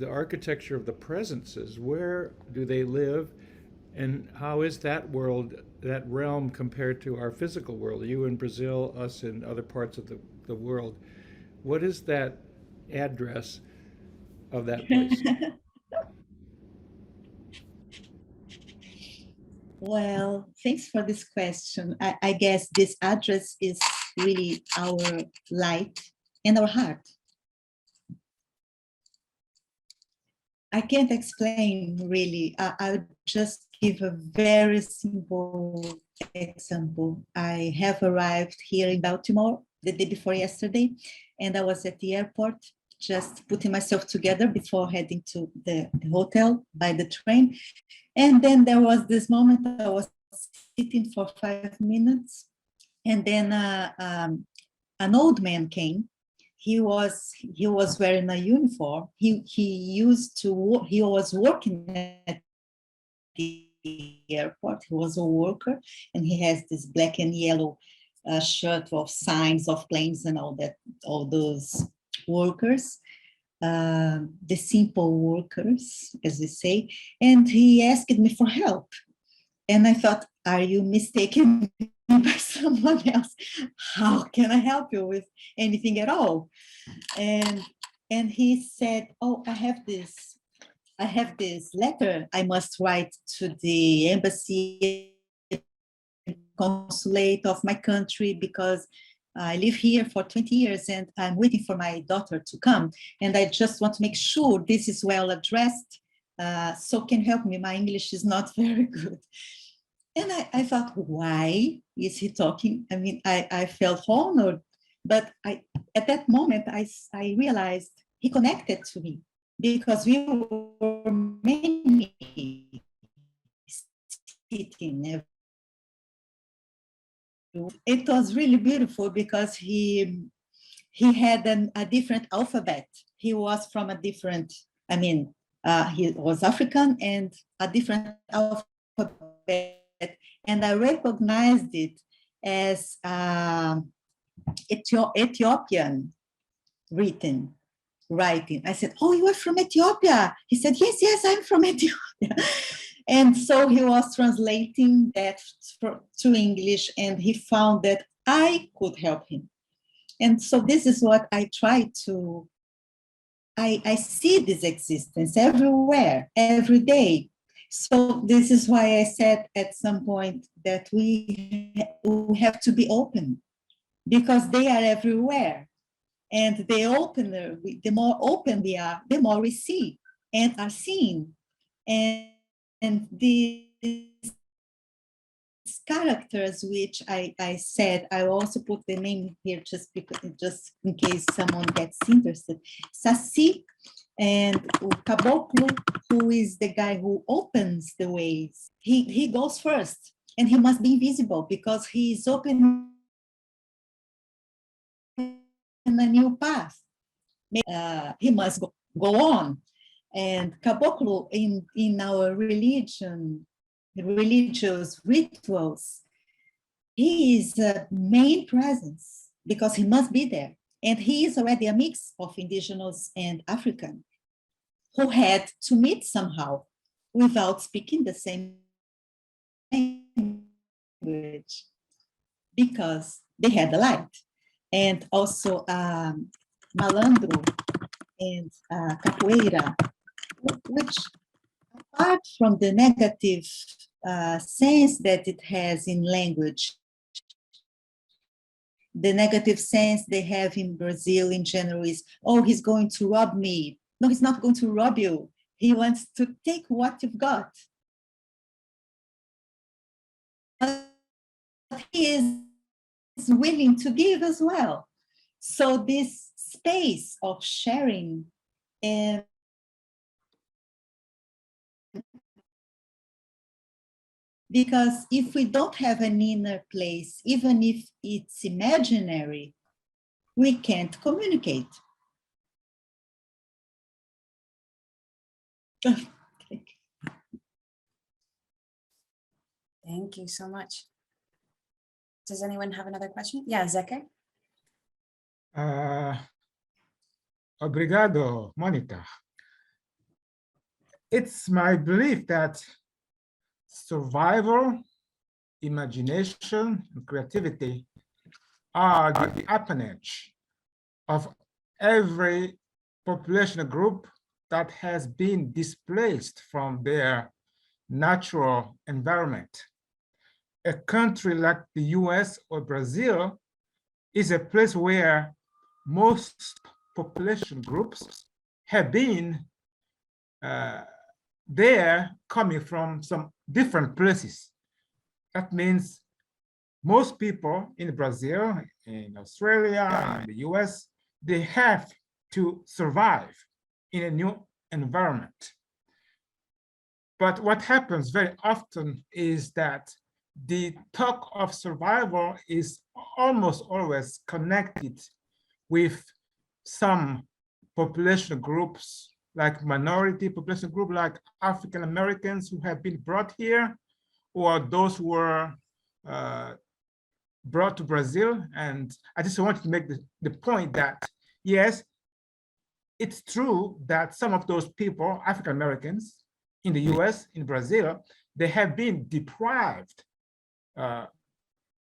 architecture of the presences. Where do they live, and how is that realm compared to our physical world? You in Brazil, us in other parts of the world. What is that address of that place? Well, thanks for this question. I guess this address is really our light and our heart. I can't explain really. I'll just give a very simple example. I have arrived here in Baltimore the day before yesterday, and I was at the airport just putting myself together before heading to the hotel by the train. And then there was this moment I was sitting for 5 minutes, and then an old man came. He was wearing a uniform. He was working at the airport. He was a worker, and he has this black and yellow shirt of signs of planes and all that. All those workers, the simple workers, as we say. And he asked me for help, and I thought, are you mistaken by someone else? How can I help you with anything at all? And he said, oh, I have this letter I must write to the embassy consulate of my country because I live here for 20 years and I'm waiting for my daughter to come. And I just want to make sure this is well addressed. So can you help me? My English is not very good. And I thought, why is he talking? I mean, I felt honored, but at that moment, I realized he connected to me. because we were many sitting. It was really beautiful because he had a different alphabet. He was from a different, I mean, he was African and a different alphabet. And I recognized it as Ethiopian writing. I said, "Oh, you are from Ethiopia?" He said, "Yes, yes, I'm from Ethiopia." And so he was translating that to English, and he found that I could help him. And so this is what I try to, I see this existence everywhere, every day. So this is why I said at some point that we have to be open, because they are everywhere. And the more open we are, the more we see and are seen. And these characters, which I said, I also put the name here just in case someone gets interested. Saci and Caboclo, who is the guy who opens the ways. He goes first, and he must be invisible because he is opening a new path. He must go on. And Caboclo in our religious rituals, he is a main presence because he must be there. And he is already a mix of indigenous and African who had to meet somehow without speaking the same language because they had the light. And also Malandro and Capoeira, which apart from the negative sense that it has in language, the negative sense they have in Brazil in general is, oh, he's going to rob me. No, he's not going to rob you. He wants to take what you've got. But he is willing to give as well. So this space of sharing and because if we don't have an inner place, even if it's imaginary, we can't communicate. Thank you so much. Does anyone have another question? Yeah, Zeke. Obrigado, Monica. It's my belief that survival, imagination, and creativity are the appanage of every population group that has been displaced from their natural environment. A country like the US or Brazil is a place where most population groups have been there coming from some different places. That means most people in Brazil, in Australia, in the US, they have to survive in a new environment. But what happens very often is that the talk of survival is almost always connected with some population groups, like minority population group, like African Americans who have been brought here, or those who were brought to Brazil. And I just wanted to make the point that, yes, it's true that some of those people, African Americans in the US, in Brazil, they have been deprived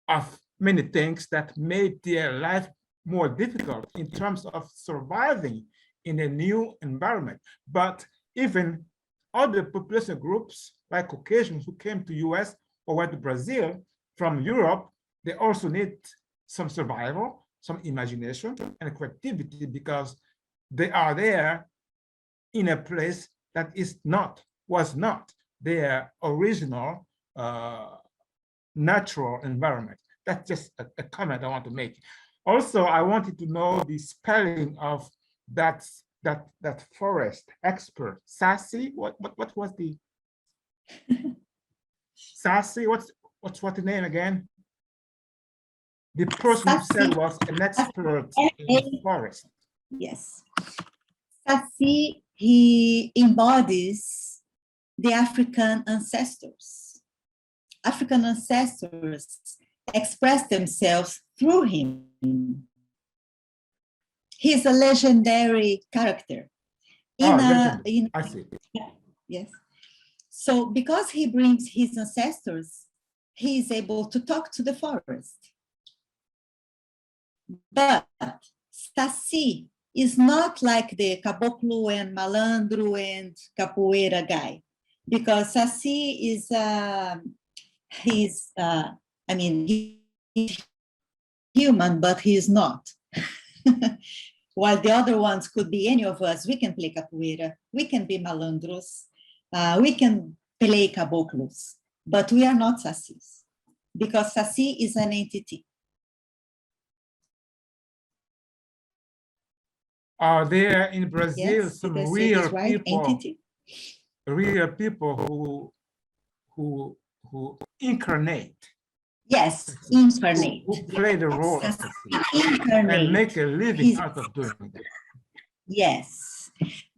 of many things that made their life more difficult in terms of surviving in a new environment. But even other population groups like Caucasians who came to US or went to Brazil from Europe, they also need some survival, some imagination and creativity because they are there in a place that was not their original natural environment. That's just a comment I want to make. Also, I wanted to know the spelling of that that forest expert, Sassy. What was the Sassy? What's the name again? The person who said was an expert in the forest. Yes. Sassy, he embodies the African ancestors. African ancestors express themselves through him. He's a legendary character. I see. Yes. So because he brings his ancestors, he is able to talk to the forest. But Saci is not like the Caboclo and Malandro and Capoeira guy, because Saci is, he's human, but he's not. While the other ones could be any of us. We can play capoeira, we can be malandros, we can play caboclos, but we are not Sacis, because Saci is an entity. Are there in Brazil Yes, some did I say real this right? people, Entity? real people who incarnate? Yes, incarnate. Who play the role of Saci Incarnate. and make a living out of doing that. Yes,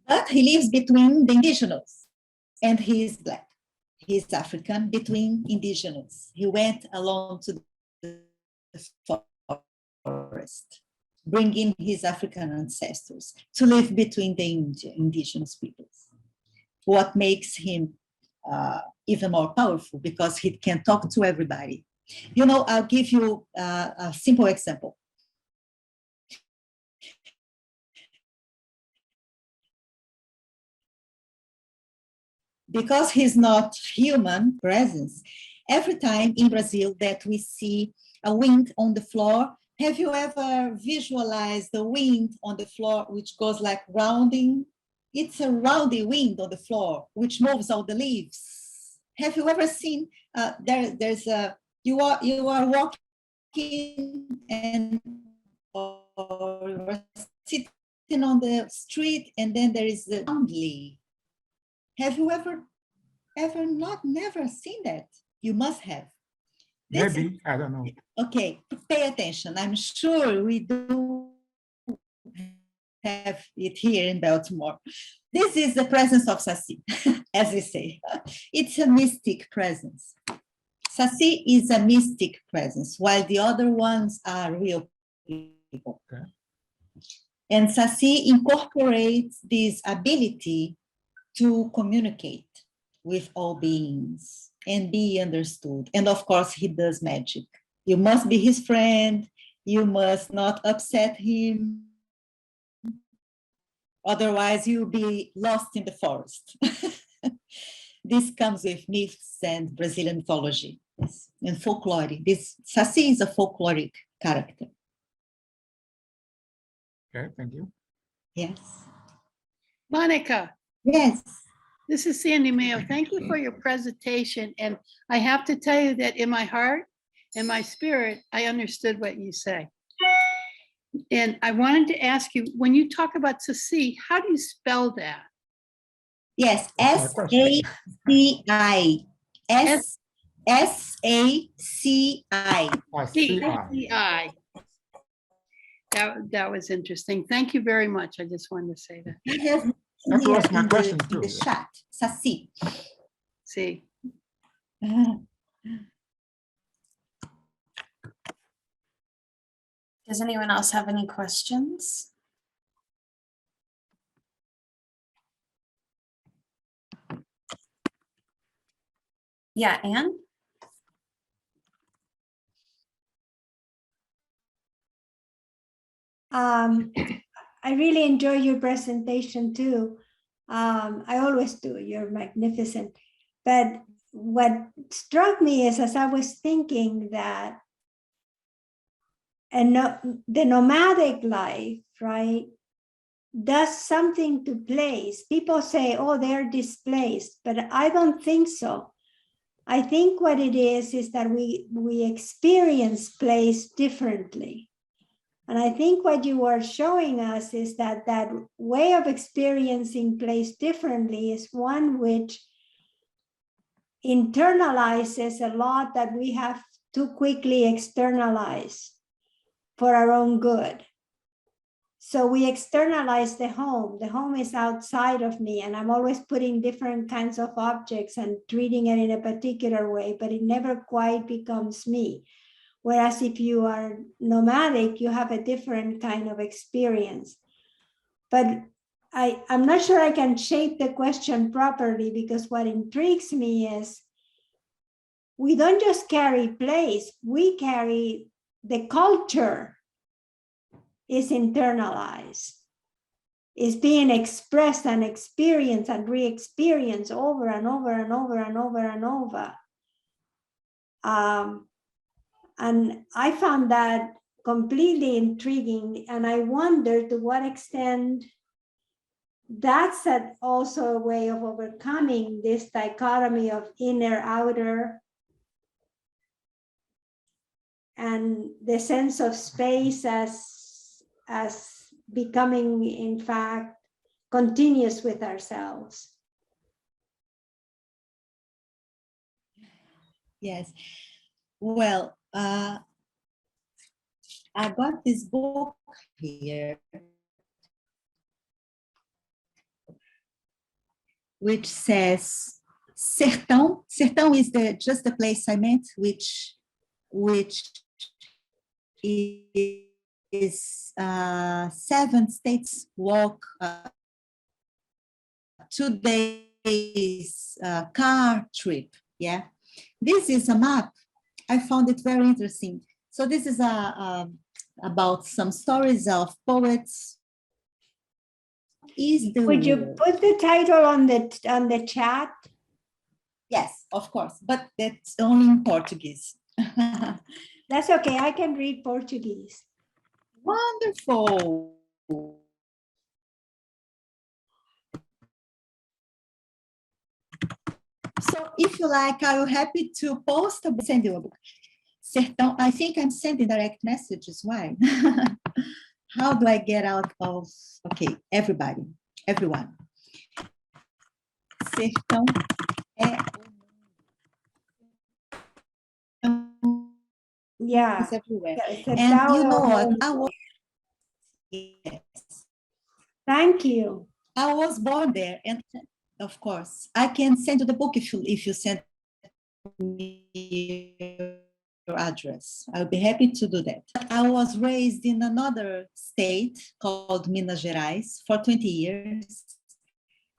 but he lives between the indigenous, and he is black. He is African between indigenous. He went along to the forest, bringing his African ancestors to live between the indigenous peoples. What makes him even more powerful, because he can talk to everybody. You know, I'll give you a simple example. Because he's not human presence, every time in Brazil that we see a wind on the floor, have you ever visualized the wind on the floor which goes like rounding? It's a roundy wind on the floor which moves all the leaves. Have you ever seen you are walking and or you are sitting on the street, and then there is a round leaf. Have you ever never seen that? You must have. Maybe, I don't know. Okay, pay attention. I'm sure we do have it here in Baltimore. This is the presence of Saci, as we say. It's a mystic presence. Saci is a mystic presence, while the other ones are real people. Okay. And Saci incorporates this ability to communicate with all beings and be understood. And of course, he does magic. You must be his friend. You must not upset him. Otherwise, you'll be lost in the forest. This comes with myths and Brazilian mythology and folklore. This Saci is a folkloric character. Okay, thank you. Yes. Monica. Yes. This is Sandy Mayo. Thank you for your presentation. And I have to tell you that in my heart and my spirit, I understood what you say. And I wanted to ask you, when you talk about Saci, how do you spell that? Yes, S-A-C-I. S-A-C-I. C-I. That was interesting. Thank you very much. I just wanted to say that. That was my question too. In the chat, Saci. See. Does anyone else have any questions? Yeah, Anne? I really enjoy your presentation too. I always do. You're magnificent. But what struck me is, as I was thinking that the nomadic life, right, does something to place. People say, oh, they're displaced, but I don't think so. I think what it is that we experience place differently. And I think what you are showing us is that that way of experiencing place differently is one which internalizes a lot that we have too quickly externalized for our own good. So we externalize the home. The home is outside of me, and I'm always putting different kinds of objects and treating it in a particular way, but it never quite becomes me. Whereas if you are nomadic, you have a different kind of experience. But I'm not sure I can shape the question properly, because what intrigues me is we don't just carry place, we carry the culture is internalized, is being expressed and experienced and re-experienced over and over and over and over and over. And I found that completely intriguing, and I wonder to what extent that's also a way of overcoming this dichotomy of inner, outer, and the sense of space as becoming, in fact, continuous with ourselves. Yes. Well, I got this book here, which says Sertão. Sertão is just the place I meant, which is 7 states walk, 2 days car trip. Yeah, this is a map. I found it very interesting. So this is about some stories of poets. Would you put the title on the chat? Yes, of course, but that's only in Portuguese. That's okay, I can read Portuguese. Wonderful. So if you like, I will happy to post or send you a book. Sertão, I think I'm sending direct messages. Why? How do I get out of, okay, everyone. Sertão é yeah, it's everywhere. Yeah, and you know what? Yes. Thank you. I was born there, and of course, I can send you the book if you send me your address. I'll be happy to do that. I was raised in another state called Minas Gerais for 20 years.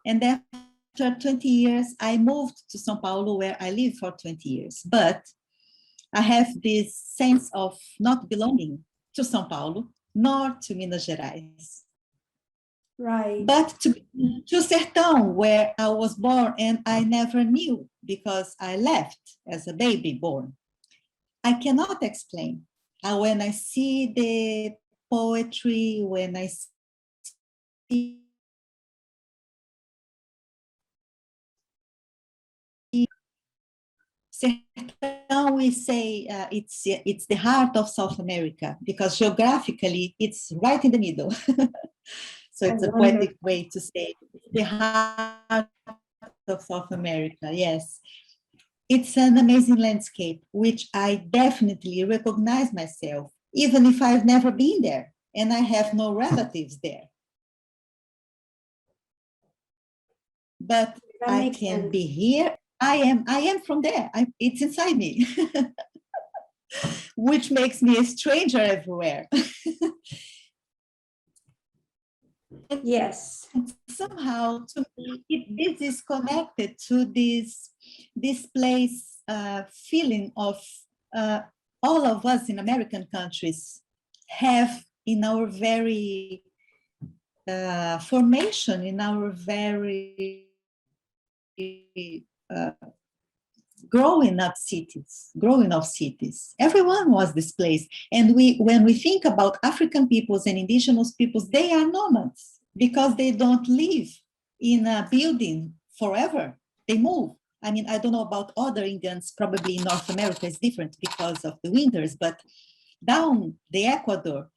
And after 20 years, I moved to São Paulo, where I live for 20 years. But I have this sense of not belonging to São Paulo, nor to Minas Gerais. Right. But to Sertão, where I was born, and I never knew because I left as a baby born. I cannot explain. When I see the poetry, when I see Sertão, we say it's the heart of South America, because geographically it's right in the middle. So it's a poetic way to say the heart of South America. Yes, it's an amazing landscape, which I definitely recognize myself, even if I've never been there and I have no relatives there. But I can be here. I am from there. It's inside me, which makes me a stranger everywhere. Yes. Somehow, to me, this is connected to this place feeling of all of us in American countries have in our very formation, in our very growing up cities. Everyone was displaced. And when we think about African peoples and indigenous peoples, they are nomads because they don't live in a building forever. They move. I mean, I don't know about other Indians, probably in North America is different because of the winters, but down the Ecuador,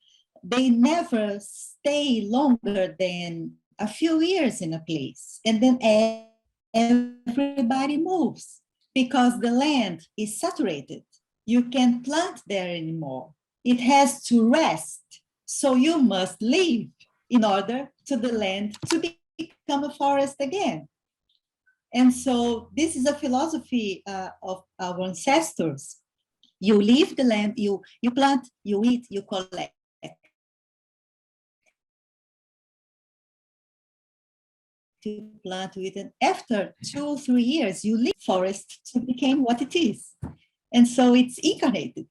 they never stay longer than a few years in a place. And then everybody moves because the land is saturated. You can't plant there anymore. It has to rest. So you must leave in order to the land to become a forest again. And so this is a philosophy of our ancestors. You leave the land, you plant, you eat, you collect. To plant with, and after 2 or 3 years, you leave forest to become what it is. And so it's incarnated.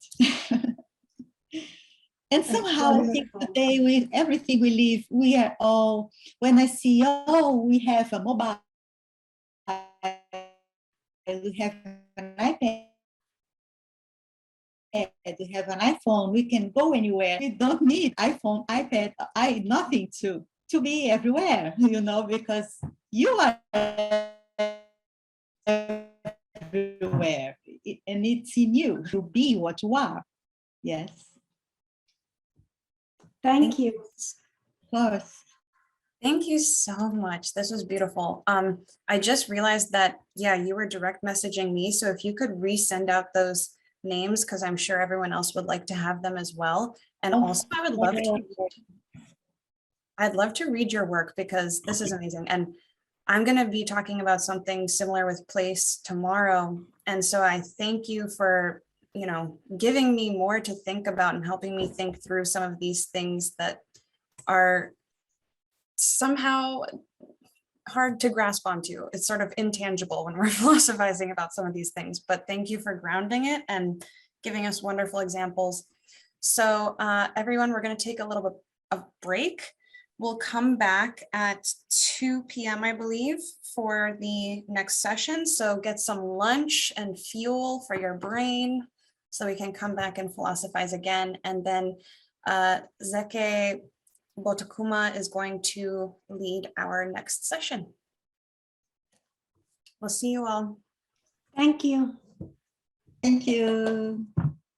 And somehow I think today with everything we live, we are all, when I see, oh, we have a mobile, we have an iPad, we have an iPhone, we can go anywhere. We don't need iPhone, iPad, nothing to be everywhere, you know, because you are everywhere and it's in you to be what you are. Yes. Thank you. Of course. Thank you so much. This was beautiful. I just realized that, yeah, you were direct messaging me. So if you could resend out those names, because I'm sure everyone else would like to have them as well. And also I would love to, I'd love to read your work because this is amazing. And I'm going to be talking about something similar with place tomorrow. And so I thank you for, you know, giving me more to think about and helping me think through some of these things that are somehow hard to grasp onto. It's sort of intangible when we're philosophizing about some of these things, but thank you for grounding it and giving us wonderful examples. So everyone, we're going to take a little bit of break. We'll come back at 2 p.m. I believe for the next session. So get some lunch and fuel for your brain so we can come back and philosophize again. And then Zeke Botakuma is going to lead our next session. We'll see you all. Thank you. Thank you.